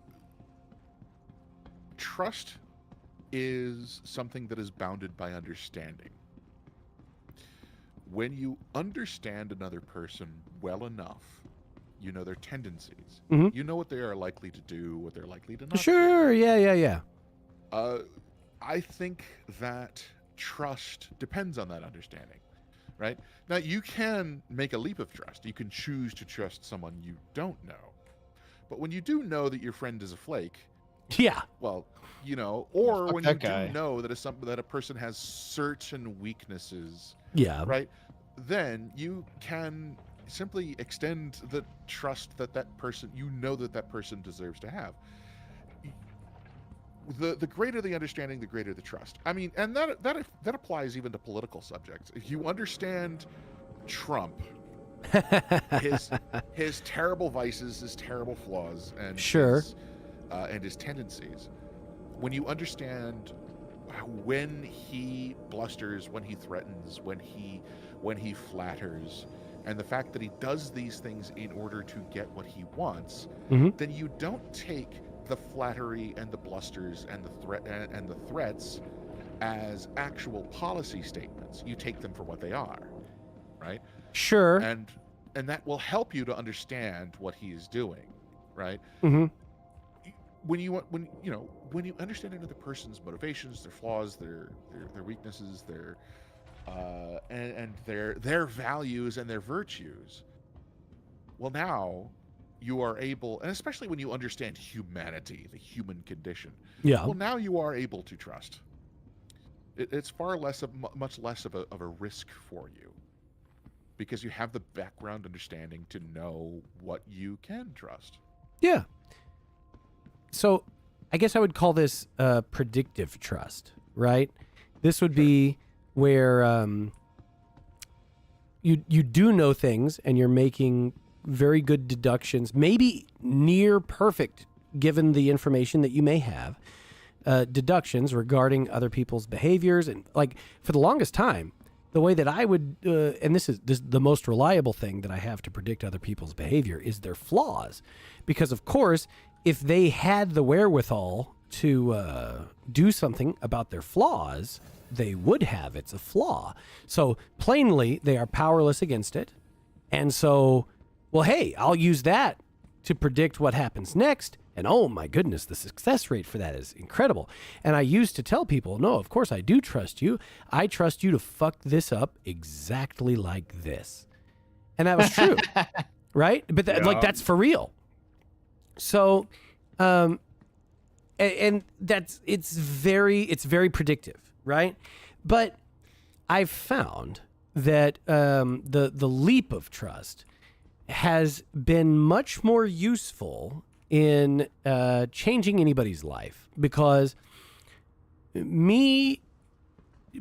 S2: Trust is something that is bounded by understanding. When you understand another person well enough, you know their tendencies.
S1: Mhm.
S2: You know what they are likely to do, what they're likely to not
S1: Sure.
S2: do.
S1: Yeah.
S2: I think that trust depends on that understanding, right? Now, you can make a leap of trust. You can choose to trust someone you don't know. But when you do know that your friend is a flake,
S1: Yeah.
S2: well, you know, or
S4: Fuck
S2: when
S4: that
S2: you
S4: guy.
S2: do know that a person has certain weaknesses,
S1: Yeah.
S2: right? Then you can simply extend the trust that person, you know, that person deserves to have. The greater the understanding, the greater the trust. I mean, and that applies even to political subjects. If you understand Trump, his terrible vices, his terrible flaws, and
S1: Sure.
S2: his tendencies, when you understand when he blusters, when he threatens, when he flatters, and the fact that he does these things in order to get what he wants,
S1: Mhm.
S2: then you don't take the flattery and the blusters and the threats as actual policy statements. You take them for what they are, right?
S1: Sure.
S2: And that will help you to understand what he is doing, right?
S1: Mhm.
S2: When you understand another person's motivations, their flaws, their weaknesses, their and their values and their virtues, well, now you are able, and especially when you understand humanity, the human condition,
S1: Yeah.
S2: well, now you are able to trust. It's far much less of a risk for you, because you have the background understanding to know what you can trust.
S1: Yeah. So I guess I would call this predictive trust, right? This would be where you do know things and you're making very good deductions, maybe near perfect given the information that you may have, deductions regarding other people's behaviors. And like for the longest time, the way that I would, and this is the most reliable thing that I have to predict other people's behavior is their flaws. Because of course, if they had the wherewithal to do something about their flaws, they would have. It's a flaw. So plainly, they are powerless against it. And so, well, hey, I'll use that to predict what happens next. And oh my goodness, the success rate for that is incredible. And I used to tell people, no, of course I do trust you. I trust you to fuck this up exactly like this. And that was true, right? But like that's for real. So, and it's very predictive, right? But I've found that the leap of trust has been much more useful in changing anybody's life, because me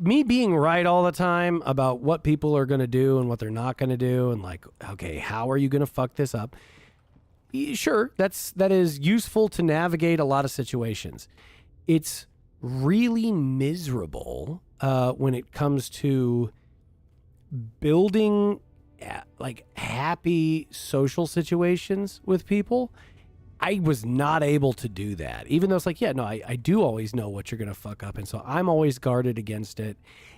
S1: being right all the time about what people are going to do and what they're not going to do, and like, okay, how are you going to fuck this up? Sure, that is useful to navigate a lot of situations. It's really miserable when it comes to building like happy social situations with people. I was not able to do that, even though it's like, yeah, no, I do always know what you're going to fuck up. And so I'm always guarded against it.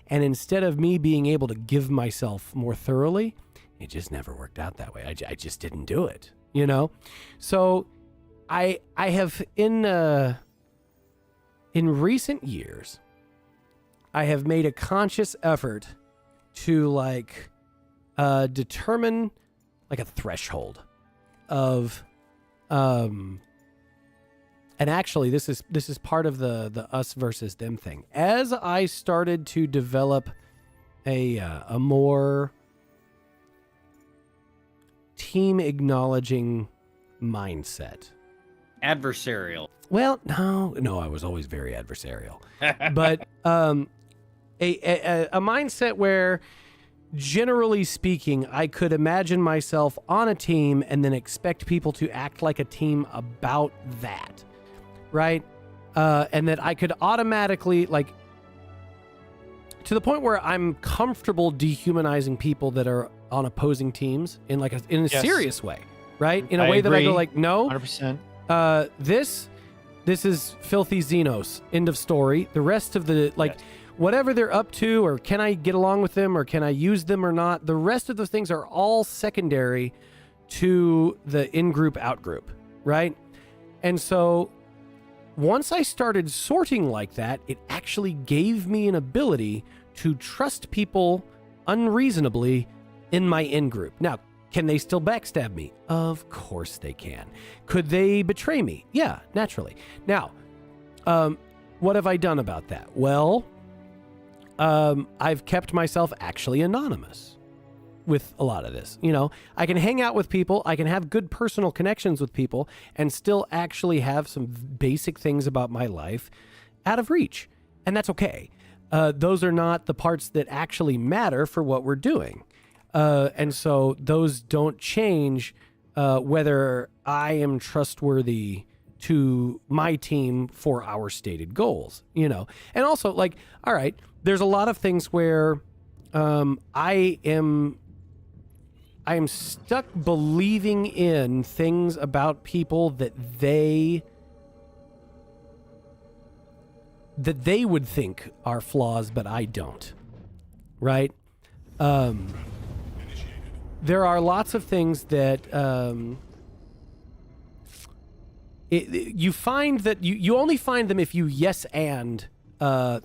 S1: And instead of me being able to give myself more thoroughly, it just never worked out that way. I just didn't do it, you know? So I have in recent years, I have made a conscious effort to like determine like a threshold. of, and actually this is part of the us versus them thing. As I started to develop a more team acknowledging mindset.
S3: Adversarial.
S1: Well, no, I was always very adversarial, but a mindset where, generally speaking, I could imagine myself on a team and then expect people to act like a team about that, right? And that I could automatically, like, to the point where I'm comfortable dehumanizing people that are on opposing teams in a
S4: Yes.
S1: serious way, right? In a
S4: I
S1: way that I go
S4: agree.
S1: like, no,
S4: 100%.
S1: this is filthy Xenos. End of story. The rest of the
S4: Yes.
S1: whatever they're up to, or can I get along with them, or can I use them or not? The rest of those things are all secondary to the in-group, out-group, right? And so once I started sorting like that, it actually gave me an ability to trust people unreasonably in my in-group. Now, can they still backstab me? Of course they can. Could they betray me? Yeah, naturally. Now, what have I done about that? Well, I've kept myself actually anonymous with a lot of this. You know, I can hang out with people, I can have good personal connections with people, and still actually have some basic things about my life out of reach. And that's okay. Those are not the parts that actually matter for what we're doing. And so those don't change whether I am trustworthy to my team for our stated goals, you know. And also, like, all right, there's a lot of things where I am stuck believing in things about people that they would think are flaws, but I don't, right? There are lots of things that you find that you only find them if you yes and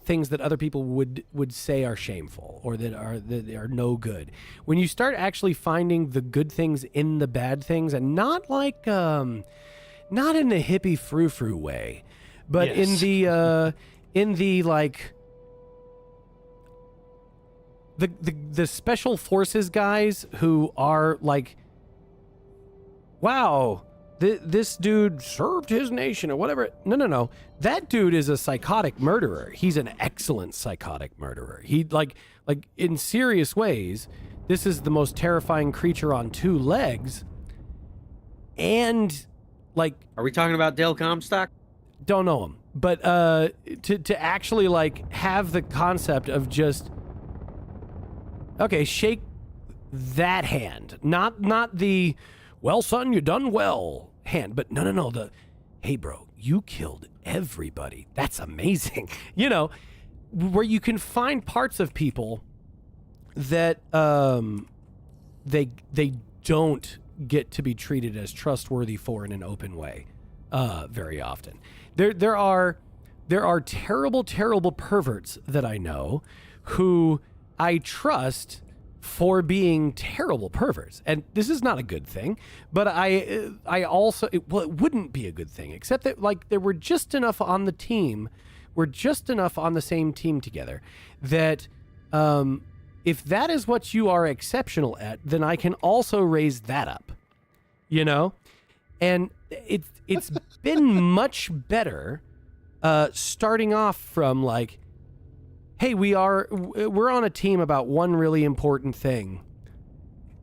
S1: things that other people would say are shameful or that are no good. When you start actually finding the good things in the bad things, and not like not in the hippie frou-frou way, but
S4: Yes.
S1: in the like the special forces guys who are like, wow, this dude served his nation or whatever. No. That dude is a psychotic murderer. He's an excellent psychotic murderer. He like in serious ways, this is the most terrifying creature on two legs. And like,
S3: Are we talking about Dale Comstock?
S1: don't know him, but to actually like have the concept of just, okay, shake that hand, not the, well, son, you done well hand, but no, the, hey, bro, you killed everybody. That's amazing. You know, where you can find parts of people that they don't get to be treated as trustworthy for in an open way very often. There are terrible perverts that I know who I trust for being terrible perverts. And this is not a good thing, but I also, it wouldn't be a good thing, except that like there were just enough on the team, we're just enough on the same team together that if that is what you are exceptional at, then I can also raise that up, you know? And it's been much better starting off from like, hey, we're on a team about one really important thing.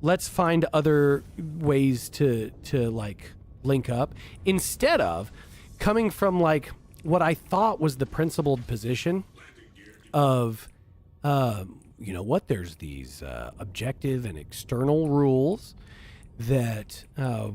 S1: Let's find other ways to like link up, instead of coming from like what I thought was the principled position of, you know what, there's these objective and external rules that,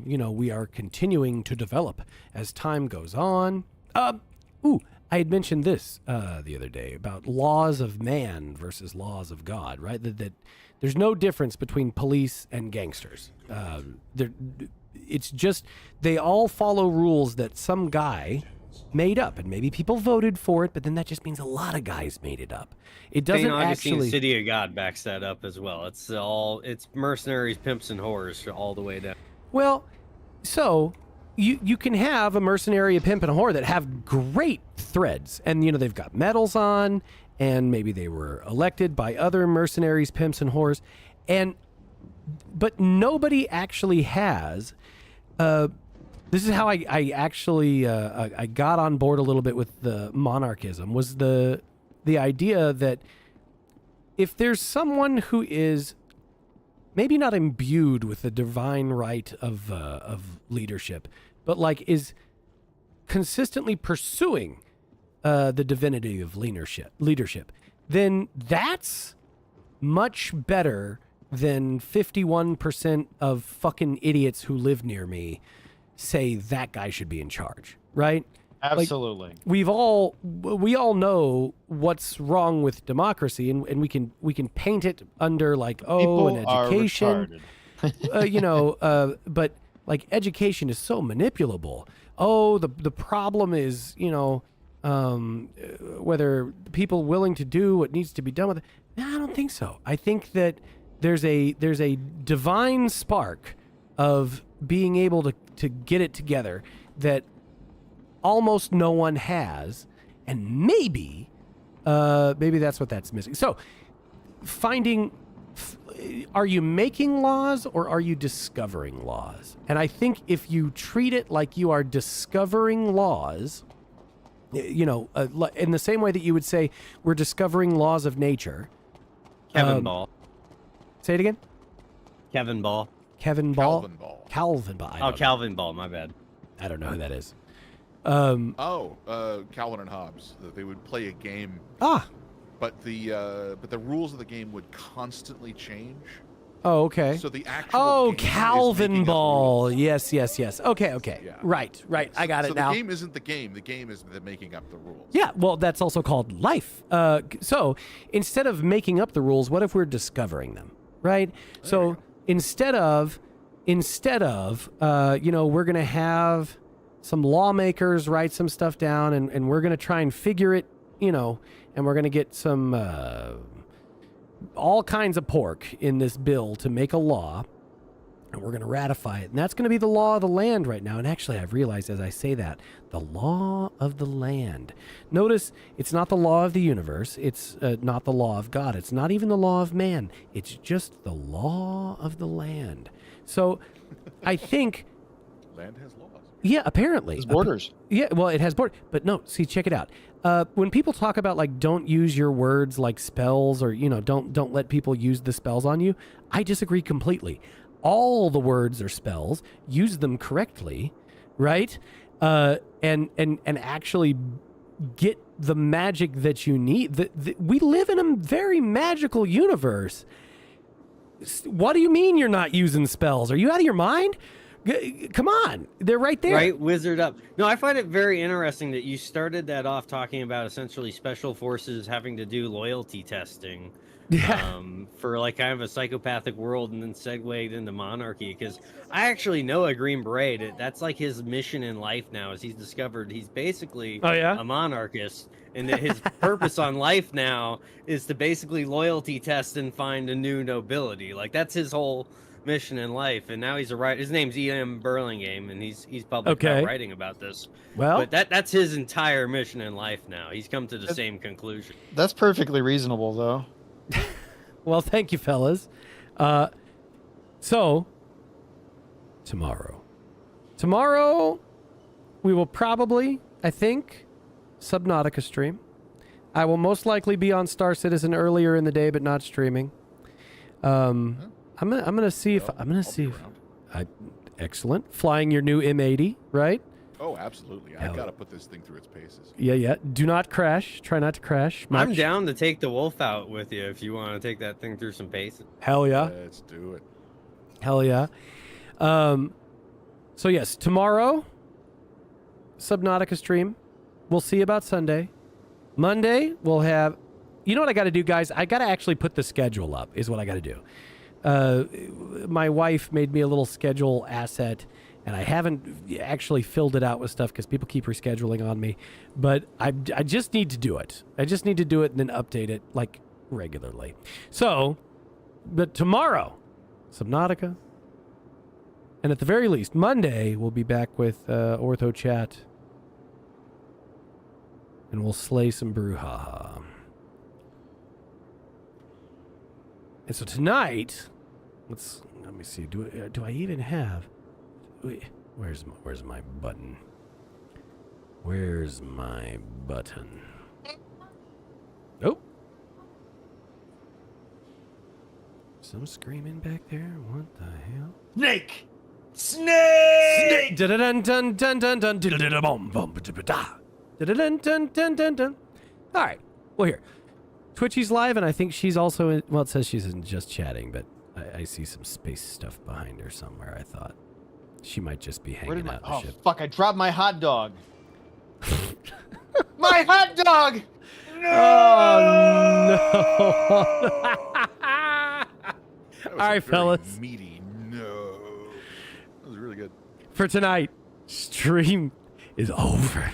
S1: you know, we are continuing to develop as time goes on. I had mentioned this the other day about laws of man versus laws of God, right? That there's no difference between police and gangsters. It's just they all follow rules that some guy made up, and maybe people voted for it, but then that just means a lot of guys made it up. It doesn't
S3: St. Augustine
S1: actually.
S3: City of God backs that up as well. It's mercenaries, pimps, and whores all the way down.
S1: Well, So you can have a mercenary, a pimp, and a whore that have great threads, and they've got medals on, and maybe they were elected by other mercenaries, pimps, and whores, but nobody actually has. This is how I actually I got on board a little bit with the monarchism, was the idea that if there's someone who is maybe not imbued with the divine right of leadership, but like is consistently pursuing the divinity of leadership, then that's much better than 51% of fucking idiots who live near me say that guy should be in charge, right?
S4: Absolutely.
S1: Like, we all know what's wrong with democracy, and we can paint it under like
S4: People
S1: an education,
S4: are retarded.
S1: but like education is so manipulable. Oh, the problem is whether people willing to do what needs to be done with it. No, I don't think so. I think that there's a divine spark of being able to get it together that almost no one has, and maybe that's what that's missing. So are you making laws or are you discovering laws? And I think if you treat it like you are discovering laws, in the same way that you would say we're discovering laws of nature.
S3: Kevin Ball.
S1: Say it again.
S3: Kevin Ball.
S1: Kevin Ball.
S2: Calvin Ball.
S1: Calvin Ball.
S3: Oh, Calvin Ball. My bad.
S1: I don't know who that is.
S2: Calvin and Hobbes. They would play a game, but the rules of the game would constantly change.
S1: Oh, okay.
S2: So the actual game
S1: Calvin
S2: is making up
S1: Ball.
S2: rules.
S1: Yes. Okay.
S2: Yeah.
S1: Right. I got it now.
S2: So the game isn't the game. The game is the making up the rules.
S1: Yeah, well, that's also called life. So instead of making up the rules, what if we're discovering them, right? So instead of we're going to have some lawmakers write some stuff down, and we're going to try and figure it, and we're going to get some all kinds of pork in this bill to make a law, and we're going to ratify it. And that's going to be the law of the land right now. And actually, I've realized as I say that, the law of the land. Notice it's not the law of the universe. It's not the law of God. It's not even the law of man. It's just the law of the land. So I think...
S2: Land has laws.
S1: Yeah, apparently.
S4: There's borders.
S1: Yeah, well, it has borders. But no, see, check it out. When people talk about like don't use your words like spells, or don't let people use the spells on you, I disagree completely. All the words are spells. Use them correctly, right? And actually get the magic that you need. We live in a very magical universe. What do you mean you're not using spells? Are you out of your mind? Come on, they're right there.
S3: Right, wizard up. No, I find it very interesting that you started that off talking about essentially special forces having to do loyalty testing for like kind of a psychopathic world, and then segued into monarchy, because I actually know a Green Beret. That's like his mission in life now, is he's discovered he's basically a monarchist, and that his purpose on life now is to basically loyalty test and find a new nobility. Like that's his whole mission in life. And now he's a writer. His name's E.M. Burlingame, and he's public writing about this.
S1: Well,
S3: but that's his entire mission in life now. He's come to the same conclusion.
S4: That's perfectly reasonable, though.
S1: Well, thank you, fellas. So tomorrow we will probably, I think, Subnautica stream. I will most likely be on Star Citizen earlier in the day, but not streaming. I'm gonna see if excellent. Flying your new M80, right?
S2: Oh, absolutely. I've got to put this thing through its paces.
S1: Yeah. Do not crash. Try not to crash much.
S3: I'm down to take the wolf out with you if you want to take that thing through some paces.
S1: Hell yeah.
S2: Let's do it.
S1: Hell yeah. So yes, tomorrow, Subnautica stream. We'll see about Sunday. Monday, we'll have... You know what I got to do, guys? I got to actually put the schedule up, is what I got to do. My wife made me a little schedule asset, and I haven't actually filled it out with stuff because people keep rescheduling on me. But I just need to do it. I just need to do it and then update it like regularly. So, but tomorrow, Subnautica, And at the very least, Monday, we'll be back with Ortho Chat. And we'll slay some brouhaha. And so tonight, let me see. Do I even have? Wait, where's my button? Where's my button? Oh, some screaming back there. What the hell?
S7: Snake! Snake!
S1: Dun dun dun dun dun dun bum bum da. Dun dun dun dun dun. All right. Well, here, Twitchy's live, and I think she's also in. Well, it says she's in just chatting, but I see some space stuff behind her somewhere. I thought she might just be hanging out in the ship.
S4: Fuck! I dropped my hot dog. My hot dog!
S1: Oh no!
S2: That was
S1: All
S2: a
S1: right,
S2: very
S1: fellas.
S2: Meaty. No. That was really good.
S1: For tonight, stream is over.